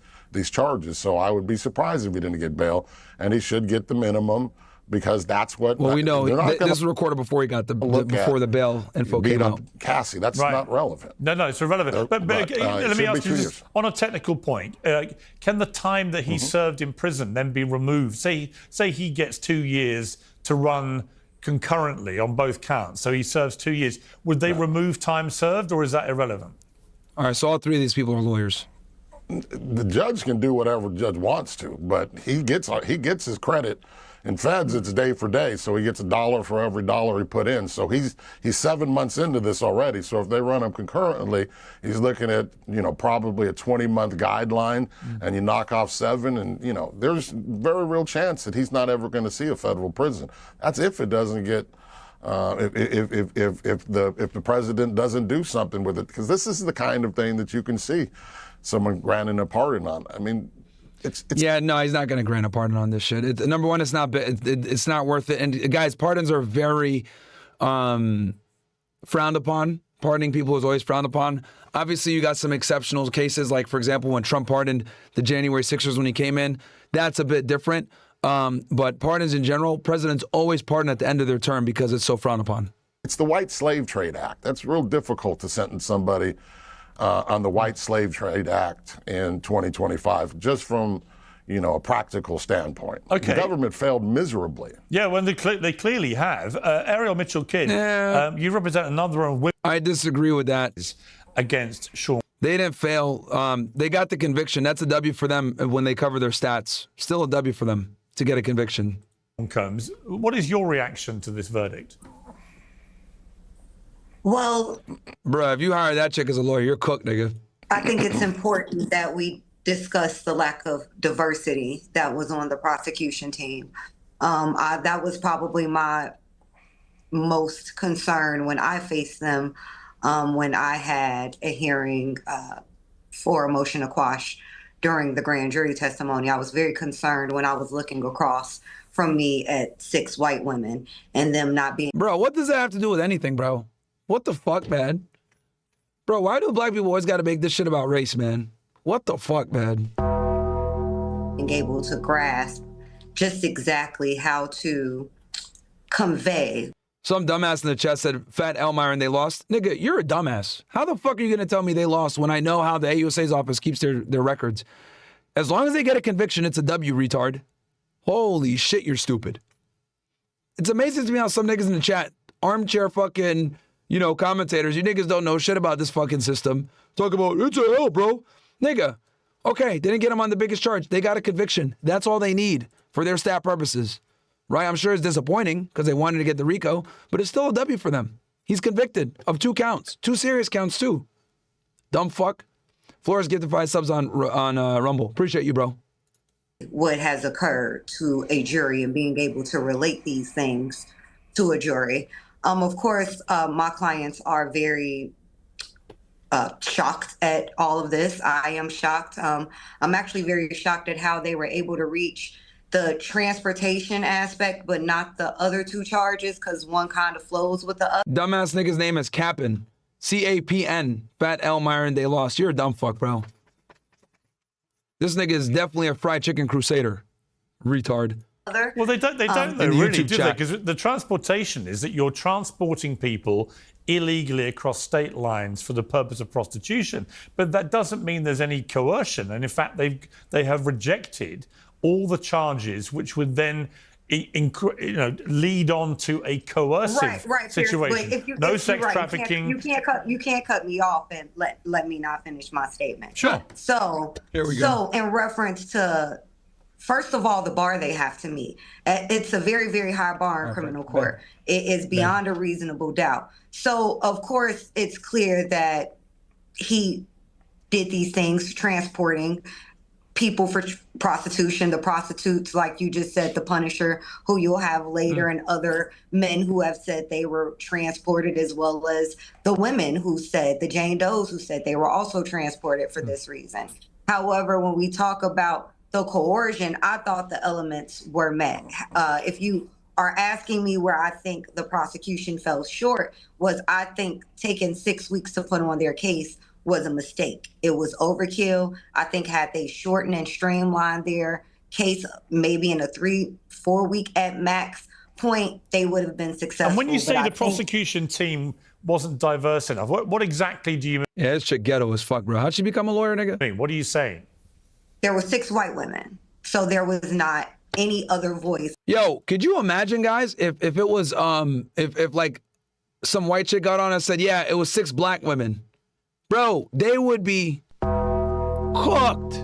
charges. So I would be surprised if he didn't get bail. And he should get the minimum because that's what... Well, we know this was recorded before he got before the bail info came out. Cassie, that's not relevant. No, it's irrelevant. But let me ask you this, on a technical point. Can the time that he served in prison then be removed? Say he gets 2 years to run concurrently on both counts. So he serves 2 years. Would they remove time served, or is that irrelevant? All right, so all three of these people are lawyers. The judge can do whatever the judge wants to, but he gets his credit In feds, it's day for day, so he gets $1 for every dollar he put in. So he's 7 months into this already. So if they run him concurrently, he's looking at, you know, probably a 20-month guideline, and you knock off 7, and, you know, there's very real chance that he's not ever going to see a federal prison. That's if it doesn't get, if the president doesn't do something with it, because this is the kind of thing that you can see someone granting a pardon on. I mean, it's yeah, no, he's not going to grant a pardon on this shit. Number one, it's not it's not worth it. And guys, pardons are very frowned upon. Pardoning people is always frowned upon. Obviously, you got some exceptional cases, like, for example, when Trump pardoned the January 6ers when he came in. That's a bit different. But pardons in general, presidents always pardon at the end of their term because it's so frowned upon. It's the White Slave Trade Act. That's real difficult to sentence somebody on the White Slave Trade Act in 2025, just from, you know, a practical standpoint. Okay. The government failed miserably. Yeah, well, they clearly have. Ariel Mitchell-Kidd, you represent another of women. I disagree with that. Against Sean. They didn't fail. They got the conviction. That's a W for them when they cover their stats. Still a W for them to get a conviction. Combs, what is your reaction to this verdict? Well, bruh, if you hire that chick as a lawyer, you're cooked, nigga. I think it's important that we discuss the lack of diversity that was on the prosecution team. That was probably my most concern when I faced them, when I had a hearing for a motion to quash during the grand jury testimony. I was very concerned when I was looking across from me at 6 white women and them not being... Bro, what does that have to do with anything, bro? What the fuck, man? Bro, why do black people always got to make this shit about race, man? What the fuck, man? Being able to grasp just exactly how to convey. Some dumbass in the chat said, Fat L. Myron, they lost. Nigga, you're a dumbass. How the fuck are you going to tell me they lost when I know how the AUSA's office keeps their records? As long as they get a conviction, it's a W, retard. Holy shit, you're stupid. It's amazing to me how some niggas in the chat, armchair fucking... you know, commentators, you niggas don't know shit about this fucking system. Talk about, it's a hell, bro. Nigga, okay, they didn't get him on the biggest charge. They got a conviction. That's all they need for their stat purposes, right? I'm sure it's disappointing because they wanted to get the RICO, but it's still a W for them. He's convicted of 2 counts, 2 serious counts too. Dumb fuck. Flores gifted 5 subs on Rumble. Appreciate you, bro. What has occurred to a jury and being able to relate these things to a jury. Of course, my clients are very shocked at all of this. I am shocked. I'm actually very shocked at how they were able to reach the transportation aspect, but not the other 2 charges, because one kind of flows with the other. Dumbass nigga's name is Cap'n. C-A-P-N. Fat L. Myron, they lost. You're a dumb fuck, bro. This nigga is definitely a fried chicken crusader. Retard. Well, they don't though, really, do they? Because the transportation is that you're transporting people illegally across state lines for the purpose of prostitution. But that doesn't mean there's any coercion. And in fact, they have rejected all the charges which would then lead on to a coercive situation. Piers, no sex trafficking. You can't cut me off and let me not finish my statement. Sure. So here we go. So in reference to, first of all, the bar they have to meet. It's a very, very high bar in criminal court. It is beyond a reasonable doubt. So, of course, it's clear that he did these things, transporting people for prostitution, the prostitutes, like you just said, the Punisher, who you'll have later, and other men who have said they were transported, as well as the women who said, the Jane Does who said they were also transported for this reason. However, when we talk about the coercion, I thought the elements were met. If you are asking me where I think the prosecution fell short, was I think taking 6 weeks to put on their case was a mistake. It was overkill. I think had they shortened and streamlined their case, maybe in a 3-4 week at max point, they would have been successful. And when you say the prosecution team wasn't diverse enough, what exactly do you mean? Yeah, this shit ghetto as fuck, bro. How'd she become a lawyer, nigga? What are you saying? There were 6 white women, so there was not any other voice. Yo, could you imagine, guys, if it was if like some white chick got on and said, yeah, it was 6 black women, bro, they would be cooked.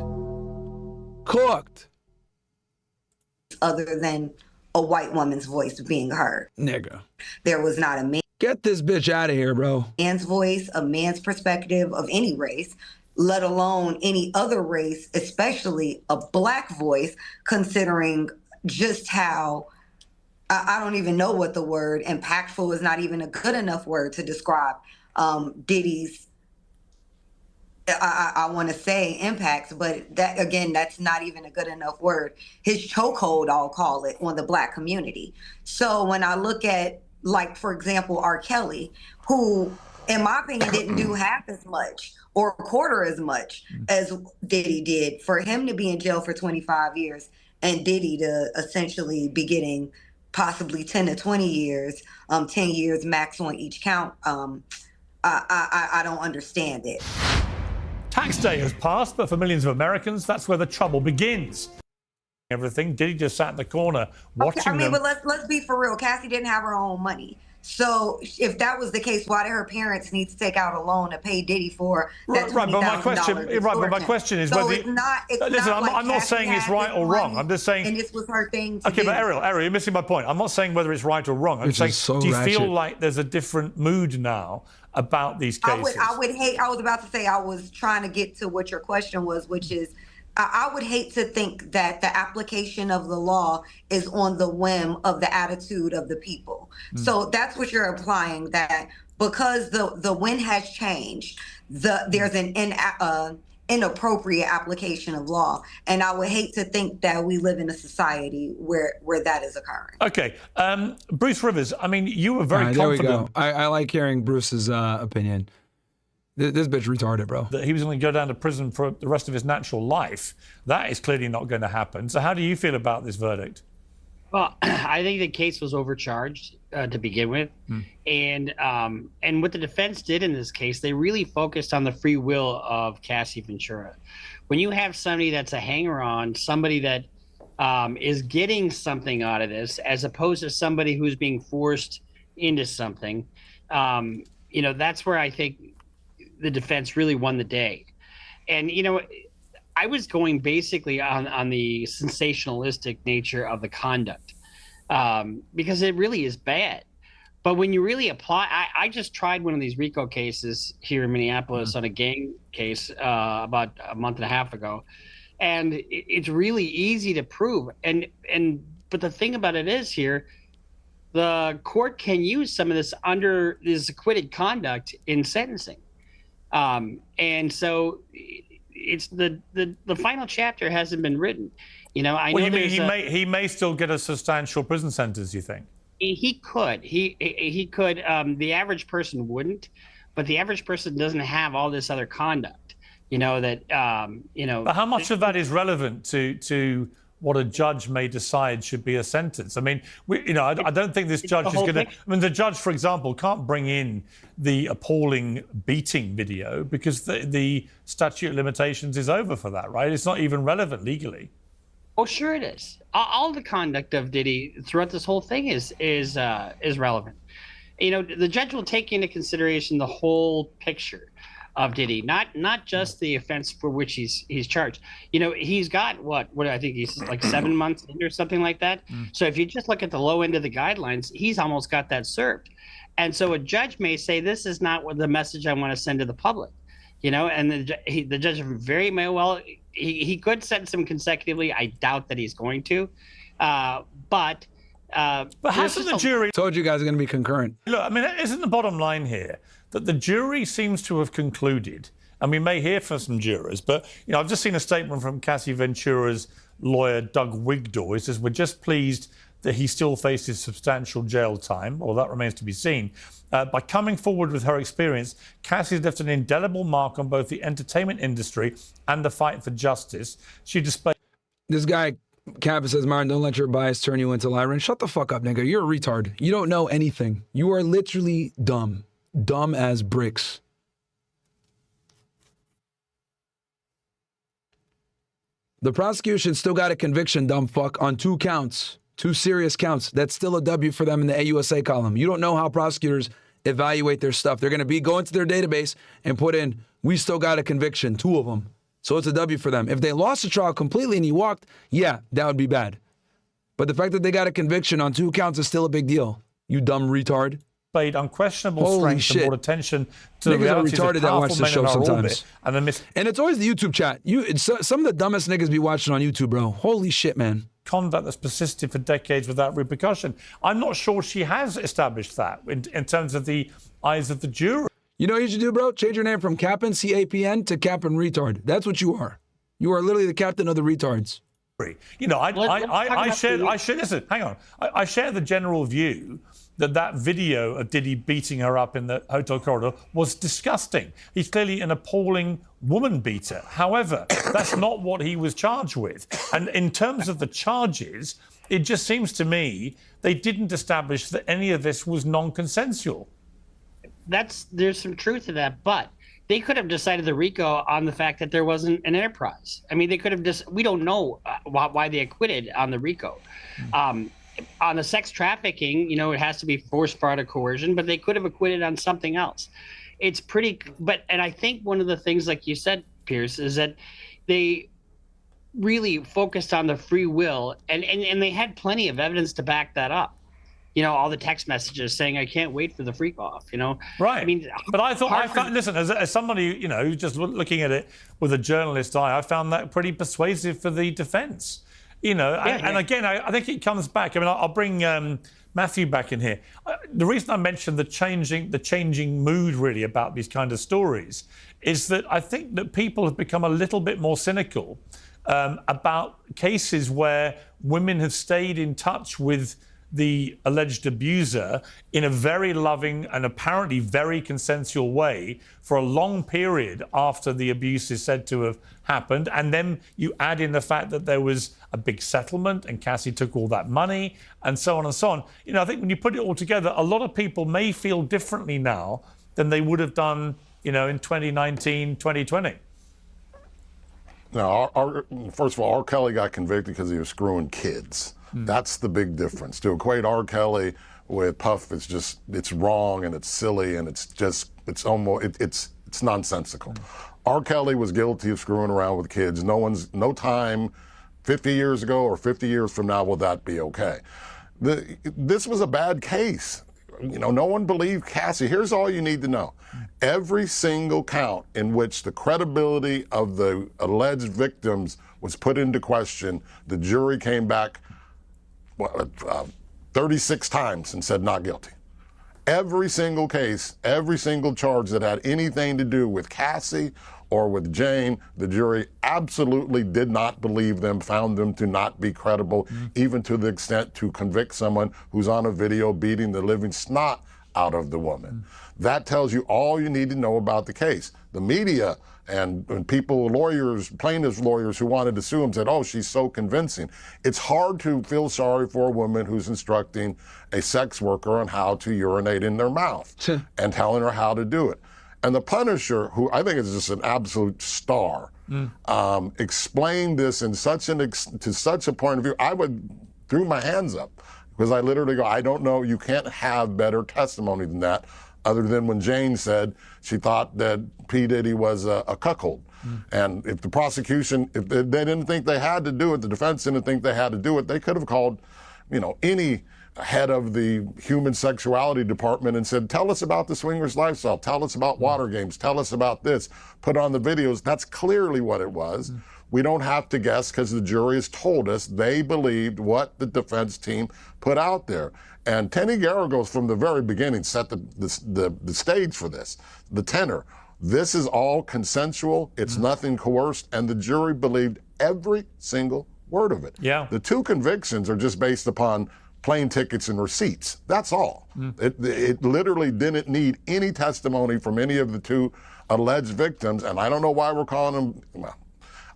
Other than a white woman's voice being heard. Nigga. There was not a Get this bitch out of here, bro. man's voice, a man's perspective of any race, let alone any other race, especially a Black voice, considering just how, I don't even know what the word, impactful is not even a good enough word to describe Diddy's, I want to say impacts, but that, again, that's not even a good enough word. His chokehold, I'll call it, on the Black community. So when I look at, like, for example, R. Kelly, who, in my opinion, didn't do half as much or a quarter as much as Diddy did, for him to be in jail for 25 years and Diddy to essentially be getting possibly 10 to 20 years, 10 years max on each count, I don't understand it. Tax day has passed, but for millions of Americans, that's where the trouble begins. Everything. Diddy just sat in the corner watching them. But let's be for real. Cassie didn't have her own money. So if that was the case, why did her parents need to take out a loan to pay Diddy for that $20,000? Right, but my question is so whether... Listen, I'm not saying it's right or wrong. I'm just saying... And this was her thing to Okay, do. but Ariel, you're missing my point. I'm not saying whether it's right or wrong. I'm saying, do you feel like there's a different mood now about these cases? I was about to say, I was trying to get to what your question was, which is, I would hate to think that the application of the law is on the whim of the attitude of the people. So that's what you're implying, that because the wind has changed, there's an inappropriate application of law. And I would hate to think that we live in a society where that is occurring. Okay. Bruce Rivers, I mean, you were very confident. There we go. I like hearing Bruce's opinion. This bitch retarded, bro. That he was going to go down to prison for the rest of his natural life. That is clearly not going to happen. So how do you feel about this verdict? Well, I think the case was overcharged to begin with. And what the defense did in this case, they really focused on the free will of Cassie Ventura. When you have somebody that's a hanger-on, somebody that is getting something out of this, as opposed to somebody who's being forced into something, that's where I think the defense really won the day. And, I was going basically on the sensationalistic nature of the conduct, because it really is bad. But when you really apply, I just tried one of these RICO cases here in Minneapolis on a gang case about a month and a half ago. And it's really easy to prove. But the thing about it is here, the court can use some of this acquitted conduct in sentencing. And so it's the final chapter hasn't been written. I know he may still get a substantial prison sentence, you think? He could. He could. The average person wouldn't, but the average person doesn't have all this other conduct. But how much of that is relevant to what a judge may decide should be a sentence? I mean, I don't think this judge is going to... I mean, the judge, for example, can't bring in the appalling beating video because the statute of limitations is over for that, right? It's not even relevant legally. Oh, sure it is. All the conduct of Diddy throughout this whole thing is relevant. The judge will take into consideration the whole picture of Diddy, not just the offense for which he's charged. He's got what I think he's like 7 months in or something like that. So if you just look at the low end of the guidelines, he's almost got that served. And so a judge may say, this is not what the message I want to send to the public, and the judge very may well, he could sentence him consecutively. I doubt that he's going to, but hasn't the jury told you guys are going to be concurrent? Look, I mean, isn't the bottom line here that the jury seems to have concluded, and we may hear from some jurors, but I've just seen a statement from Cassie Ventura's lawyer, Doug Wigdor. He says, we're just pleased that he still faces substantial jail time, or that remains to be seen. By coming forward with her experience, Cassie has left an indelible mark on both the entertainment industry and the fight for justice. She displayed... This guy, Kappa, says, Myron, don't let your bias turn you into Lyran. Shut the fuck up, nigga. You're a retard. You don't know anything. You are literally dumb. Dumb as bricks. The prosecution still got a conviction, dumb fuck, on 2 counts. 2 serious counts. That's still a W for them in the AUSA column. You don't know how prosecutors evaluate their stuff. They're going to go into their database and put in, we still got a conviction, 2 of them. So it's a W for them. If they lost the trial completely and he walked, yeah, that would be bad. But the fact that they got a conviction on 2 counts is still a big deal. You dumb retard. Paid unquestionable Holy strength shit. and brought attention to the Niggas are realities of retarded that watch powerful the men show in our sometimes. orbit. And it's always the YouTube chat. Some of the dumbest niggas be watching on YouTube, bro. Holy shit, man. Conduct that's persisted for decades without repercussion. I'm not sure she has established that in terms of the eyes of the jury. You know what you should do, bro? Change your name from Cap'n, C-A-P-N, to Cap'n Retard. That's what you are. You are literally the captain of the retards. You know, I share. Listen, hang on. I share the general view that video of Diddy beating her up in the hotel corridor was disgusting. He's clearly an appalling woman beater. However, that's not what he was charged with. And in terms of the charges, it just seems to me they didn't establish that any of this was non-consensual. There's some truth to that, but they could have decided the RICO on the fact that there wasn't an enterprise. I mean, they could have we don't know why they acquitted on the RICO. On the sex trafficking, you know, it has to be forced fraud or coercion, but they could have acquitted on something else. It's pretty, and I think one of the things, like you said, Piers, is that they really focused on the free will, and they had plenty of evidence to back that up. You know, all the text messages saying, I can't wait for the freak off, you know? Right. I mean, but I found, listen, as somebody, you know, who's just looking at it with a journalist eye, I found that pretty persuasive for the defense. You know, and again, I think it comes back. I mean, I'll bring Matthew back in here. The reason I mentioned the changing mood really about these kind of stories is that I think that people have become a little bit more cynical about cases where women have stayed in touch with the alleged abuser in a very loving and apparently very consensual way for a long period after the abuse is said to have happened. And then you add in the fact that there was a big settlement and Cassie took all that money and so on and so on. You know, I think when you put it all together, a lot of people may feel differently now than they would have done, you know, in 2019, 2020. Now, first of all, R. Kelly got convicted because he was screwing kids. That's the big difference. To equate R. Kelly with Puff, it's wrong and it's silly and it's nonsensical. R. Kelly was guilty of screwing around with kids. No time 50 years ago or 50 years from now will that be okay. This was a bad case. You know, no one believed Cassie. Here's all you need to know. Every single count in which the credibility of the alleged victims was put into question, the jury came back 36 times and said not guilty. Every single case, every single charge that had anything to do with Cassie or with Jane, the jury absolutely did not believe them, found them to not be credible, even to the extent to convict someone who's on a video beating the living snot out of the woman. That tells you all you need to know about the case. The media and people, lawyers, plaintiffs' lawyers who wanted to sue him said, oh, she's so convincing. It's hard to feel sorry for a woman who's instructing a sex worker on how to urinate in their mouth and telling her how to do it. And the Punisher, who I think is just an absolute star, explained this in to such a point of view, I threw my hands up because I literally go, I don't know, you can't have better testimony than that, other than when Jane said she thought that P. Diddy was a cuckold. And if the prosecution, if they didn't think they had to do it, the defense didn't think they had to do it, they could have called, you know, any head of the human sexuality department and said, tell us about the swingers lifestyle, tell us about water games, tell us about this, put on the videos. That's clearly what it was. We don't have to guess because the jury has told us they believed what the defense team put out there. And Tenny Garagos from the very beginning set the stage for this, the tenor. This is all consensual, it's nothing coerced, and the jury believed every single word of it. Yeah. The 2 convictions are just based upon plane tickets and receipts. That's all. It literally didn't need any testimony from any of the 2 alleged victims, and I don't know why we're calling them, well,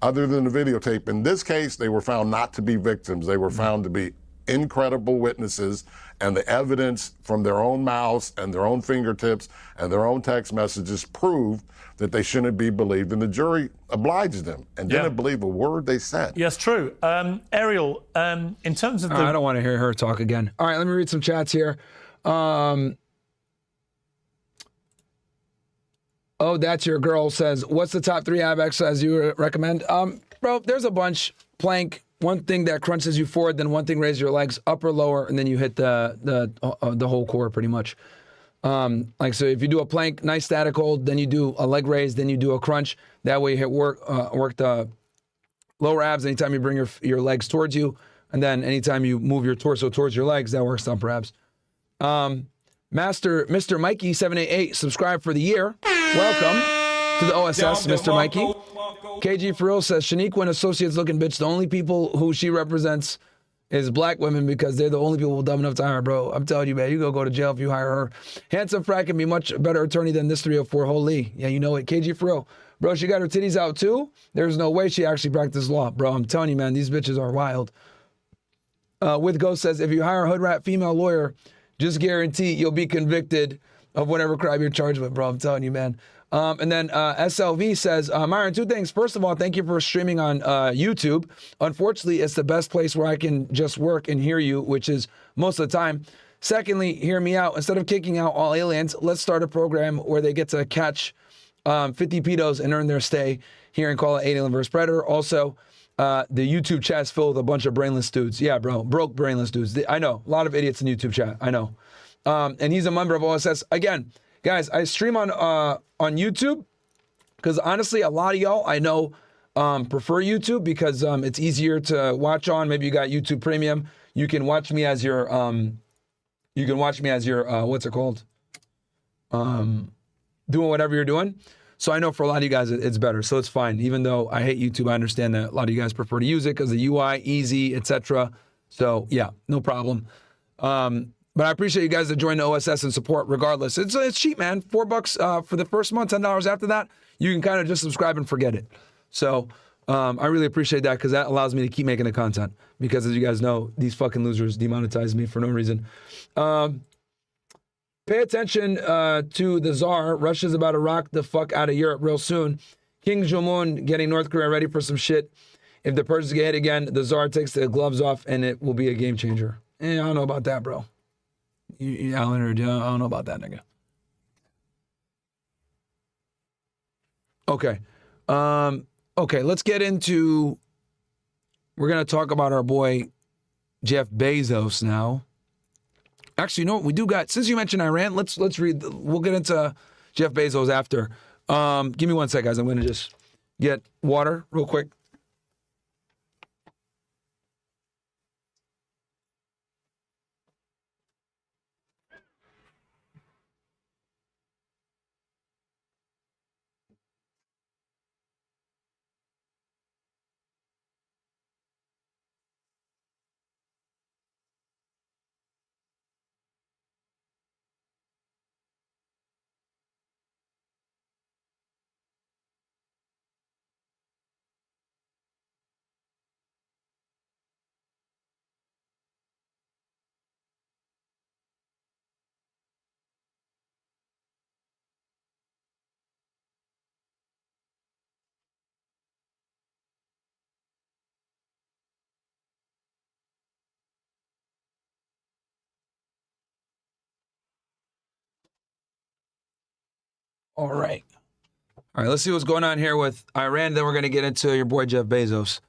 other than the videotape. In this case, they were found not to be victims. They were found to be incredible witnesses, and the evidence from their own mouths and their own fingertips and their own text messages proved that they shouldn't be believed, and the jury obliged them and didn't believe a word they said. Yes, true. Ariel, in terms of I don't want to hear her talk again. All right, let me read some chats here. Oh, that's your girl says, what's the top 3 ab exercises you recommend? Bro, there's a bunch. Plank, one thing that crunches you forward, then one thing raises your legs up or lower, and then you hit the whole core pretty much. Like, so if you do a plank, nice static hold, then you do a leg raise, then you do a crunch. That way you hit work the lower abs anytime you bring your legs towards you. And then anytime you move your torso towards your legs, that works upper abs. Mr. Mikey 788, subscribe for the year. Welcome to the OSS, Mr. Mikey. KG for real says, Shaniqua and Associates looking bitch. The only people who she represents is black women because they're the only people dumb enough to hire her, bro. I'm telling you, man, you go to jail if you hire her. Handsome Frack can be much better attorney than this 304 Holy. Yeah, you know it. KG for real. Bro, she got her titties out too? There's no way she actually practiced law. Bro, I'm telling you, man, these bitches are wild. With Ghost says, if you hire a hood rat female lawyer, just guarantee you'll be convicted of whatever crime you're charged with, bro. I'm telling you, man. And then SLV says, Myron, two things. First of all, thank you for streaming on YouTube. Unfortunately, it's the best place where I can just work and hear you, which is most of the time. Secondly, hear me out. Instead of kicking out all aliens, let's start a program where they get to catch 50 pedos and earn their stay here and call it Alien vs. Predator. Also, the YouTube chat's filled with a bunch of brainless dudes. Yeah, bro, broke brainless dudes. I know, a lot of idiots in YouTube chat. I know. And he's a member of OSS. Again, guys, I stream on YouTube because honestly, a lot of y'all I know prefer YouTube because it's easier to watch on. Maybe you got YouTube Premium. You can watch me as your what's it called? Doing whatever you're doing. So I know for a lot of you guys it's better. So it's fine. Even though I hate YouTube, I understand that a lot of you guys prefer to use it because the UI easy, etc. So yeah, no problem. But I appreciate you guys that join the OSS and support regardless. It's cheap, man. $4 for the first month, $10 after that. You can kind of just subscribe and forget it. So I really appreciate that because that allows me to keep making the content. Because as you guys know, these fucking losers demonetize me for no reason. Pay attention to the Tsar. Russia's about to rock the fuck out of Europe real soon. King Jong-un getting North Korea ready for some shit. If the Persians get hit again, the Tsar takes the gloves off and it will be a game changer. I don't know about that, bro. I don't know about that, nigga. Okay. Okay, let's get into... We're going to talk about our boy Jeff Bezos now. Actually, you know what? We do got... Since you mentioned Iran, let's read... We'll get into Jeff Bezos after. Give me 1 sec, guys. I'm going to just get water real quick. All right. All right, let's see what's going on here with Iran. Then we're going to get into your boy Jeff Bezos.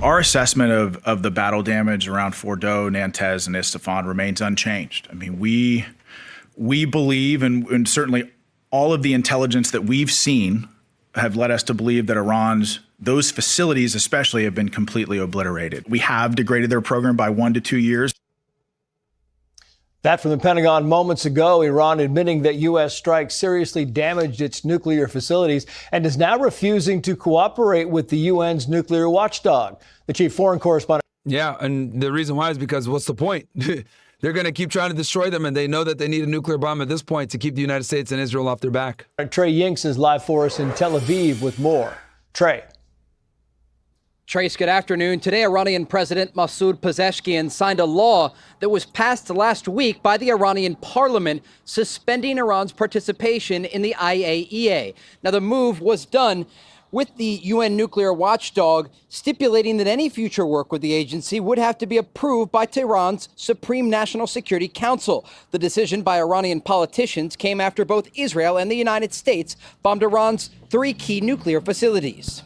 Our assessment of the battle damage around Fordo, Nantes, and Isfahan remains unchanged. I mean, we believe, and certainly all of the intelligence that we've seen have led us to believe that those facilities especially have been completely obliterated. We have degraded their program by 1 to 2 years. That from the Pentagon moments ago, Iran admitting that U.S. strikes seriously damaged its nuclear facilities and is now refusing to cooperate with the UN's nuclear watchdog. The chief foreign correspondent. Yeah, and the reason why is because what's the point? They're going to keep trying to destroy them, and they know that they need a nuclear bomb at this point to keep the United States and Israel off their back. Trey Yinks is live for us in Tel Aviv with more. Trey. Trace, good afternoon. Today, Iranian President Masoud Pezeshkian signed a law that was passed last week by the Iranian parliament suspending Iran's participation in the IAEA. Now, the move was done with the UN nuclear watchdog stipulating that any future work with the agency would have to be approved by Tehran's Supreme National Security Council. The decision by Iranian politicians came after both Israel and the United States bombed Iran's 3 key nuclear facilities.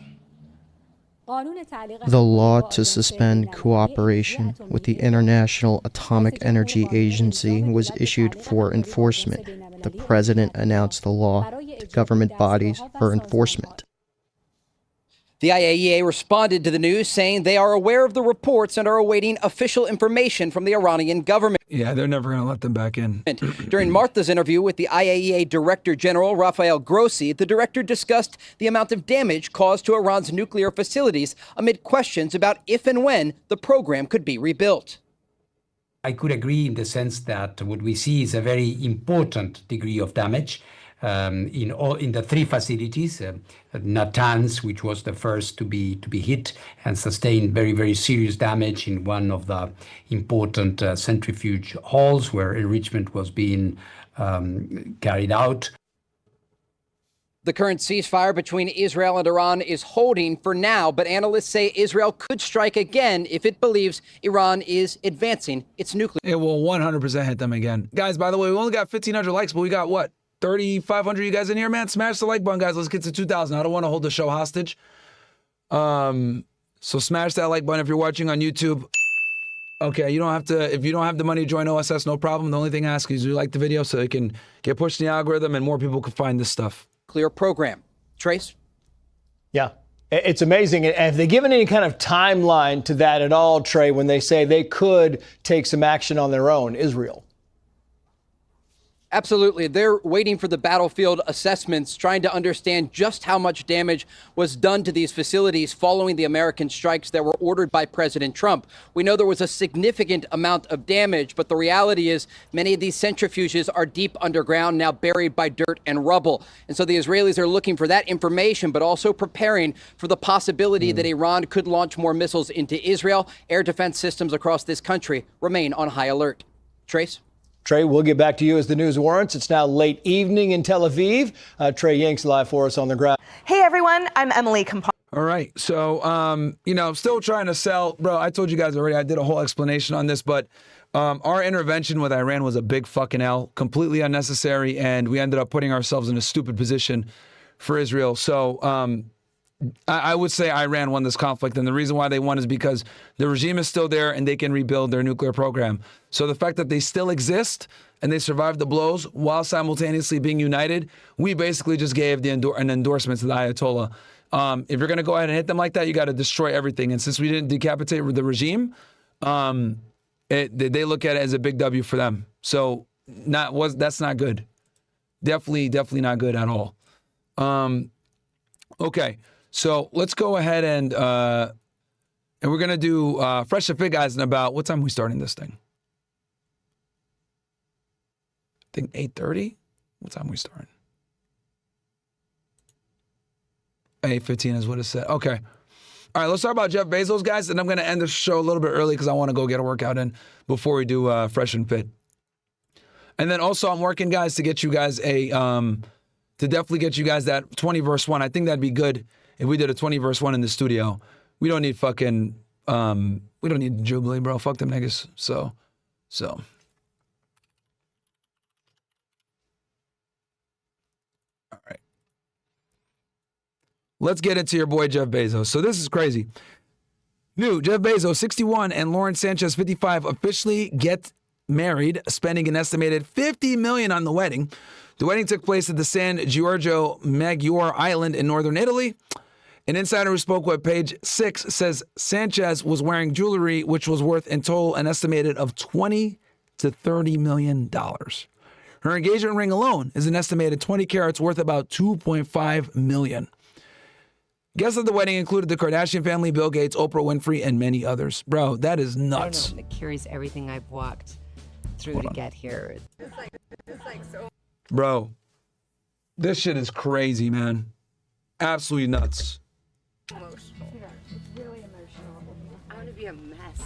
The law to suspend cooperation with the International Atomic Energy Agency was issued for enforcement. The president announced the law to government bodies for enforcement. The IAEA responded to the news saying they are aware of the reports and are awaiting official information from the Iranian government. Yeah, they're never going to let them back in. During Martha's interview with the IAEA Director General Rafael Grossi, the director discussed the amount of damage caused to Iran's nuclear facilities amid questions about if and when the program could be rebuilt. I could agree in the sense that what we see is a very important degree of damage. In the three facilities, Natanz, which was the first to be hit and sustained very, very serious damage in one of the important centrifuge halls where enrichment was being carried out. The current ceasefire between Israel and Iran is holding for now, but analysts say Israel could strike again if it believes Iran is advancing its nuclear. It will 100% hit them again. Guys, by the way, we only got 1,500 likes, but we got what? 3,500 you guys in here, man. Smash the like button, guys. Let's get to 2,000. I don't want to hold the show hostage. So smash that like button if you're watching on YouTube. Okay, you don't have to, if you don't have the money to join OSS, no problem. The only thing I ask is you like the video so it can get pushed in the algorithm and more people can find this stuff. Clear program. Trace? Yeah. It's amazing. And have they given any kind of timeline to that at all, Trey, when they say they could take some action on their own, Israel? Absolutely. They're waiting for the battlefield assessments, trying to understand just how much damage was done to these facilities following the American strikes that were ordered by President Trump. We know there was a significant amount of damage, but the reality is many of these centrifuges are deep underground, now buried by dirt and rubble. And so the Israelis are looking for that information, but also preparing for the possibility that Iran could launch more missiles into Israel. Air defense systems across this country remain on high alert. Trace? Trey, we'll get back to you as the news warrants. It's now late evening in Tel Aviv. Trey Yanks live for us on the ground. Hey, everyone. I'm Emily All right. So, still trying to sell. Bro, I told you guys already, I did a whole explanation on this, but our intervention with Iran was a big fucking L, completely unnecessary, and we ended up putting ourselves in a stupid position for Israel. So, I would say Iran won this conflict, and the reason why they won is because the regime is still there and they can rebuild their nuclear program. So the fact that they still exist and they survived the blows while simultaneously being united, we basically just gave an endorsement to the Ayatollah. If you're going to go ahead and hit them like that, you got to destroy everything. And since we didn't decapitate the regime, they look at it as a big W for them. So that's not good. Definitely not good at all. Okay. So let's go ahead and we're going to do Fresh and Fit, guys, in about, what time are we starting this thing? I think 8:30? What time are we starting? 8:15 is what it said. Okay. All right, let's talk about Jeff Bezos, guys, and I'm going to end the show a little bit early because I want to go get a workout in before we do Fresh and Fit. And then also I'm working, guys, to get you guys to definitely get you guys that 20 verse 1. I think that'd be good if we did a 20 verse 1 in the studio. We don't need fucking, we don't need Jubilee, bro. Fuck them niggas. So. All right. Let's get into your boy, Jeff Bezos. So this is crazy. New, Jeff Bezos, 61, and Lauren Sanchez, 55, officially get married, spending an estimated $50 million on the wedding. The wedding took place at the San Giorgio Maggiore Island in northern Italy. An insider who spoke with Page 6 says Sanchez was wearing jewelry which was worth in total an estimated of $20 to $30 million. Her engagement ring alone is an estimated 20 carats worth about $2.5 million. Guests at the wedding included the Kardashian family, Bill Gates, Oprah Winfrey, and many others. Bro, that is nuts. I don't know, it carries everything I've walked through to get here. Bro, this shit is crazy, man. Absolutely nuts. Emotional. It's really emotional. I want to be a mess,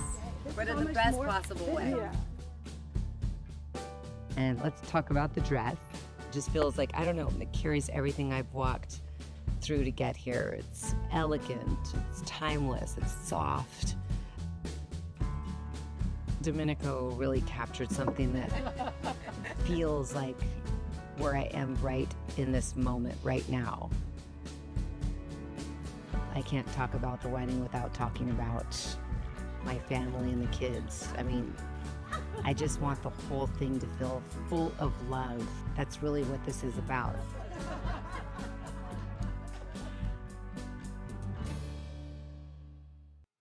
but in the best possible way. Yeah. And let's talk about the dress. It just feels like, I don't know, it carries everything I've walked through to get here. It's elegant, it's timeless, it's soft. Domenico really captured something that feels like where I am right in this moment, right now. I can't talk about the wedding without talking about my family and the kids. I mean, I just want the whole thing to feel full of love. That's really what this is about.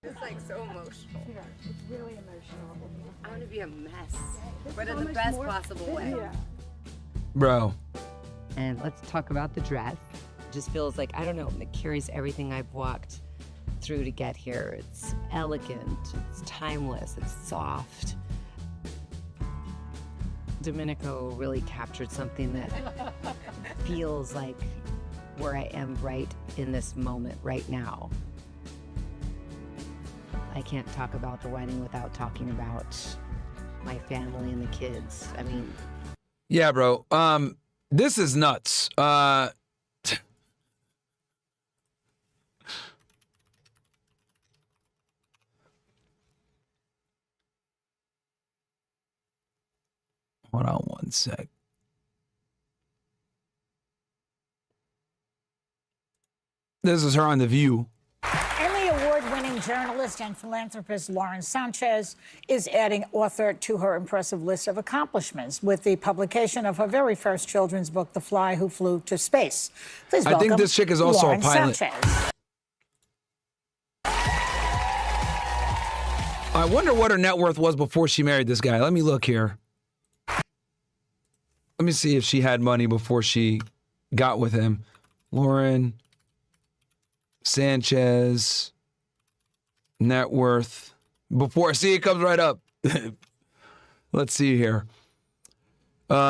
It's like so emotional. Yeah, it's really emotional. I want to be a mess, but in the best possible way. Yeah. Bro. And let's talk about the dress. It just feels like, I don't know, it carries everything I've walked through to get here. It's elegant, it's timeless, it's soft. Domenico really captured something that feels like where I am right in this moment, right now. I can't talk about the wedding without talking about my family and the kids. I mean, Yeah, bro. This is nuts. Hold on one sec. This is her on The View. Emmy Award-winning journalist and philanthropist Lauren Sanchez is adding author to her impressive list of accomplishments with the publication of her very first children's book, The Fly Who Flew to Space. Please welcome I think this chick is also Lauren a pilot. Sanchez. I wonder what her net worth was before she married this guy. Let me look here. Let me see if she had money before she got with him. Lauren Sanchez, net worth. Before, see, it comes right up. Let's see here.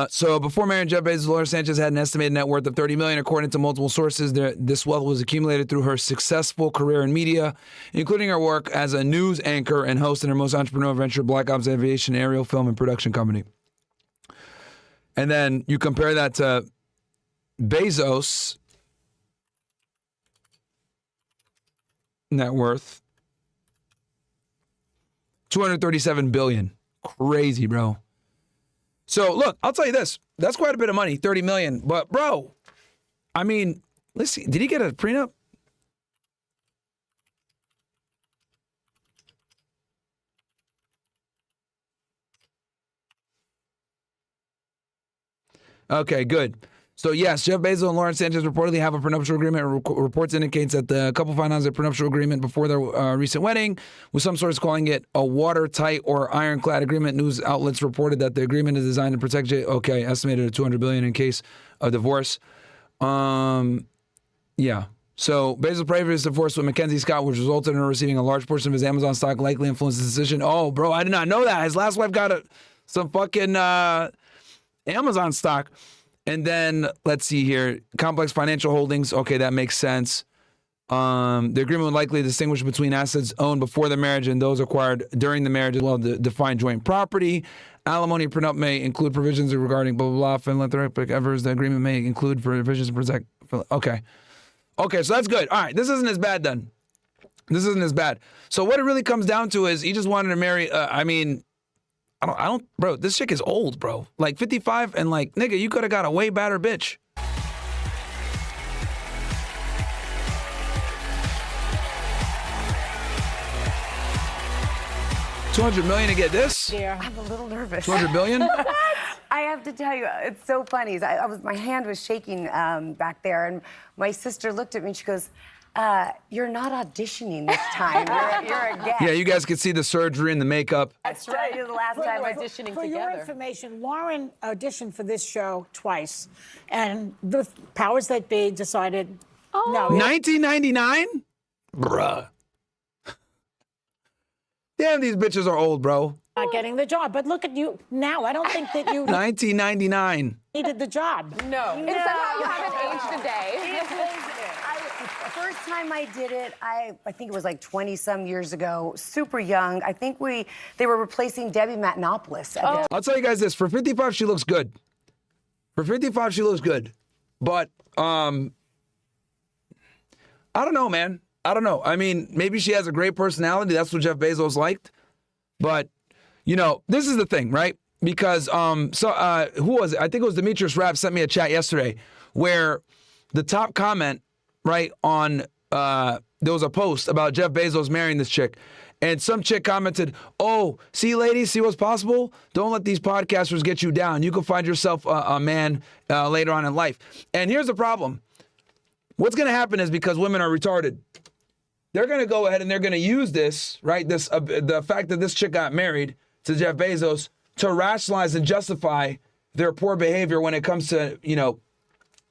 So before marrying Jeff Bezos, Lauren Sanchez had an estimated net worth of $30 million, according to multiple sources. This wealth was accumulated through her successful career in media, including her work as a news anchor and host in her most entrepreneurial venture, Black Ops Aviation Aerial Film and Production Company. And then you compare that to Bezos' net worth, $237 billion. Crazy, bro. So look, I'll tell you this. That's quite a bit of money, $30 million. But bro, I mean, let's see. Did he get a prenup? Okay, good. So yes, Jeff Bezos and Lauren Sanchez reportedly have a prenuptial agreement. Reports indicates that the couple finalized a prenuptial agreement before their recent wedding, with some sources calling it a watertight or ironclad agreement. News outlets reported that the agreement is designed to protect. Estimated at $200 billion in case of divorce. Yeah. So Bezos' previous divorce with Mackenzie Scott, which resulted in her receiving a large portion of his Amazon stock, likely influenced his decision. Oh, bro, I did not know that. His last wife got some fucking Amazon stock. And then, let's see here, Complex Financial Holdings. Okay, that makes sense. The agreement would likely distinguish between assets owned before the marriage and those acquired during the marriage, as well as define joint property. Alimony prenup may include provisions regarding blah, blah, blah, philanthropic efforts. The agreement may include provisions to protect. Okay. Okay, so that's good. All right, this isn't as bad then. This isn't as bad. So what it really comes down to is he just wanted to marry, I don't, bro, this chick is old, bro. Like 55 and like, nigga, you could have got a way better bitch. $200 million to get this? Yeah, I'm a little nervous. $200 billion? I have to tell you, it's so funny. My hand was shaking back there, and my sister looked at me and she goes, you're not auditioning this time. You're a guest. Yeah, you guys can see the surgery and the makeup. That's right. You're the last time auditioning For together. your information, Lauren auditioned for this show twice, and the powers that be decided no. 1999? Bruh. Damn, these bitches are old, bro. Not getting the job, but look at you now. I don't think that you 1999. needed the job. No. And somehow you haven't aged a day. First time I did it, I think it was like 20-some years ago, super young. I think they were replacing Debbie Matenopoulos. I'll tell you guys this. For 55, she looks good. For 55, she looks good. But, I don't know, man. I don't know. I mean, maybe she has a great personality. That's what Jeff Bezos liked. But, you know, this is the thing, right? Because, who was it? I think it was Demetrius Rapp sent me a chat yesterday where the top comment, right, on there was a post about Jeff Bezos marrying this chick. And some chick commented, oh, see, ladies, see what's possible? Don't let these podcasters get you down. You can find yourself a man later on in life. And here's the problem. What's going to happen is because women are retarded, they're going to go ahead and they're going to use this, right? This the fact that this chick got married to Jeff Bezos to rationalize and justify their poor behavior when it comes to, you know,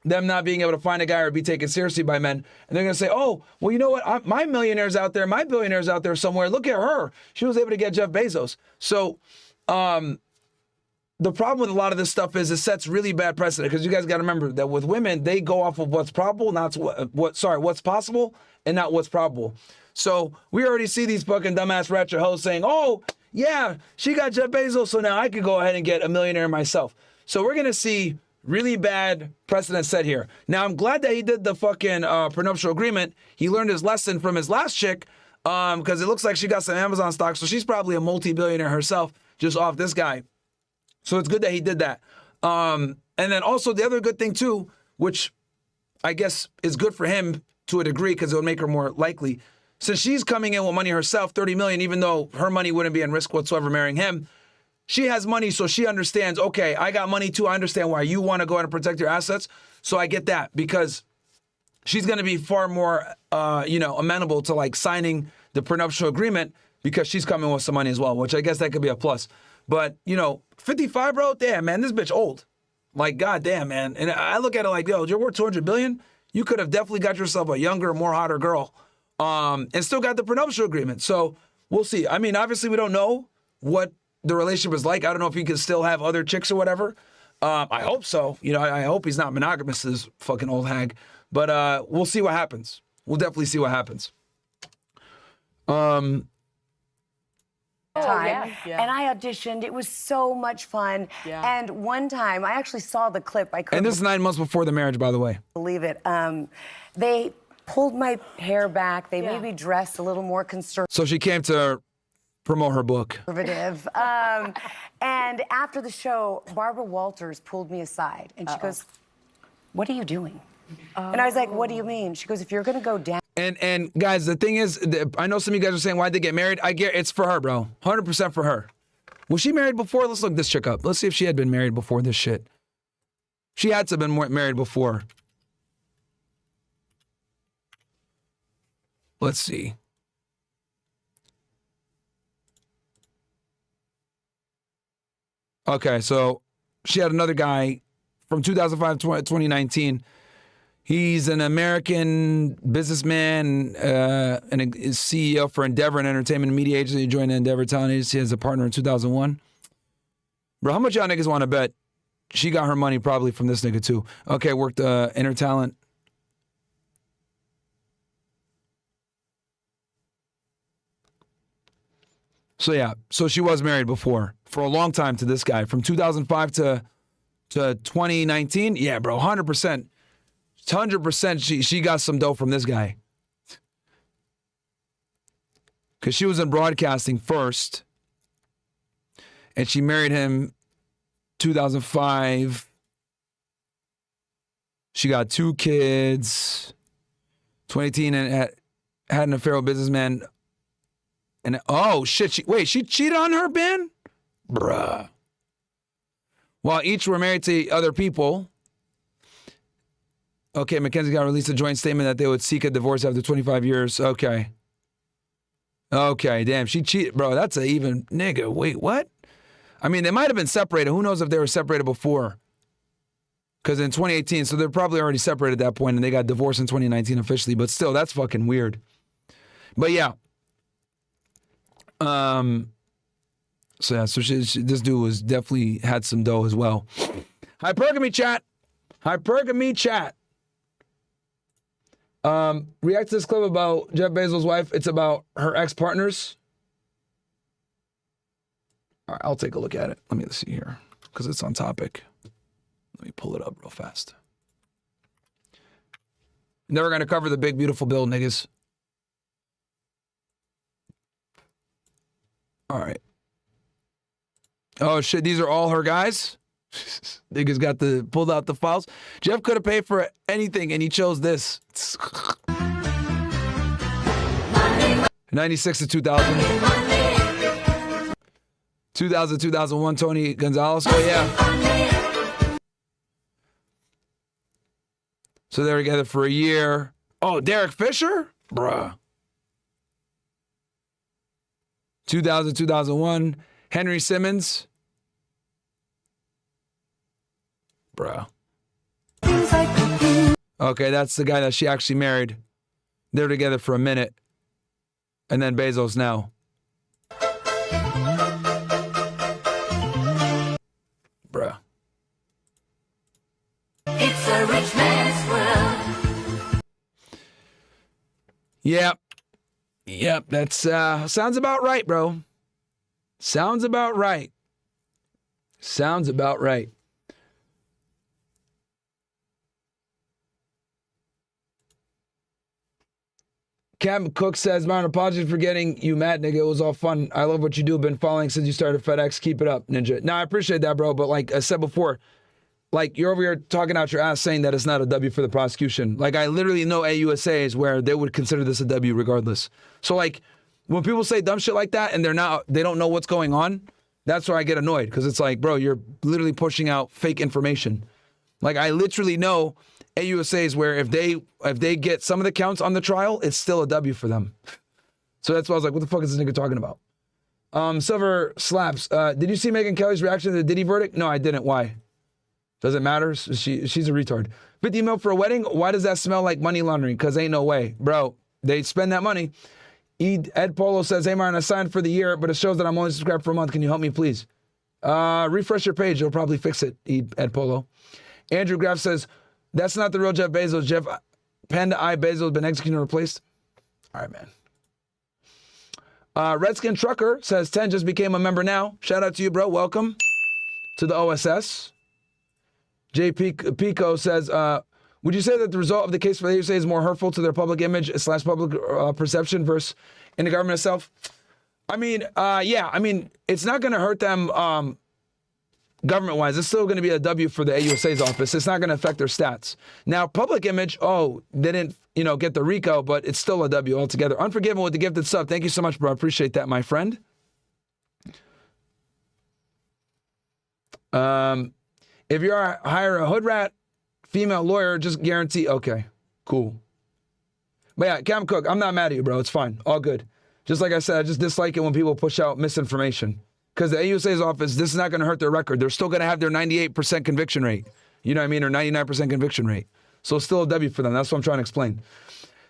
them not being able to find a guy or be taken seriously by men. And they're going to say, oh, well, you know what? My millionaire's out there. My billionaire's out there somewhere. Look at her. She was able to get Jeff Bezos. So the problem with a lot of this stuff is it sets really bad precedent, because you guys got to remember that with women, they go off of what's probable, not what's possible and not what's probable. So we already see these fucking dumbass ratchet hoes saying, oh, yeah, she got Jeff Bezos, so now I could go ahead and get a millionaire myself. So we're going to see really bad precedent set here. Now, I'm glad that he did the fucking prenuptial agreement. He learned his lesson from his last chick, because it looks like she got some Amazon stock, so she's probably a multi-billionaire herself just off this guy. So it's good that he did that. And then also the other good thing too, which I guess is good for him to a degree because it would make her more likely. Since she's coming in with money herself, $30 million, even though her money wouldn't be in risk whatsoever marrying him, she has money, so she understands, okay, I got money too. I understand why you want to go ahead and protect your assets. So I get that, because she's going to be far more, amenable to like signing the prenuptial agreement because she's coming with some money as well, which I guess that could be a plus. But, 55, bro, damn, man, this bitch old. Like, goddamn, man. And I look at it like, yo, you're worth $200 billion. You could have definitely got yourself a younger, more hotter girl, and still got the prenuptial agreement. So we'll see. I mean, obviously, we don't know what the relationship is like. I don't know if he can still have other chicks or whatever. I hope so. I hope he's not monogamous, this fucking old hag. But we'll see what happens. We'll definitely see what happens. Time, and I auditioned. It was so much fun. Yeah. And one time, I actually saw the clip. I couldn't. And this is 9 months before the marriage, by the way. Believe it. They pulled my hair back. They made me dress a little more conservative. So she came to promote her book. And after the show, Barbara Walters pulled me aside, and she goes, "What are you doing?" And I was like, "What do you mean?" She goes, "If you're going to go down." And guys, the thing is, I know some of you guys are saying, why'd they get married? I get it's for her, bro. 100% for her. Was she married before? Let's look this chick up. Let's see if she had been married before this shit. She had to have been married before. Let's see. Okay, so she had another guy from 2005 to 2019. He's an American businessman and is CEO for Endeavor, an entertainment and media agency. He joined Endeavor Talent Agency as a partner in 2001. Bro, how much y'all niggas want to bet she got her money probably from this nigga too? Okay, worked Intertalent. So yeah, so she was married before for a long time to this guy from 2005 to 2019. Yeah, bro, 100%. 100% she got some dough from this guy. Because she was in broadcasting first. And she married him 2005. She got 2 kids. 2018 and had an affair with businessman. And oh shit, she cheated on her, Ben? Bruh. While each were married to other people. Okay, Mackenzie got released a joint statement that they would seek a divorce after 25 years. Okay, damn, she cheated. Bro, that's a even nigga. Wait, what? I mean, they might have been separated. Who knows if they were separated before? Because in 2018, so they're probably already separated at that point, and they got divorced in 2019 officially. But still, that's fucking weird. But yeah. So yeah, so this dude was definitely had some dough as well. Hypergamy chat. React to this clip about Jeff Bezos' wife. It's about her ex-partners. All right, I'll take a look at it. Let me see here, because it's on topic. Let me pull it up real fast. Never gonna cover the big, beautiful bill, niggas. All right. Oh shit, these are all her guys? Niggas got pulled out the files. Jeff could have paid for anything and he chose this. 96 to 2000. 2000, 2001, Tony Gonzalez. Oh, yeah. So they were together for a year. Oh, Derek Fisher? Bruh. 2000, 2001. Henry Simmons. Bruh. Okay, that's the guy that she actually married. They were together for a minute. And then Bezos now. Bruh. It's a rich man's world. Yep. Yep, that's sounds about right, bro. Sounds about right. Sounds about right. Cam Cook says, Myron, apologies for getting you mad, nigga. It was all fun. I love what you do. Been following since you started FedEx. Keep it up, Ninja. Now, I appreciate that, bro. But like I said before, like you're over here talking out your ass saying that it's not a W for the prosecution. Like I literally know AUSAs where they would consider this a W regardless. So like when people say dumb shit like that and they don't know what's going on, that's where I get annoyed. Because it's like, bro, you're literally pushing out fake information. Like I literally know AUSAs where if they get some of the counts on the trial, it's still a W for them. So that's why I was like, what the fuck is this nigga talking about? Silver Slaps. Did you see Megyn Kelly's reaction to the Diddy verdict? No, I didn't. Why? Does it matter? She's a retard. 50 mil for a wedding? Why does that smell like money laundering? Because ain't no way. Bro, they spend that money. Ed Polo says, hey, Myron, I signed for the year, but it shows that I'm only subscribed for a month. Can you help me, please? Refresh your page. It'll probably fix it, Ed Polo. Andrew Graff says, that's not the real Jeff Bezos. Jeff Panda I Bezos has been executed and replaced. All right, man. Redskin Trucker says, 10 just became a member now. Shout out to you, bro. Welcome to the OSS. JP Pico says, would you say that the result of the case for the AUSA is more hurtful to their public image / public perception versus in the government itself? I mean, yeah. I mean, it's not going to hurt them government-wise. It's still going to be a W for the AUSA's office. It's not going to affect their stats. Now, public image, they didn't, get the RICO, but it's still a W altogether. Unforgiven with the gifted sub. Thank you so much, bro. I appreciate that, my friend. If you hire a hood rat, female lawyer, just guarantee. Okay, cool. But yeah, Cam Cook, I'm not mad at you, bro. It's fine. All good. Just like I said, I just dislike it when people push out misinformation. Because the AUSA's office, this is not going to hurt their record. They're still going to have their 98% conviction rate. You know what I mean? Or 99% conviction rate. So it's still a W for them. That's what I'm trying to explain.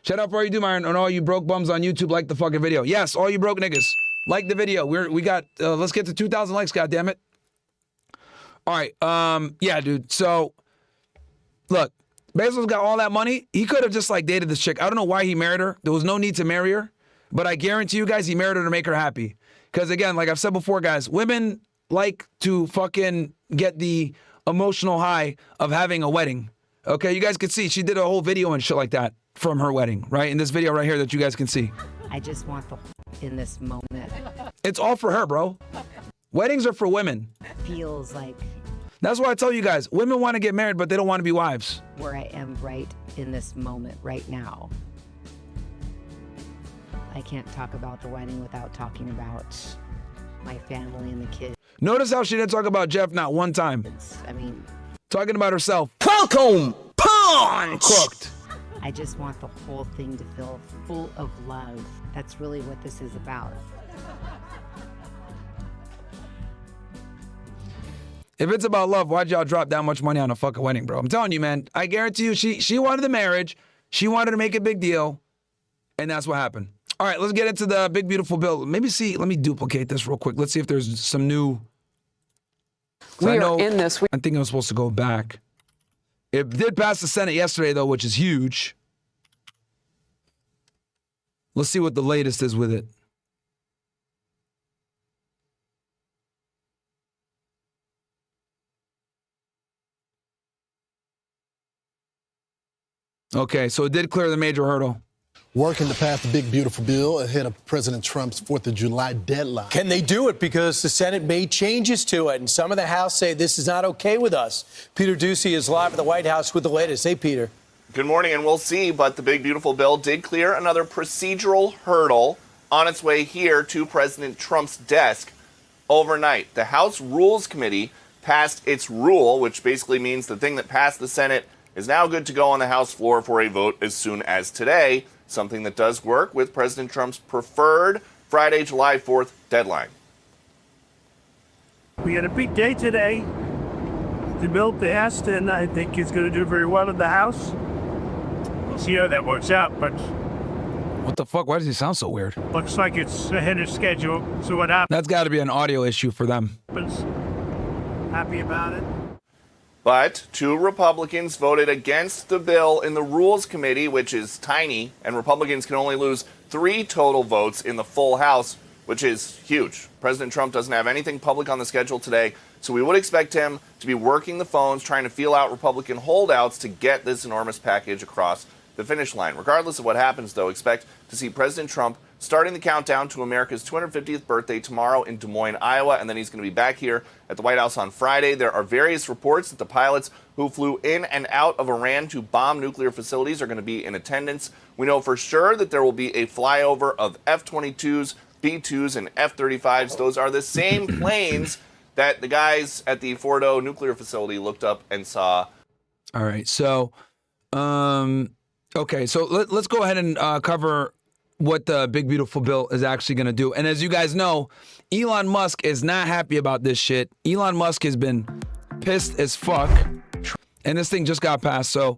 Shout out for all you do, Myron. And all you broke bums on YouTube, like the fucking video. Yes, all you broke niggas, like the video. We got, let's get to 2,000 likes, goddammit. All right, yeah, dude. So, look, Bezos got all that money. He could have just like dated this chick. I don't know why he married her. There was no need to marry her. But I guarantee you guys, he married her to make her happy. Because again, like I've said before, guys, women like to fucking get the emotional high of having a wedding. Okay, you guys can see she did a whole video and shit like that from her wedding, right? In this video right here that you guys can see. I just want in this moment. It's all for her, bro. Weddings are for women. Feels like that's why I tell you guys, women want to get married, but they don't want to be wives. Where I am right in this moment, right now. I can't talk about the wedding without talking about my family and the kids. Notice how she didn't talk about Jeff not one time. I mean, talking about herself. Welcome, punch! Cooked. I just want the whole thing to feel full of love. That's really what this is about. If it's about love, why'd y'all drop that much money on a fucking wedding, bro? I'm telling you, man. I guarantee you, she wanted the marriage. She wanted to make a big deal. And that's what happened. All right, let's get into the big, beautiful bill. Maybe let me duplicate this real quick. Let's see if there's some new. We are in this. I think I'm supposed to go back. It did pass the Senate yesterday, though, which is huge. Let's see what the latest is with it. Okay, so it did clear the major hurdle. Working to pass the big, beautiful bill ahead of President Trump's 4th of July deadline. Can they do it? Because the Senate made changes to it, and some of the House say this is not okay with us. Peter Ducey is live at the White House with the latest. Hey, Peter. Good morning, and we'll see, but the big, beautiful bill did clear another procedural hurdle on its way here to President Trump's desk overnight. The House Rules Committee passed its rule, which basically means the thing that passed the Senate is now good to go on the House floor for a vote as soon as today, something that does work with President Trump's preferred Friday, July 4th deadline. We had a big day today. The bill passed, and I think it's going to do very well in the House. We'll see how that works out, but What the fuck? Why does he sound so weird? looks like it's ahead of schedule. So what happens? That's got to be an audio issue for them. Happy about it? But 2 Republicans voted against the bill in the Rules Committee, which is tiny, and Republicans can only lose 3 total votes in the full House, which is huge. President Trump doesn't have anything public on the schedule today, so we would expect him to be working the phones, trying to feel out Republican holdouts to get this enormous package across the finish line. Regardless of what happens, though, expect to see President Trump starting the countdown to America's 250th birthday tomorrow in Des Moines, Iowa, and then he's going to be back here at the White House on Friday. There are various reports that the pilots who flew in and out of Iran to bomb nuclear facilities are going to be in attendance. We know for sure that there will be a flyover of F-22s, B-2s, and F-35s. Those are the same planes that the guys at the Fordo nuclear facility looked up and saw. All right, so, okay, so let's go ahead and cover what the big beautiful bill is actually going to do. And as you guys know, Elon Musk is not happy about this shit. Elon Musk has been pissed as fuck, and this thing just got passed. So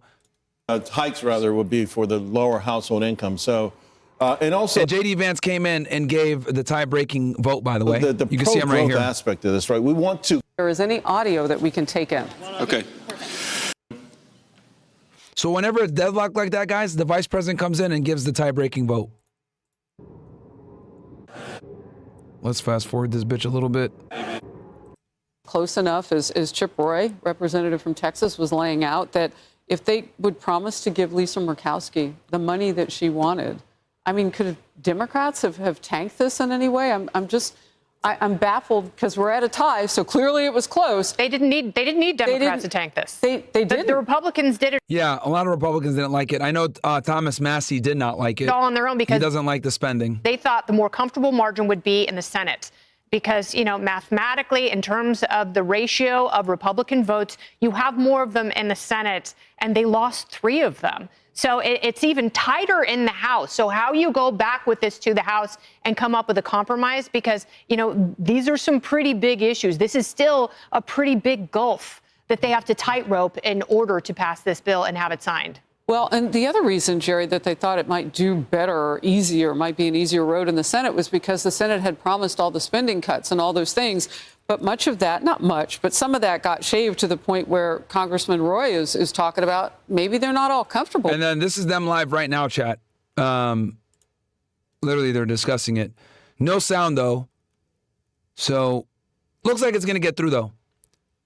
hikes rather would be for the lower household income. So and also JD Vance came in and gave the tie-breaking vote. By the way, the you can see him right here. Aspect of this, right? We want to. There is any audio that we can take in. Okay. So whenever it's deadlocked like that, guys, the vice president comes in and gives the tie-breaking vote. Let's fast forward this bitch a little bit. Close enough as Chip Roy, representative from Texas, was laying out that if they would promise to give Lisa Murkowski the money that she wanted, I mean, could Democrats have tanked this in any way? I'm baffled because we're at a tie, so clearly it was close. They didn't need Democrats to tank this. They did. The Republicans did it Yeah, a lot of Republicans didn't like it. I know Thomas Massey did not like it. all on their own because he doesn't like the spending. They thought the more comfortable margin would be in the Senate because, you know, mathematically, in terms of the ratio of Republican votes, you have more of them in the Senate, and they lost 3 of them. So it's even tighter in the House. So how you go back with this to the House and come up with a compromise, because, you know, these are some pretty big issues. This is still a pretty big gulf that they have to tightrope in order to pass this bill and have it signed. Well, and the other reason, Jerry, that they thought it might do better or easier, might be an easier road in the Senate, was because the Senate had promised all the spending cuts and all those things. But much of that, not much, but some of that got shaved to the point where Congressman Roy is talking about maybe they're not all comfortable. And then this is them live right now, chat. Literally, they're discussing it. No sound, though. So, looks like it's going to get through, though.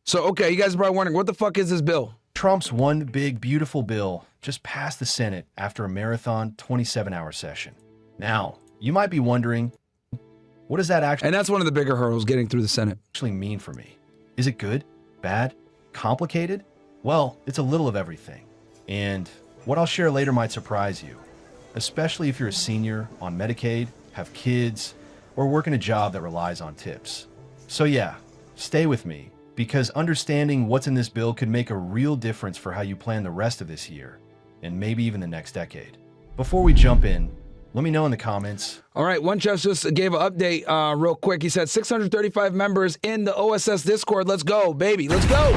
So, okay, you guys are probably wondering, what the fuck is this bill? Trump's one big, beautiful bill just passed the Senate after a marathon 27-hour session. Now, you might be wondering, what does that actually... And that's one of the bigger hurdles, getting through the Senate. ...actually mean for me? Is it good? Bad? Complicated? Well, it's a little of everything. And what I'll share later might surprise you, especially if you're a senior on Medicaid, have kids, or work in a job that relies on tips. So yeah, stay with me, because understanding what's in this bill could make a real difference for how you plan the rest of this year, and maybe even the next decade. Before we jump in, let me know in the comments. All right, one justice gave an update real quick. He said 635 members in the OSS Discord. Let's go, baby. Let's go.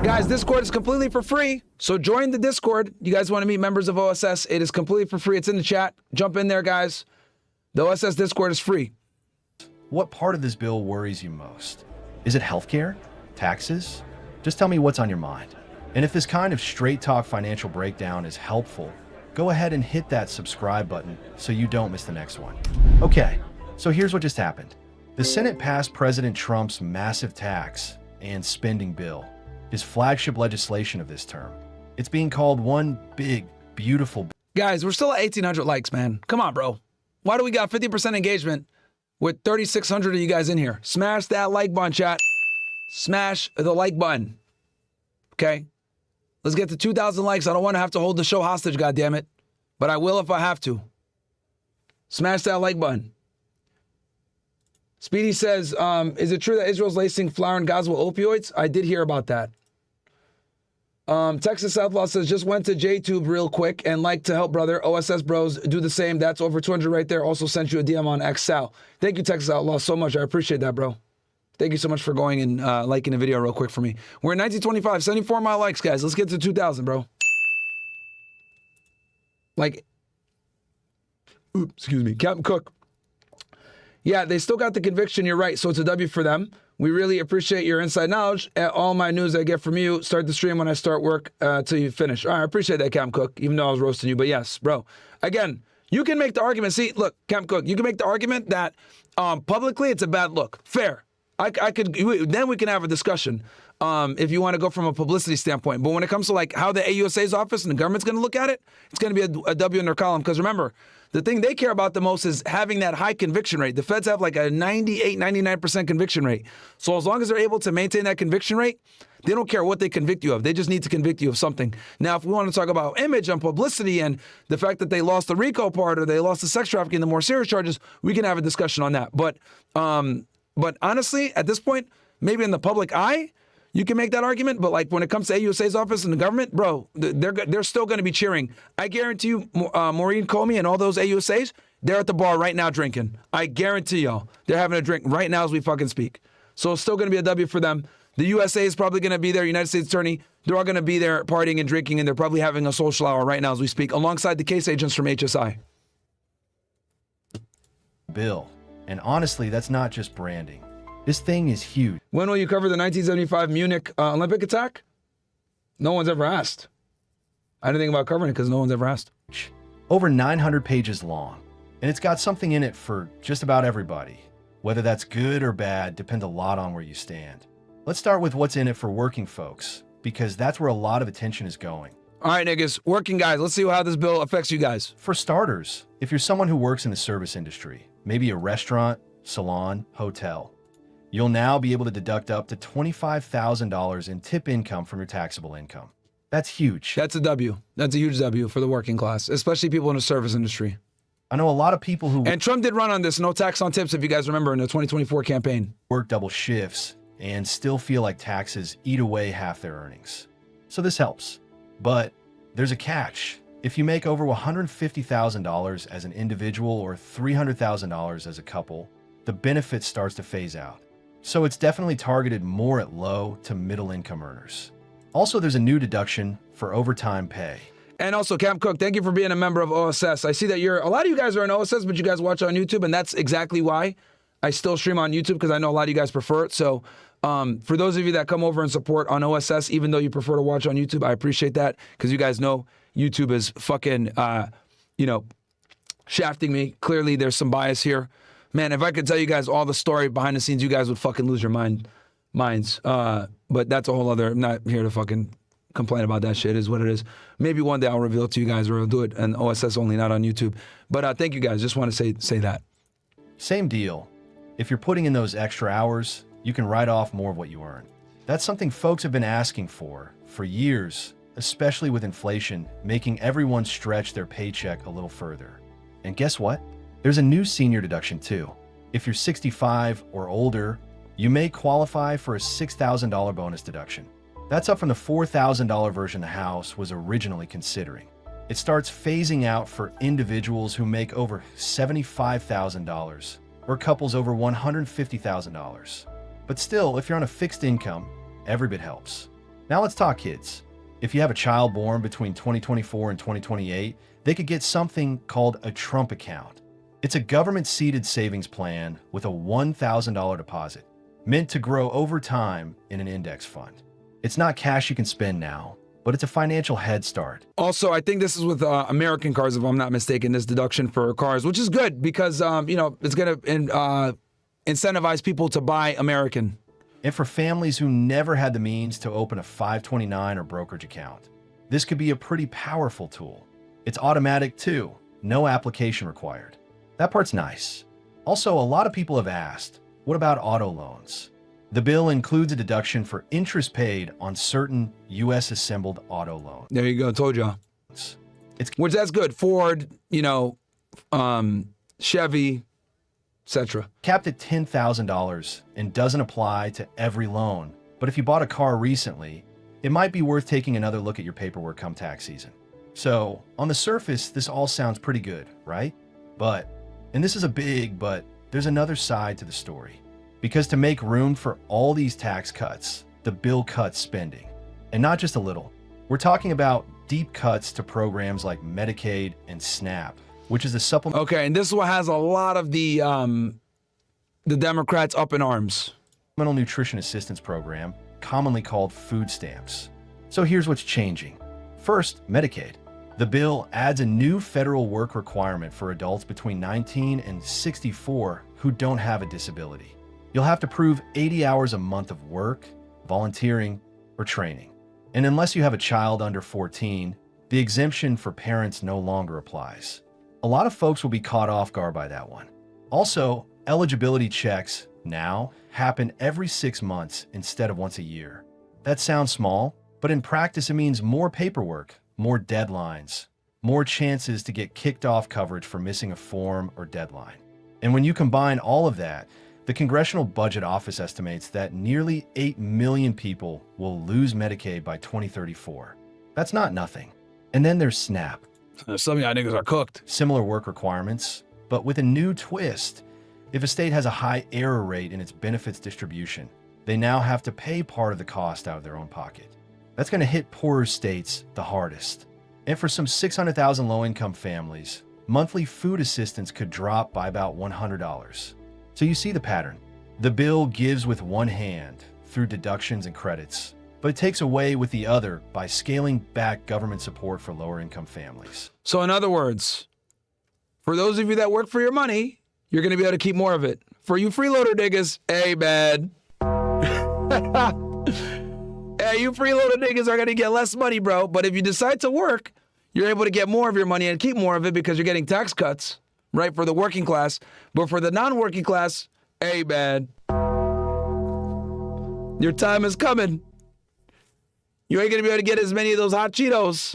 Guys, Discord is completely for free, so join the Discord. You guys want to meet members of OSS? It is completely for free. It's in the chat. Jump in there, guys. The OSS Discord is free. What part of this bill worries you most? Is it healthcare? Taxes? Just tell me what's on your mind. And if this kind of straight talk financial breakdown is helpful, go ahead and hit that subscribe button so you don't miss the next one. Okay, so here's what just happened. The Senate passed President Trump's massive tax and spending bill, his flagship legislation of this term. It's being called one big, beautiful bill. Guys, we're still at 1,800 likes, man. Come on, bro. Why do we got 50% engagement with 3,600 of you guys in here? Smash that like button, chat. Smash the like button. Okay? Let's get to 2,000 likes. I don't want to have to hold the show hostage, goddammit. But I will if I have to. Smash that like button. Speedy says, is it true that Israel's lacing flour in Gaza with opioids? I did hear about that. Texas Southlaw says, just went to JTube real quick and like to help brother. OSS bros do the same. That's over 200 right there. Also sent you a DM on XSal. Thank you, Texas Outlaw, so much. I appreciate that, bro. Thank you so much for going and liking the video real quick for me. We're at 1925, 74 my likes, guys. Let's get to 2,000, bro. Like, oops, excuse me, Captain Cook. Yeah, they still got the conviction. You're right. So it's a W for them. We really appreciate your inside knowledge. All my news I get from you. Start the stream when I start work till you finish. All right, I appreciate that, Captain Cook, even though I was roasting you. But yes, bro. Again, you can make the argument. See, look, Captain Cook, you can make the argument that publicly it's a bad look. Fair. I could. Then we can have a discussion if you want to go from a publicity standpoint. But when it comes to like how the AUSA's office and the government's going to look at it, it's going to be a W in their column. Because remember, the thing they care about the most is having that high conviction rate. The feds have like a 98, 99% conviction rate. So as long as they're able to maintain that conviction rate, they don't care what they convict you of. They just need to convict you of something. Now, if we want to talk about image and publicity and the fact that they lost the RICO part or they lost the sex trafficking, the more serious charges, we can have a discussion on that. But honestly, at this point, maybe in the public eye, you can make that argument, but like when it comes to AUSA's office and the government, bro, they're still going to be cheering. I guarantee you, Maureen Comey and all those AUSAs, they're at the bar right now drinking. I guarantee y'all, they're having a drink right now as we fucking speak. So it's still going to be a W for them. The USA is probably going to be there, United States Attorney. They're all going to be there partying and drinking, and they're probably having a social hour right now as we speak, alongside the case agents from HSI. Bill. And honestly, that's not just branding. This thing is huge. When will you cover the 1975 Munich Olympic attack? No one's ever asked. I didn't think about covering it because no one's ever asked. Over 900 pages long. And it's got something in it for just about everybody. Whether that's good or bad depends a lot on where you stand. Let's start with what's in it for working folks, because that's where a lot of attention is going. All right, niggas, working guys, let's see how this bill affects you guys. For starters, if you're someone who works in the service industry, maybe a restaurant, salon, hotel, you'll now be able to deduct up to $25,000 in tip income from your taxable income. That's huge. That's a W. That's a huge W for the working class, especially people in the service industry. I know a lot of people who... And Trump did run on this, no tax on tips, if you guys remember, in the 2024 campaign. Work double shifts and still feel like taxes eat away half their earnings. So this helps. But there's a catch. If you make over $150,000 as an individual or $300,000 as a couple, the benefit starts to phase out. So it's definitely targeted more at low to middle income earners. Also, there's a new deduction for overtime pay. And also, Cam Cook, thank you for being a member of OSS. I see that a lot of you guys are in OSS, but you guys watch on YouTube, and that's exactly why I still stream on YouTube, because I know a lot of you guys prefer it. So for those of you that come over and support on OSS, even though you prefer to watch on YouTube, I appreciate that, because you guys know YouTube is fucking, shafting me. Clearly, there's some bias here. Man, if I could tell you guys all the story behind the scenes, you guys would fucking lose your minds. But that's a whole other, I'm not here to fucking complain about that shit. It is what it is. Maybe one day I'll reveal it to you guys, or I'll do it on OSS only, not on YouTube. But thank you guys. Just want to say that. Same deal. If you're putting in those extra hours, you can write off more of what you earn. That's something folks have been asking for years, especially with inflation, making everyone stretch their paycheck a little further. And guess what? There's a new senior deduction too. If you're 65 or older, you may qualify for a $6,000 bonus deduction. That's up from the $4,000 version the House was originally considering. It starts phasing out for individuals who make over $75,000 or couples over $150,000. But still, if you're on a fixed income, every bit helps. Now let's talk kids. If you have a child born between 2024 and 2028, they could get something called a Trump account. It's a government-seeded savings plan with a $1,000 deposit, meant to grow over time in an index fund. It's not cash you can spend now, but it's a financial head start. Also, I think this is with American cars, if I'm not mistaken, this deduction for cars, which is good because, it's going to incentivize people to buy American. And for families who never had the means to open a 529 or brokerage account, this could be a pretty powerful tool. It's automatic too, no application required. That part's nice. Also, a lot of people have asked, what about auto loans? The bill includes a deduction for interest paid on certain U.S. assembled auto loans. There you go, told y'all. Which that's good. Ford, Chevy, etc. Capped at $10,000 and doesn't apply to every loan. But if you bought a car recently, it might be worth taking another look at your paperwork come tax season. So, on the surface, this all sounds pretty good, right? But, and this is a big but, there's another side to the story. Because to make room for all these tax cuts, the bill cuts spending. And not just a little. We're talking about deep cuts to programs like Medicaid and SNAP, which is a supplement. Okay, and this is what has a lot of the Democrats up in arms. Supplemental nutrition assistance program, commonly called food stamps. So here's what's changing. First, Medicaid. The bill adds a new federal work requirement for adults between 19 and 64 who don't have a disability. You'll have to prove 80 hours a month of work, volunteering, or training. And unless you have a child under 14, the exemption for parents no longer applies. A lot of folks will be caught off guard by that one. Also, eligibility checks now happen every 6 months instead of once a year. That sounds small, but in practice it means more paperwork, more deadlines, more chances to get kicked off coverage for missing a form or deadline. And when you combine all of that, the Congressional Budget Office estimates that nearly 8 million people will lose Medicaid by 2034. That's not nothing. And then there's SNAP. Some of y'all niggas are cooked. Similar work requirements, but with a new twist. If a state has a high error rate in its benefits distribution, they now have to pay part of the cost out of their own pocket. That's going to hit poorer states the hardest. And for some 600,000 low-income families, monthly food assistance could drop by about $100. So you see the pattern. The bill gives with one hand through deductions and credits, but it takes away with the other by scaling back government support for lower-income families. So in other words, for those of you that work for your money, you're going to be able to keep more of it. For you freeloader niggas, hey, bad. Hey, you freeloader niggas are going to get less money, bro. But if you decide to work, you're able to get more of your money and keep more of it because you're getting tax cuts, right, for the working class. But for the non-working class, hey, man, your time is coming. You ain't going to be able to get as many of those hot Cheetos.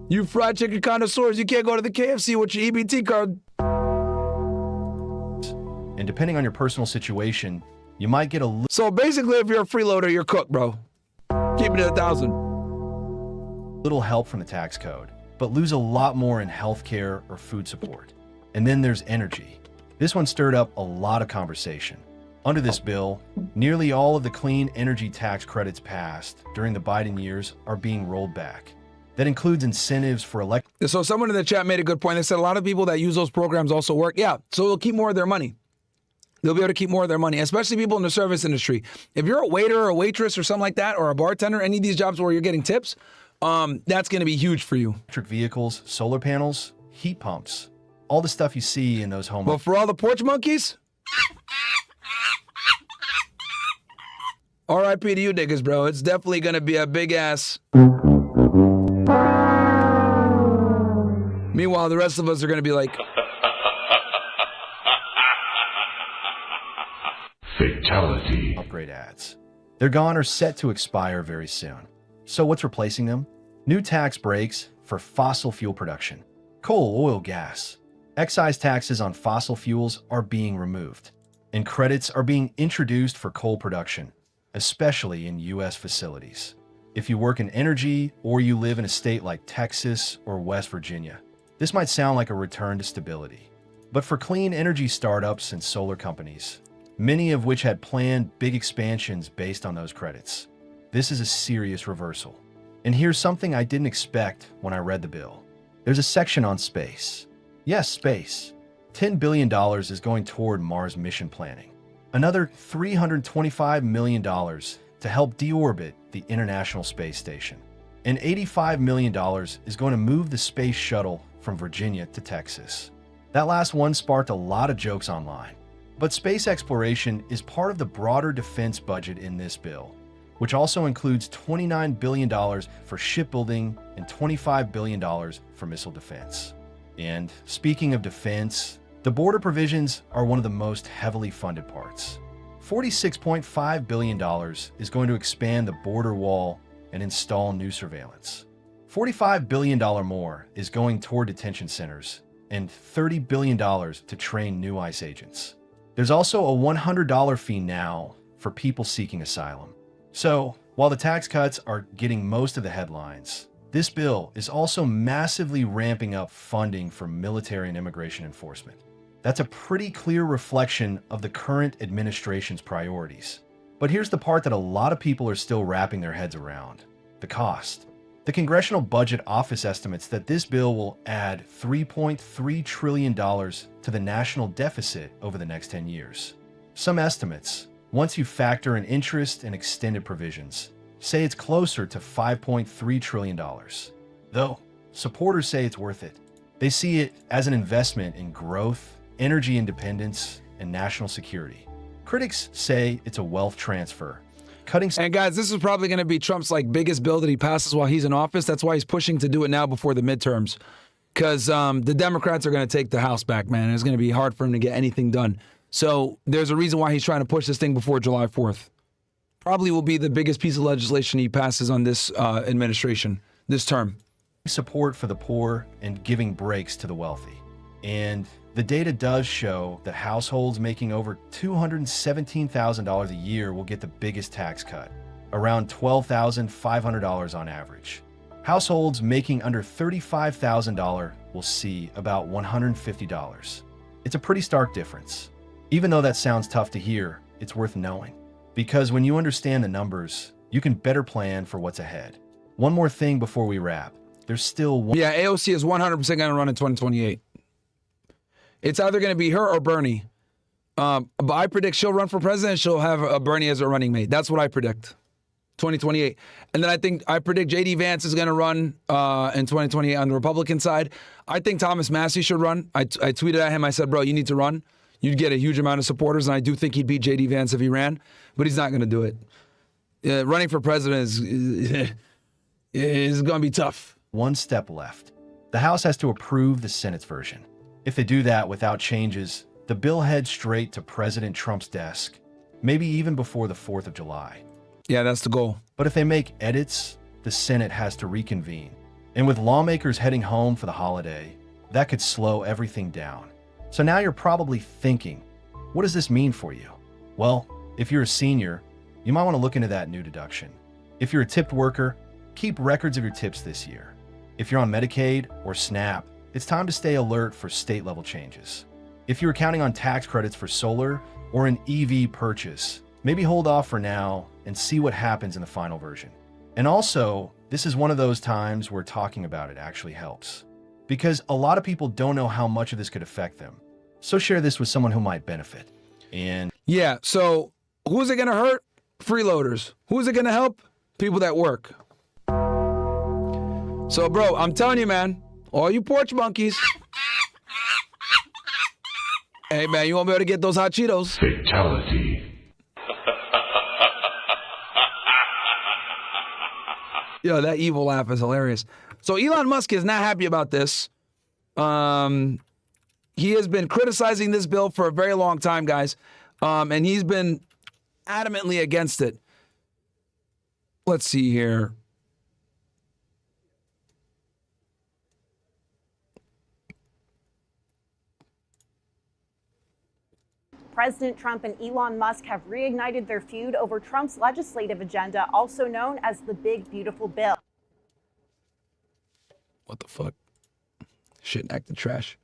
You fried chicken connoisseurs, you can't go to the KFC with your EBT card. And depending on your personal situation, you might get a So basically, if you're a freeloader, you're cooked, bro. Keep it at 1,000. little help from the tax code, but lose a lot more in healthcare or food support. And then there's energy. This one stirred up a lot of conversation. Under this bill, nearly all of the clean energy tax credits passed during the Biden years are being rolled back. That includes incentives for So someone in the chat made a good point. They said a lot of people that use those programs also work. Yeah, so they'll keep more of their money. They'll be able to keep more of their money, especially people in the service industry. If you're a waiter or a waitress or something like that, or a bartender, any of these jobs where you're getting tips, that's going to be huge for you. electric vehicles, solar panels, heat pumps, all the stuff you see in those home. But for all the porch monkeys, RIP to you niggas, bro. It's definitely going to be a big ass. Meanwhile, the rest of us are going to be like, fatality. Upgrade ads. They're gone or set to expire very soon. So what's replacing them? New tax breaks for fossil fuel production. Coal, oil, gas. Excise taxes on fossil fuels are being removed. And credits are being introduced for coal production, especially in U.S. facilities. If you work in energy or you live in a state like Texas or West Virginia, this might sound like a return to stability. But for clean energy startups and solar companies, many of which had planned big expansions based on those credits, this is a serious reversal. And here's something I didn't expect when I read the bill. There's a section on space. Yes, space. $10 billion is going toward Mars mission planning. Another $325 million to help deorbit the International Space Station. And $85 million is going to move the space shuttle from Virginia to Texas. That last one sparked a lot of jokes online. But space exploration is part of the broader defense budget in this bill, which also includes $29 billion for shipbuilding and $25 billion for missile defense. And speaking of defense, the border provisions are one of the most heavily funded parts. $46.5 billion is going to expand the border wall and install new surveillance. $45 billion more is going toward detention centers and $30 billion to train new ICE agents. There's also a $100 fee now for people seeking asylum. So, while the tax cuts are getting most of the headlines, this bill is also massively ramping up funding for military and immigration enforcement. That's a pretty clear reflection of the current administration's priorities. But here's the part that a lot of people are still wrapping their heads around: the cost. The Congressional Budget Office estimates that this bill will add $3.3 trillion to the national deficit over the next 10 years. Some estimates, once you factor in interest and extended provisions, say it's closer to $5.3 trillion. Though, supporters say it's worth it. They see it as an investment in growth, energy independence, and national security. Critics say it's a wealth transfer. And guys, this is probably going to be Trump's biggest bill that he passes while he's in office. That's why he's pushing to do it now before the midterms, because the Democrats are going to take the House back, man. It's going to be hard for him to get anything done. So there's a reason why he's trying to push this thing before July 4th. Probably will be the biggest piece of legislation he passes on this administration, this term. Support for the poor and giving breaks to the wealthy. And the data does show that households making over $217,000 a year will get the biggest tax cut, around $12,500 on average. Households making under $35,000 will see about $150. It's a pretty stark difference. Even though that sounds tough to hear, it's worth knowing. Because when you understand the numbers, you can better plan for what's ahead. One more thing before we wrap. There's still one. Yeah, AOC is 100% going to run in 2028. It's either going to be her or Bernie. But I predict she'll run for president. She'll have Bernie as her running mate. That's what I predict. 2028. And then I predict J.D. Vance is going to run in 2028 on the Republican side. I think Thomas Massie should run. I tweeted at him. I said, bro, you need to run. You'd get a huge amount of supporters. And I do think he'd beat J.D. Vance if he ran. But he's not going to do it. Running for president is going to be tough. One step left. The House has to approve the Senate's version. If they do that without changes, the bill heads straight to President Trump's desk, maybe even before the 4th of July. Yeah, that's the goal. But if they make edits, the Senate has to reconvene. And with lawmakers heading home for the holiday, that could slow everything down. So now you're probably thinking, what does this mean for you? Well, if you're a senior, you might want to look into that new deduction. If you're a tipped worker, keep records of your tips this year. If you're on Medicaid or SNAP, it's time to stay alert for state-level changes. If you're counting on tax credits for solar or an EV purchase, maybe hold off for now and see what happens in the final version. And also, this is one of those times where talking about it actually helps, because a lot of people don't know how much of this could affect them. So share this with someone who might benefit. And yeah, so who's it going to hurt? Freeloaders. Who's it going to help? People that work. So, bro, I'm telling you, man, all you porch monkeys. Hey, man, you won't be able to get those hot Cheetos. Fatality. Yo, that evil laugh is hilarious. So Elon Musk is not happy about this. He has been criticizing this bill for a very long time, guys. And he's been adamantly against it. Let's see here. President Trump and Elon Musk have reignited their feud over Trump's legislative agenda, also known as the Big Beautiful Bill. What the fuck? Shit acted trash.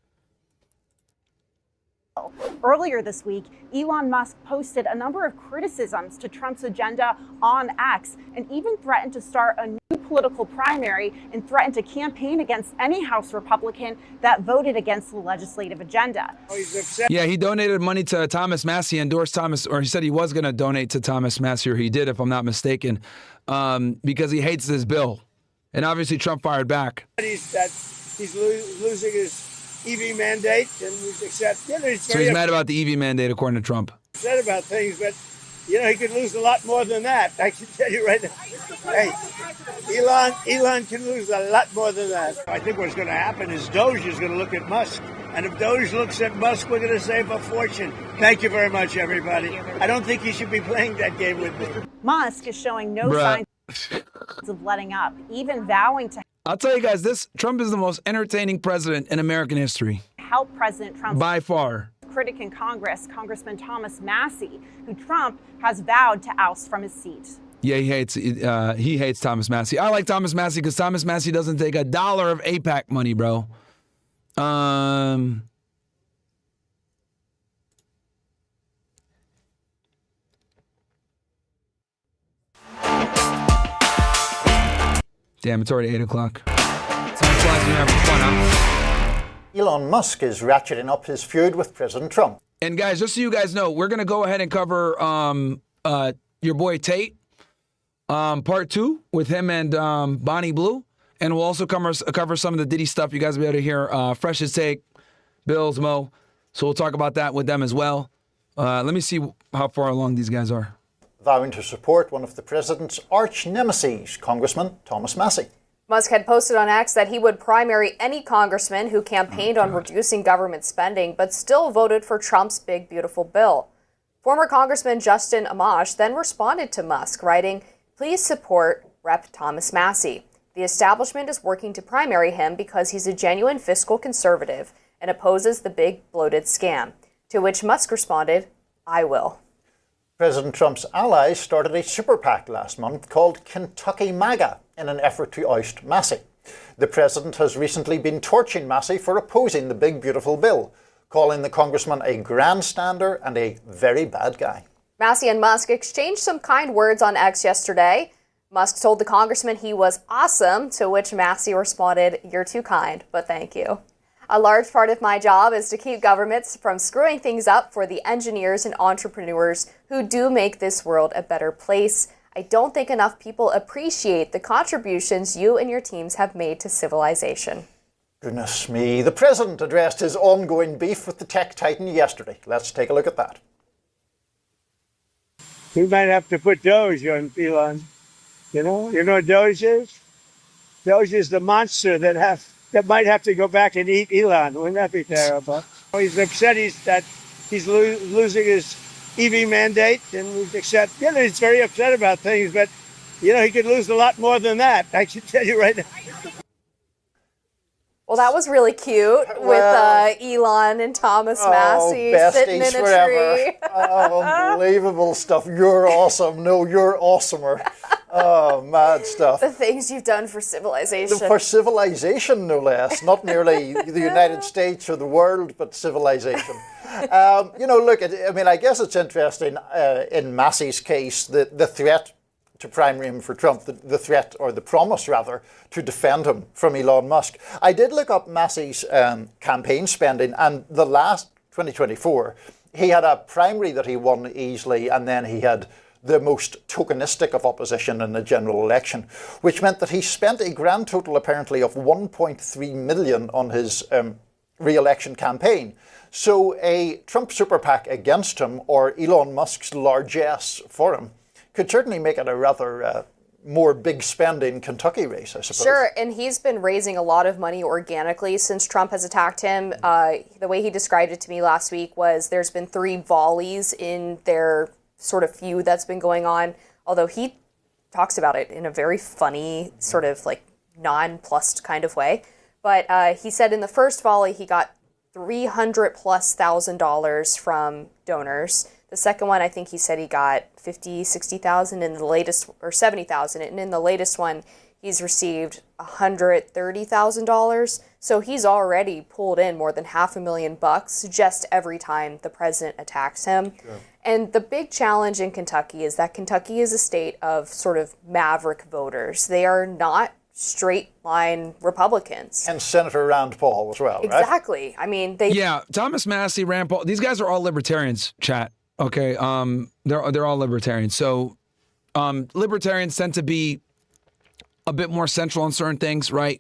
Earlier this week, Elon Musk posted a number of criticisms to Trump's agenda on X and even threatened to start a new political primary and threatened to campaign against any House Republican that voted against the legislative agenda. Yeah, he donated money to Thomas Massie, endorsed Thomas, or he said he was going to donate to Thomas Massie, or he did, if I'm not mistaken, because he hates this bill. And obviously Trump fired back. He's losing his EV mandate, and he's accepted. So he's mad about the EV mandate, according to Trump. Said about things, but he could lose a lot more than that. I can tell you right now. Hey, Elon can lose a lot more than that. I think what's going to happen is Doge is going to look at Musk, and if Doge looks at Musk, we're going to save a fortune. Thank you very much, everybody. I don't think he should be playing that game with me. Musk is showing no signs of letting up, even vowing to. I'll tell you guys, Trump is the most entertaining president in American history. Help President Trump by far. Critic in Congress, Congressman Thomas Massey, who Trump has vowed to oust from his seat. Yeah, he hates Thomas Massey. I like Thomas Massey because Thomas Massey doesn't take $1 of AIPAC money, bro. Damn, it's already 8 o'clock. Time flies when you're having fun, huh? Elon Musk is ratcheting up his feud with President Trump. And guys, just so you guys know, we're going to go ahead and cover your boy Tate, part 2 with him and Bonnie Blue. And we'll also cover some of the Diddy stuff. You guys will be able to hear Fresh's take, Bill's, Mo. So we'll talk about that with them as well. Let me see how far along these guys are. Vowing to support one of the president's arch nemesis, Congressman Thomas Massey. Musk had posted on X that he would primary any congressman who campaigned on reducing government spending, but still voted for Trump's big, beautiful bill. Former Congressman Justin Amash then responded to Musk, writing, "Please support Rep. Thomas Massey. The establishment is working to primary him because he's a genuine fiscal conservative and opposes the big, bloated scam." To which Musk responded, "I will." President Trump's allies started a super PAC last month called Kentucky MAGA in an effort to oust Massey. The president has recently been torching Massey for opposing the big, beautiful bill, calling the congressman a grandstander and a very bad guy. Massey and Musk exchanged some kind words on X yesterday. Musk told the congressman he was awesome, to which Massey responded, "You're too kind, but thank you. A large part of my job is to keep governments from screwing things up for the engineers and entrepreneurs who do make this world a better place. I don't think enough people appreciate the contributions you and your teams have made to civilization." Goodness me. The president addressed his ongoing beef with the tech titan yesterday. Let's take a look at that. We might have to put Doge on Elon. You know what Doge is? Doge is the monster that might have to go back and eat Elon. Wouldn't that be terrible? He's upset that he's losing his EV mandate, and he's very upset about things, but he could lose a lot more than that. I can tell you right now. Well, that was really cute with Elon and Thomas Massey sitting in a tree. Unbelievable stuff. You're awesome. No, you're awesomer. Oh, mad stuff. The things you've done for civilization. For civilization, no less. Not merely the United States or the world, but civilization. Look, I guess it's interesting in Massey's case, the threat to primary him for Trump, the threat, or the promise rather, to defend him from Elon Musk. I did look up Massey's campaign spending, and the last 2024, he had a primary that he won easily, and then he had the most tokenistic of opposition in the general election, which meant that he spent a grand total apparently of $1.3 million on his re-election campaign. So a Trump super PAC against him, or Elon Musk's largesse for him, could certainly make it a rather more big spending Kentucky race, I suppose. Sure, and he's been raising a lot of money organically since Trump has attacked him. The way he described it to me last week was there's been 3 volleys in their sort of feud that's been going on, although he talks about it in a very funny, sort of like nonplussed kind of way. But he said in the first volley he got $300,000+ from donors. The second one, I think he said he got $50,000-$60,000 in the latest, or $70,000, and in the latest one, he's received $130,000. So he's already pulled in more than $500,000 just every time the president attacks him. Sure. And the big challenge in Kentucky is that Kentucky is a state of sort of maverick voters. They are not straight line Republicans. And Senator Rand Paul as well, right? Exactly. I mean, Yeah, Thomas Massey, Rand Paul, these guys are all libertarians, chat. Okay, they're all libertarians. So libertarians tend to be a bit more central on certain things, right?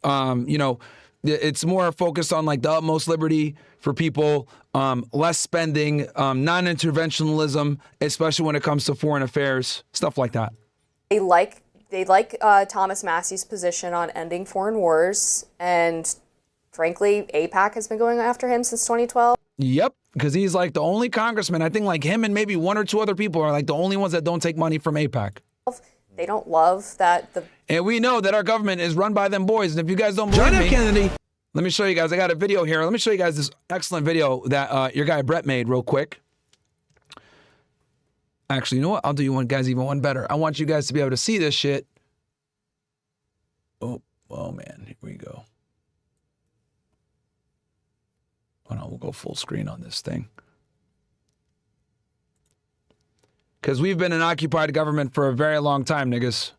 It's more focused on like the utmost liberty for people, less spending, non-interventionalism, especially when it comes to foreign affairs, stuff like that. They like Thomas Massey's position on ending foreign wars, and frankly, AIPAC has been going after him since 2012. Yep, because he's like the only congressman, I think like him and maybe 1 or 2 other people are like the only ones that don't take money from AIPAC. they don't love that the. And we know that our government is run by them boys. And if you guys don't believe me, Kennedy, let me show you guys. I got a video here. Let me show you guys this excellent video that your guy Brett made real quick. Actually, you know what? I'll do you one guys even one better. I want you guys to be able to see this shit. Oh man, here we go. Hold on, we'll go full screen on this thing. Because we've been an occupied government for a very long time, niggas.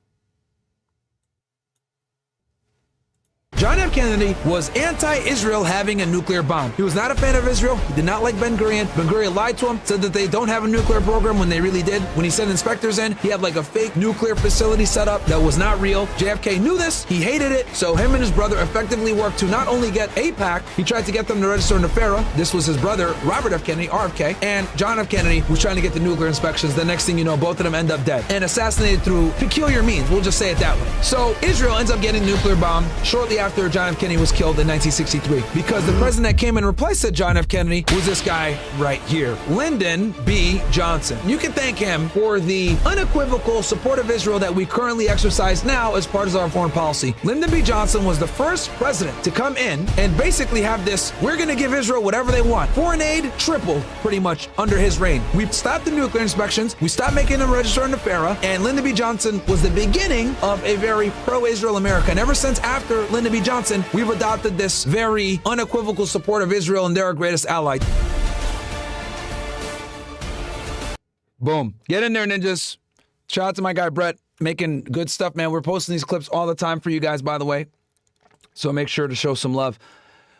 John F. Kennedy was anti-Israel having a nuclear bomb. He was not a fan of Israel. He did not like Ben Gurion. Ben Gurion lied to him, said that they don't have a nuclear program when they really did. When he sent inspectors in, he had like a fake nuclear facility set up that was not real. JFK knew this. He hated it. So him and his brother effectively worked to not only get AIPAC, he tried to get them to register in NEFERA. This was his brother, Robert F. Kennedy, RFK, and John F. Kennedy was trying to get the nuclear inspections. The next thing you know, both of them end up dead and assassinated through peculiar means. We'll just say it that way. So Israel ends up getting a nuclear bomb shortly after John F. Kennedy was killed in 1963 because the president that came in and replaced John F. Kennedy was this guy right here, Lyndon B. Johnson. You can thank him for the unequivocal support of Israel that we currently exercise now as part of our foreign policy. Lyndon B. Johnson was the first president to come in and basically have this, we're going to give Israel whatever they want. Foreign aid tripled pretty much under his reign. We stopped the nuclear inspections. We stopped making them register in NEFERA. And Lyndon B. Johnson was the beginning of a very pro-Israel America. And ever since after Lyndon B. Johnson, we've adopted this very unequivocal support of Israel, and they're our greatest ally. Boom. Get in there, ninjas. Shout out to my guy, Brett, making good stuff, man. We're posting these clips all the time for you guys, by the way. So make sure to show some love.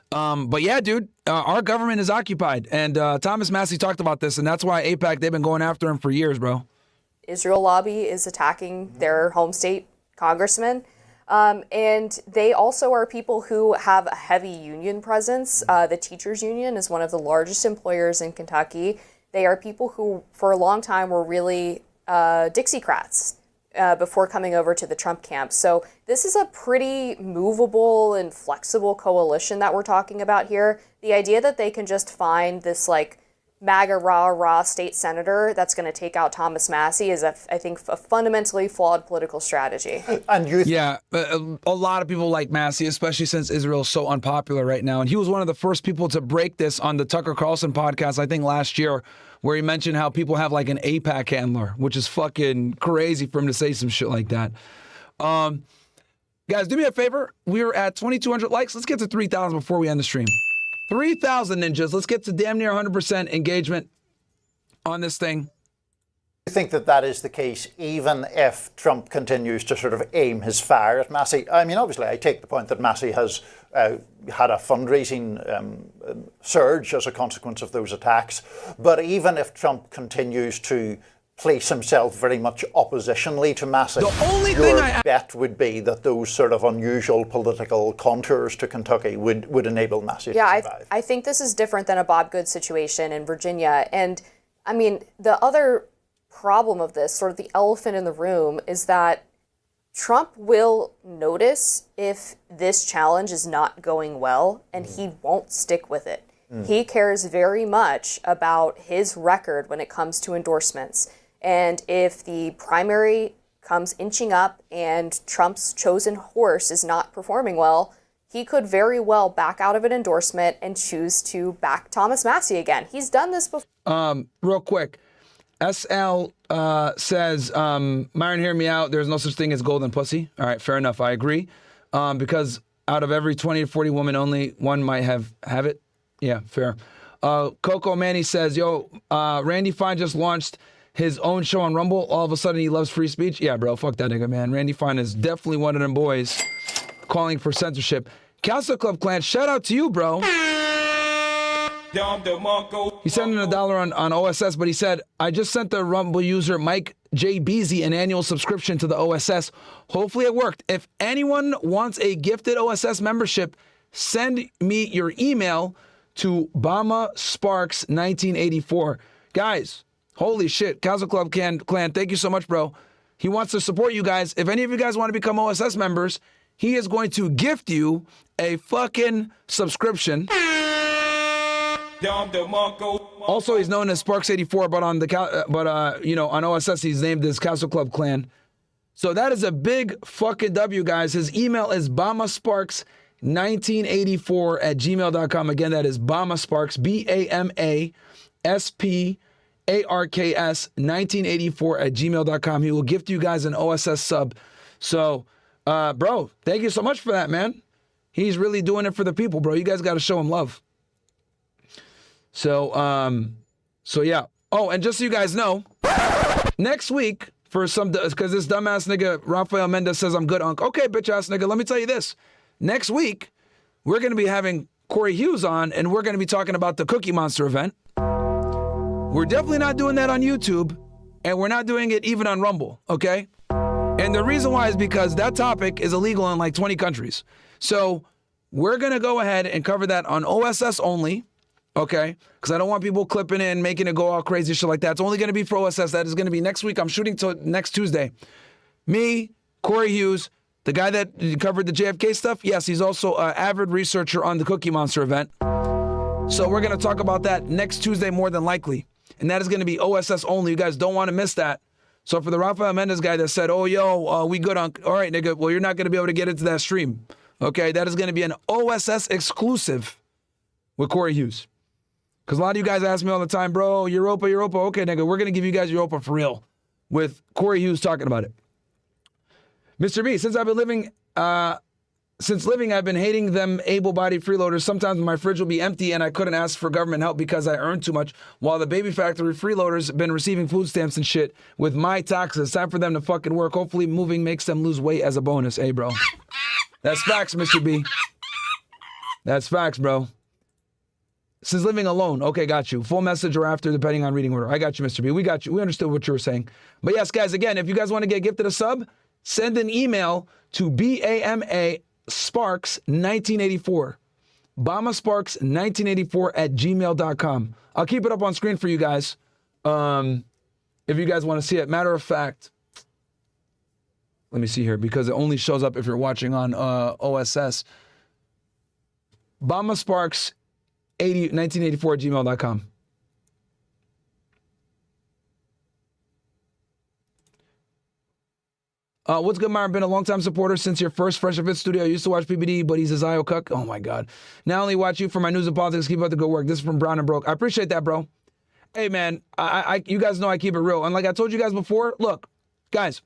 But yeah, dude, our government is occupied. And Thomas Massey talked about this, and that's why AIPAC, they've been going after him for years, bro. Israel lobby is attacking their home state congressman. And they also are people who have a heavy union presence. The teachers union is one of the largest employers in Kentucky. They are people who, for a long time, were really Dixiecrats before coming over to the Trump camp. So this is a pretty movable and flexible coalition that we're talking about here. The idea that they can just find this like MAGA rah-rah state senator that's going to take out Thomas Massey is, I think, a fundamentally flawed political strategy. And a lot of people like Massey, especially since Israel is so unpopular right now. And he was one of the first people to break this on the Tucker Carlson podcast, I think last year, where he mentioned how people have like an AIPAC handler, which is fucking crazy for him to say some shit like that. Guys, do me a favor. We're at 2,200 likes. Let's get to 3,000 before we end the stream. 3,000 ninjas. Let's get to damn near 100% engagement on this thing. I think that that is the case, even if Trump continues to sort of aim his fire at Massey. I mean, obviously, I take the point that Massey has had a fundraising surge as a consequence of those attacks. But even if Trump continues to place himself very much oppositionally to Massey, the only your thing I bet would be that those sort of unusual political contours to Kentucky would enable Massey to survive. I think this is different than a Bob Good situation in Virginia. And I mean, the other problem of this, sort of the elephant in the room, is that Trump will notice if this challenge is not going well, and he won't stick with it. He cares very much about his record when it comes to endorsements. And if the primary comes inching up and Trump's chosen horse is not performing well, he could very well back out of an endorsement and choose to back Thomas Massey again. He's done this before. Real quick. SL says, Myron, hear me out. There's no such thing as golden pussy. All right, fair enough. I agree. Because out of every 20 to 40 women, only one might have it. Yeah, fair. Coco Manny says, yo, Randy Fine just launched his own show on Rumble. All of a sudden, he loves free speech. Yeah, bro, fuck that nigga, man. Randy Fine is definitely one of them boys calling for censorship. Castle Club Clan, shout out to you, bro. He sent in $1 on OSS, but he said, I just sent the Rumble user Mike J. Beasy an annual subscription to the OSS. Hopefully it worked. If anyone wants a gifted OSS membership, send me your email to Bama Sparks 1984. Guys, holy shit. Castle Club Clan, thank you so much, bro. He wants to support you guys. If any of you guys want to become OSS members, he is going to gift you a fucking subscription. Also, he's known as Sparks84, but on on OSS, he's named as Castle Club Clan. So that is a big fucking W, guys. His email is bamasparks1984@gmail.com. Again, that is bamasparks, BAMASPARKS1984@gmail.com. He will gift you guys an OSS sub. So, bro, thank you so much for that, man. He's really doing it for the people, bro. You guys got to show him love. So yeah. Oh, and just so you guys know, next week, because this dumbass nigga Rafael Mendez says I'm good, Unc. Okay, bitch ass nigga, let me tell you this. Next week, we're going to be having Corey Hughes on, and we're going to be talking about the Cookie Monster event. We're definitely not doing that on YouTube, and we're not doing it even on Rumble, okay? And the reason why is because that topic is illegal in like 20 countries. So we're going to go ahead and cover that on OSS only, okay? Because I don't want people clipping in, making it go all crazy, shit like that. It's only going to be for OSS. That is going to be next week. I'm shooting till next Tuesday. Me, Corey Hughes, the guy that covered the JFK stuff, yes, he's also an avid researcher on the Cookie Monster event. So we're going to talk about that next Tuesday more than likely. And that is going to be OSS only. You guys don't want to miss that. So for the Rafael Mendez guy that said, oh, yo, we good on... All right, nigga, well, you're not going to be able to get into that stream. Okay, that is going to be an OSS exclusive with Corey Hughes. Because a lot of you guys ask me all the time, bro, Europa. Okay, nigga, we're going to give you guys Europa for real with Corey Hughes talking about it. Mr. B, since living, I've been hating them able-bodied freeloaders. Sometimes my fridge will be empty and I couldn't ask for government help because I earn too much, while the baby factory freeloaders have been receiving food stamps and shit with my taxes. Time for them to fucking work. Hopefully moving makes them lose weight as a bonus. Hey, bro. That's facts, Mr. B. That's facts, bro. Since living alone. Okay, got you. Full message or after, depending on reading order. I got you, Mr. B. We got you. We understood what you were saying. But yes, guys, again, if you guys want to get gifted a sub, send an email to BAMASparks1984. BAMASparks1984@gmail.com. I'll keep it up on screen for you guys if you guys want to see it. Matter of fact, let me see here because it only shows up if you're watching on OSS. BAMASparks1984@gmail.com. What's good, Myron? Been a long-time supporter since your first Fresh Fit studio. I used to watch PBD, but he's a Zio cuck. Oh, my God. Now only watch you for my news and politics. Keep up the good work. This is from Brown and Broke. I appreciate that, bro. Hey, man, you guys know I keep it real. And like I told you guys before, look, guys,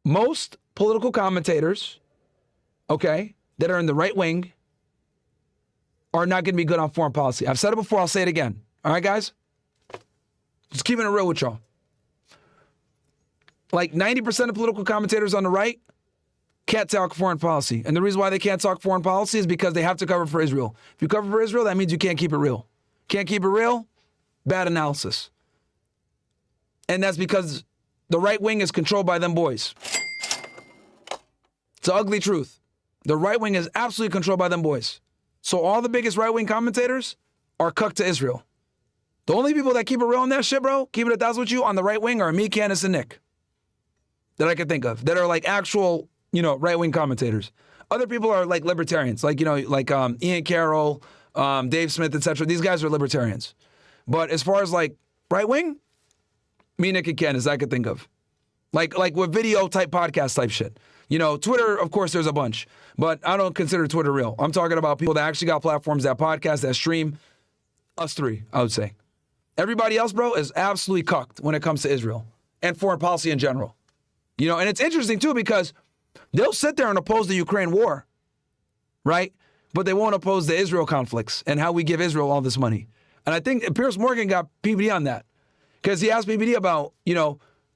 most political commentators, okay, that are in the right wing are not going to be good on foreign policy. I've said it before. I'll say it again. All right, guys? Just keeping it real with y'all. Like 90% of political commentators on the right can't talk foreign policy. And the reason why they can't talk foreign policy is because they have to cover for Israel. If you cover for Israel, that means you can't keep it real. Can't keep it real? Bad analysis. And that's because the right wing is controlled by them boys. It's the ugly truth. The right wing is absolutely controlled by them boys. So all the biggest right wing commentators are cucked to Israel. The only people that keep it real on that shit, bro, keep it 1,000 with you on the right wing are me, Candace, and Nick. That I can think of. That are like actual, right wing commentators. Other people are like libertarians. Like, Ian Carroll, Dave Smith, etc. These guys are libertarians. But as far as like right wing, me, Nick, and Candace, I could think of. Like with video type podcast type shit. Twitter, of course, there's a bunch. But I don't consider Twitter real. I'm talking about people that actually got platforms, that podcast, that stream. Us three, I would say. Everybody else, bro, is absolutely cucked when it comes to Israel and foreign policy in general. And it's interesting, too, because they'll sit there and oppose the Ukraine war, right? But they won't oppose the Israel conflicts and how we give Israel all this money. And I think Piers Morgan got PBD on that because he asked PBD about,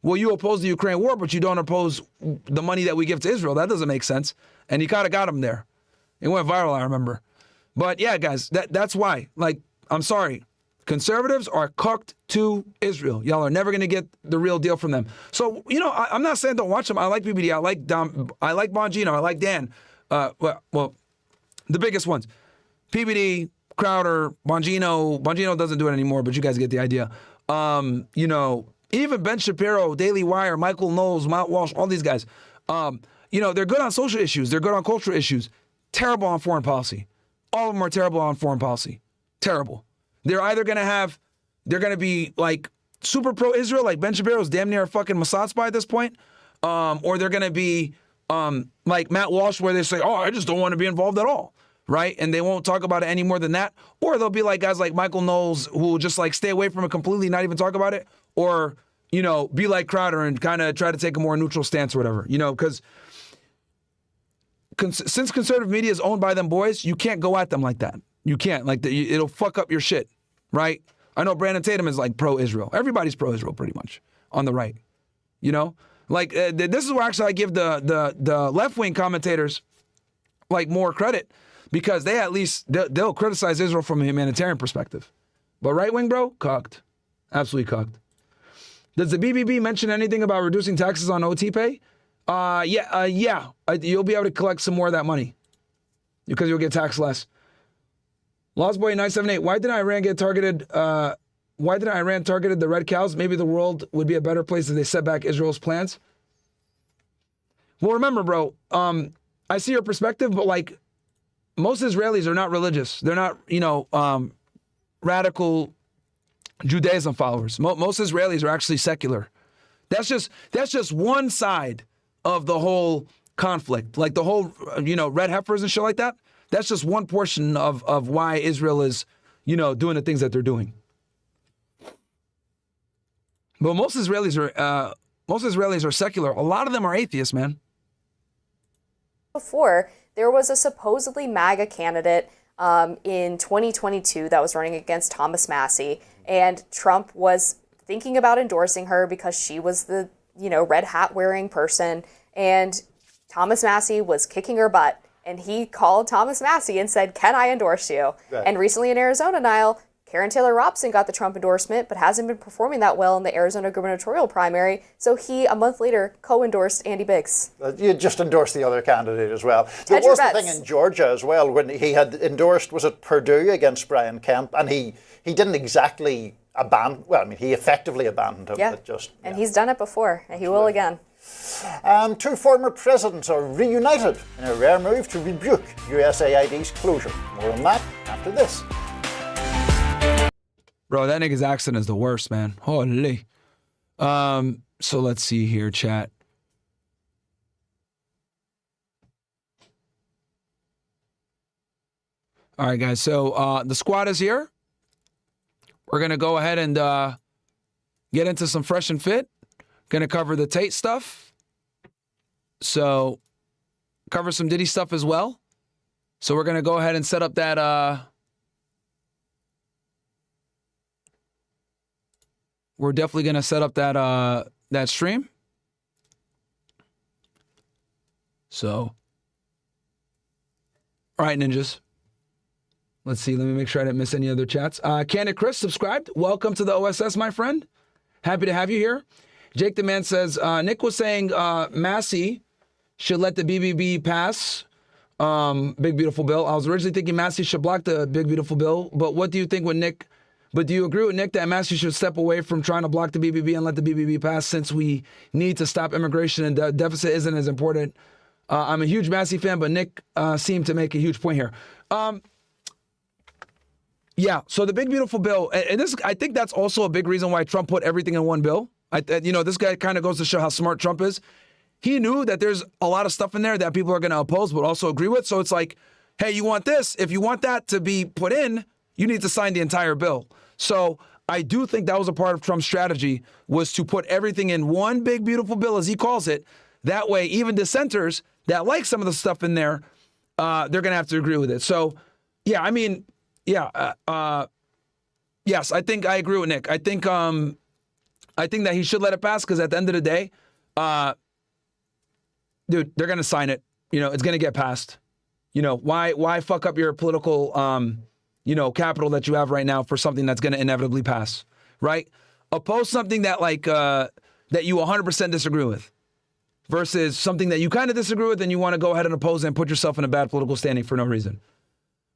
well, you oppose the Ukraine war, but you don't oppose the money that we give to Israel. That doesn't make sense. And he kind of got him there. It went viral, I remember. But yeah, guys, that's why. Like, I'm sorry. Conservatives are cucked to Israel. Y'all are never going to get the real deal from them. So, I'm not saying don't watch them. I like BBD. I like Dom. I like Bongino. I like Dan. Well, the biggest ones. PBD, Crowder, Bongino. Bongino doesn't do it anymore, but you guys get the idea. Even Ben Shapiro, Daily Wire, Michael Knowles, Matt Walsh, all these guys. They're good on social issues. They're good on cultural issues. Terrible on foreign policy. All of them are terrible on foreign policy. Terrible. They're either going to be like super pro-Israel, like Ben Shapiro's damn near a fucking Mossad spy at this point, or they're going to be like Matt Walsh, where they say, oh, I just don't want to be involved at all, right? And they won't talk about it any more than that. Or they'll be like guys like Michael Knowles, who will just like stay away from it completely, not even talk about it, or, you know, be like Crowder and kind of try to take a more neutral stance or whatever, you know, because since conservative media is owned by them boys, you can't go at them like that. You can't. Like, it'll fuck up your shit, right? I know Brandon Tatum is like pro-Israel. Everybody's pro-Israel pretty much on the right, you know? Like, this is where actually I give the left-wing commentators like more credit, because they at least, they'll criticize Israel from a humanitarian perspective. But right-wing, bro, cucked. Absolutely cucked. Does the BBB mention anything about reducing taxes on OT pay? Yeah. You'll be able to collect some more of that money because you'll get taxed less. Lost Boy 978, why did Iran targeted the red cows? Maybe the world would be a better place if they set back Israel's plans. Well, remember, bro, I see your perspective, but like most Israelis are not religious. They're not, you know, radical Judaism followers. Most Israelis are actually secular. That's just one side of the whole conflict. Like the whole, you know, red heifers and shit like that. That's just one portion of why Israel is, you know, doing the things that they're doing. But most Israelis are secular. A lot of them are atheists, man. Before, there was a supposedly MAGA candidate in 2022 that was running against Thomas Massie, and Trump was thinking about endorsing her because she was the, you know, red hat wearing person, and Thomas Massie was kicking her butt. And he called Thomas Massie and said, can I endorse you? Right. And recently in Arizona, Niall, Karen Taylor Robson got the Trump endorsement, but hasn't been performing that well in the Arizona gubernatorial primary. So he, a month later, co-endorsed Andy Biggs. You just endorsed the other candidate as well. There was the thing in Georgia as well, when he had endorsed, was it Perdue against Brian Kemp? And he didn't exactly abandon, well, I mean, he effectively abandoned him. Yeah, and he's done it before, and he will again. Two former presidents are reunited in a rare move to rebuke USAID's closure. More on that after this. Bro, that nigga's accent is the worst, man. Holy. So let's see here, chat. All right, guys. So the squad is here. We're going to go ahead and get into some fresh and fit. Going to cover the Tate stuff. So cover some Diddy stuff as well. So we're going to go ahead and set up that. We're definitely going to set up that that stream. So, all right, ninjas. Let's see. Let me make sure I didn't miss any other chats. Candid Chris subscribed. Welcome to the OSS, my friend. Happy to have you here. Jake the Man says, Nick was saying Massie should let the BBB pass. Big Beautiful Bill. I was originally thinking Massie should block the Big Beautiful Bill, but what do you think with Nick? But do you agree with Nick that Massie should step away from trying to block the BBB and let the BBB pass, since we need to stop immigration and the deficit isn't as important? I'm a huge Massie fan, but Nick seemed to make a huge point here. Yeah, so the Big Beautiful Bill, and this, I think that's also a big reason why Trump put everything in one bill. This guy kind of goes to show how smart Trump is. He knew that there's a lot of stuff in there that people are going to oppose but also agree with. So it's like, hey, you want this? If you want that to be put in, you need to sign the entire bill. So I do think that was a part of Trump's strategy, was to put everything in one big, beautiful bill, as he calls it. That way, even dissenters that like some of the stuff in there, they're going to have to agree with it. So, yeah, I mean, yeah, yes, I think I agree with Nick. I think that he should let it pass, because at the end of the day, dude, they're going to sign it. You know, it's going to get passed. You know, why fuck up your political, capital that you have right now for something that's going to inevitably pass, right? Oppose something that that you 100% disagree with, versus something that you kind of disagree with and you want to go ahead and oppose and put yourself in a bad political standing for no reason,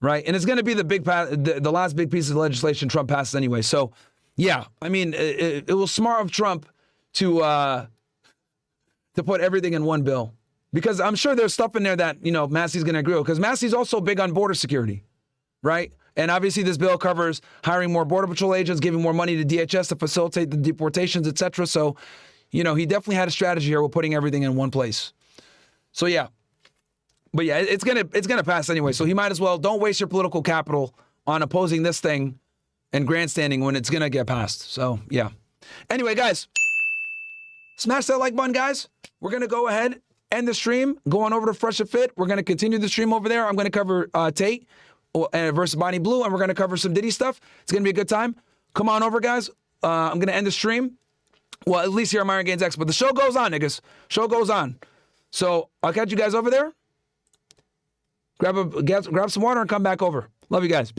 right? And it's going to be the last big piece of legislation Trump passes anyway. So, yeah, I mean, it was smart of Trump to put everything in one bill, because I'm sure there's stuff in there that, Massey's going to agree with, because Massey's also big on border security, right? And obviously this bill covers hiring more Border Patrol agents, giving more money to DHS to facilitate the deportations, etc. So, you know, he definitely had a strategy here with putting everything in one place. So yeah. But yeah, it's gonna pass anyway. So he might as well, don't waste your political capital on opposing this thing and grandstanding when it's gonna get passed. So yeah. Anyway, guys, smash that like button, guys. We're gonna go ahead, end the stream, go on over to Fresh and Fit. We're gonna continue the stream over there. I'm gonna cover Tate versus Bonnie Blue, and we're gonna cover some Diddy stuff. It's gonna be a good time. Come on over, guys. I'm gonna end the stream. Well, at least here on Myron Gaines X, but the show goes on, niggas. Show goes on. So I'll catch you guys over there. Grab some water and come back over. Love you guys.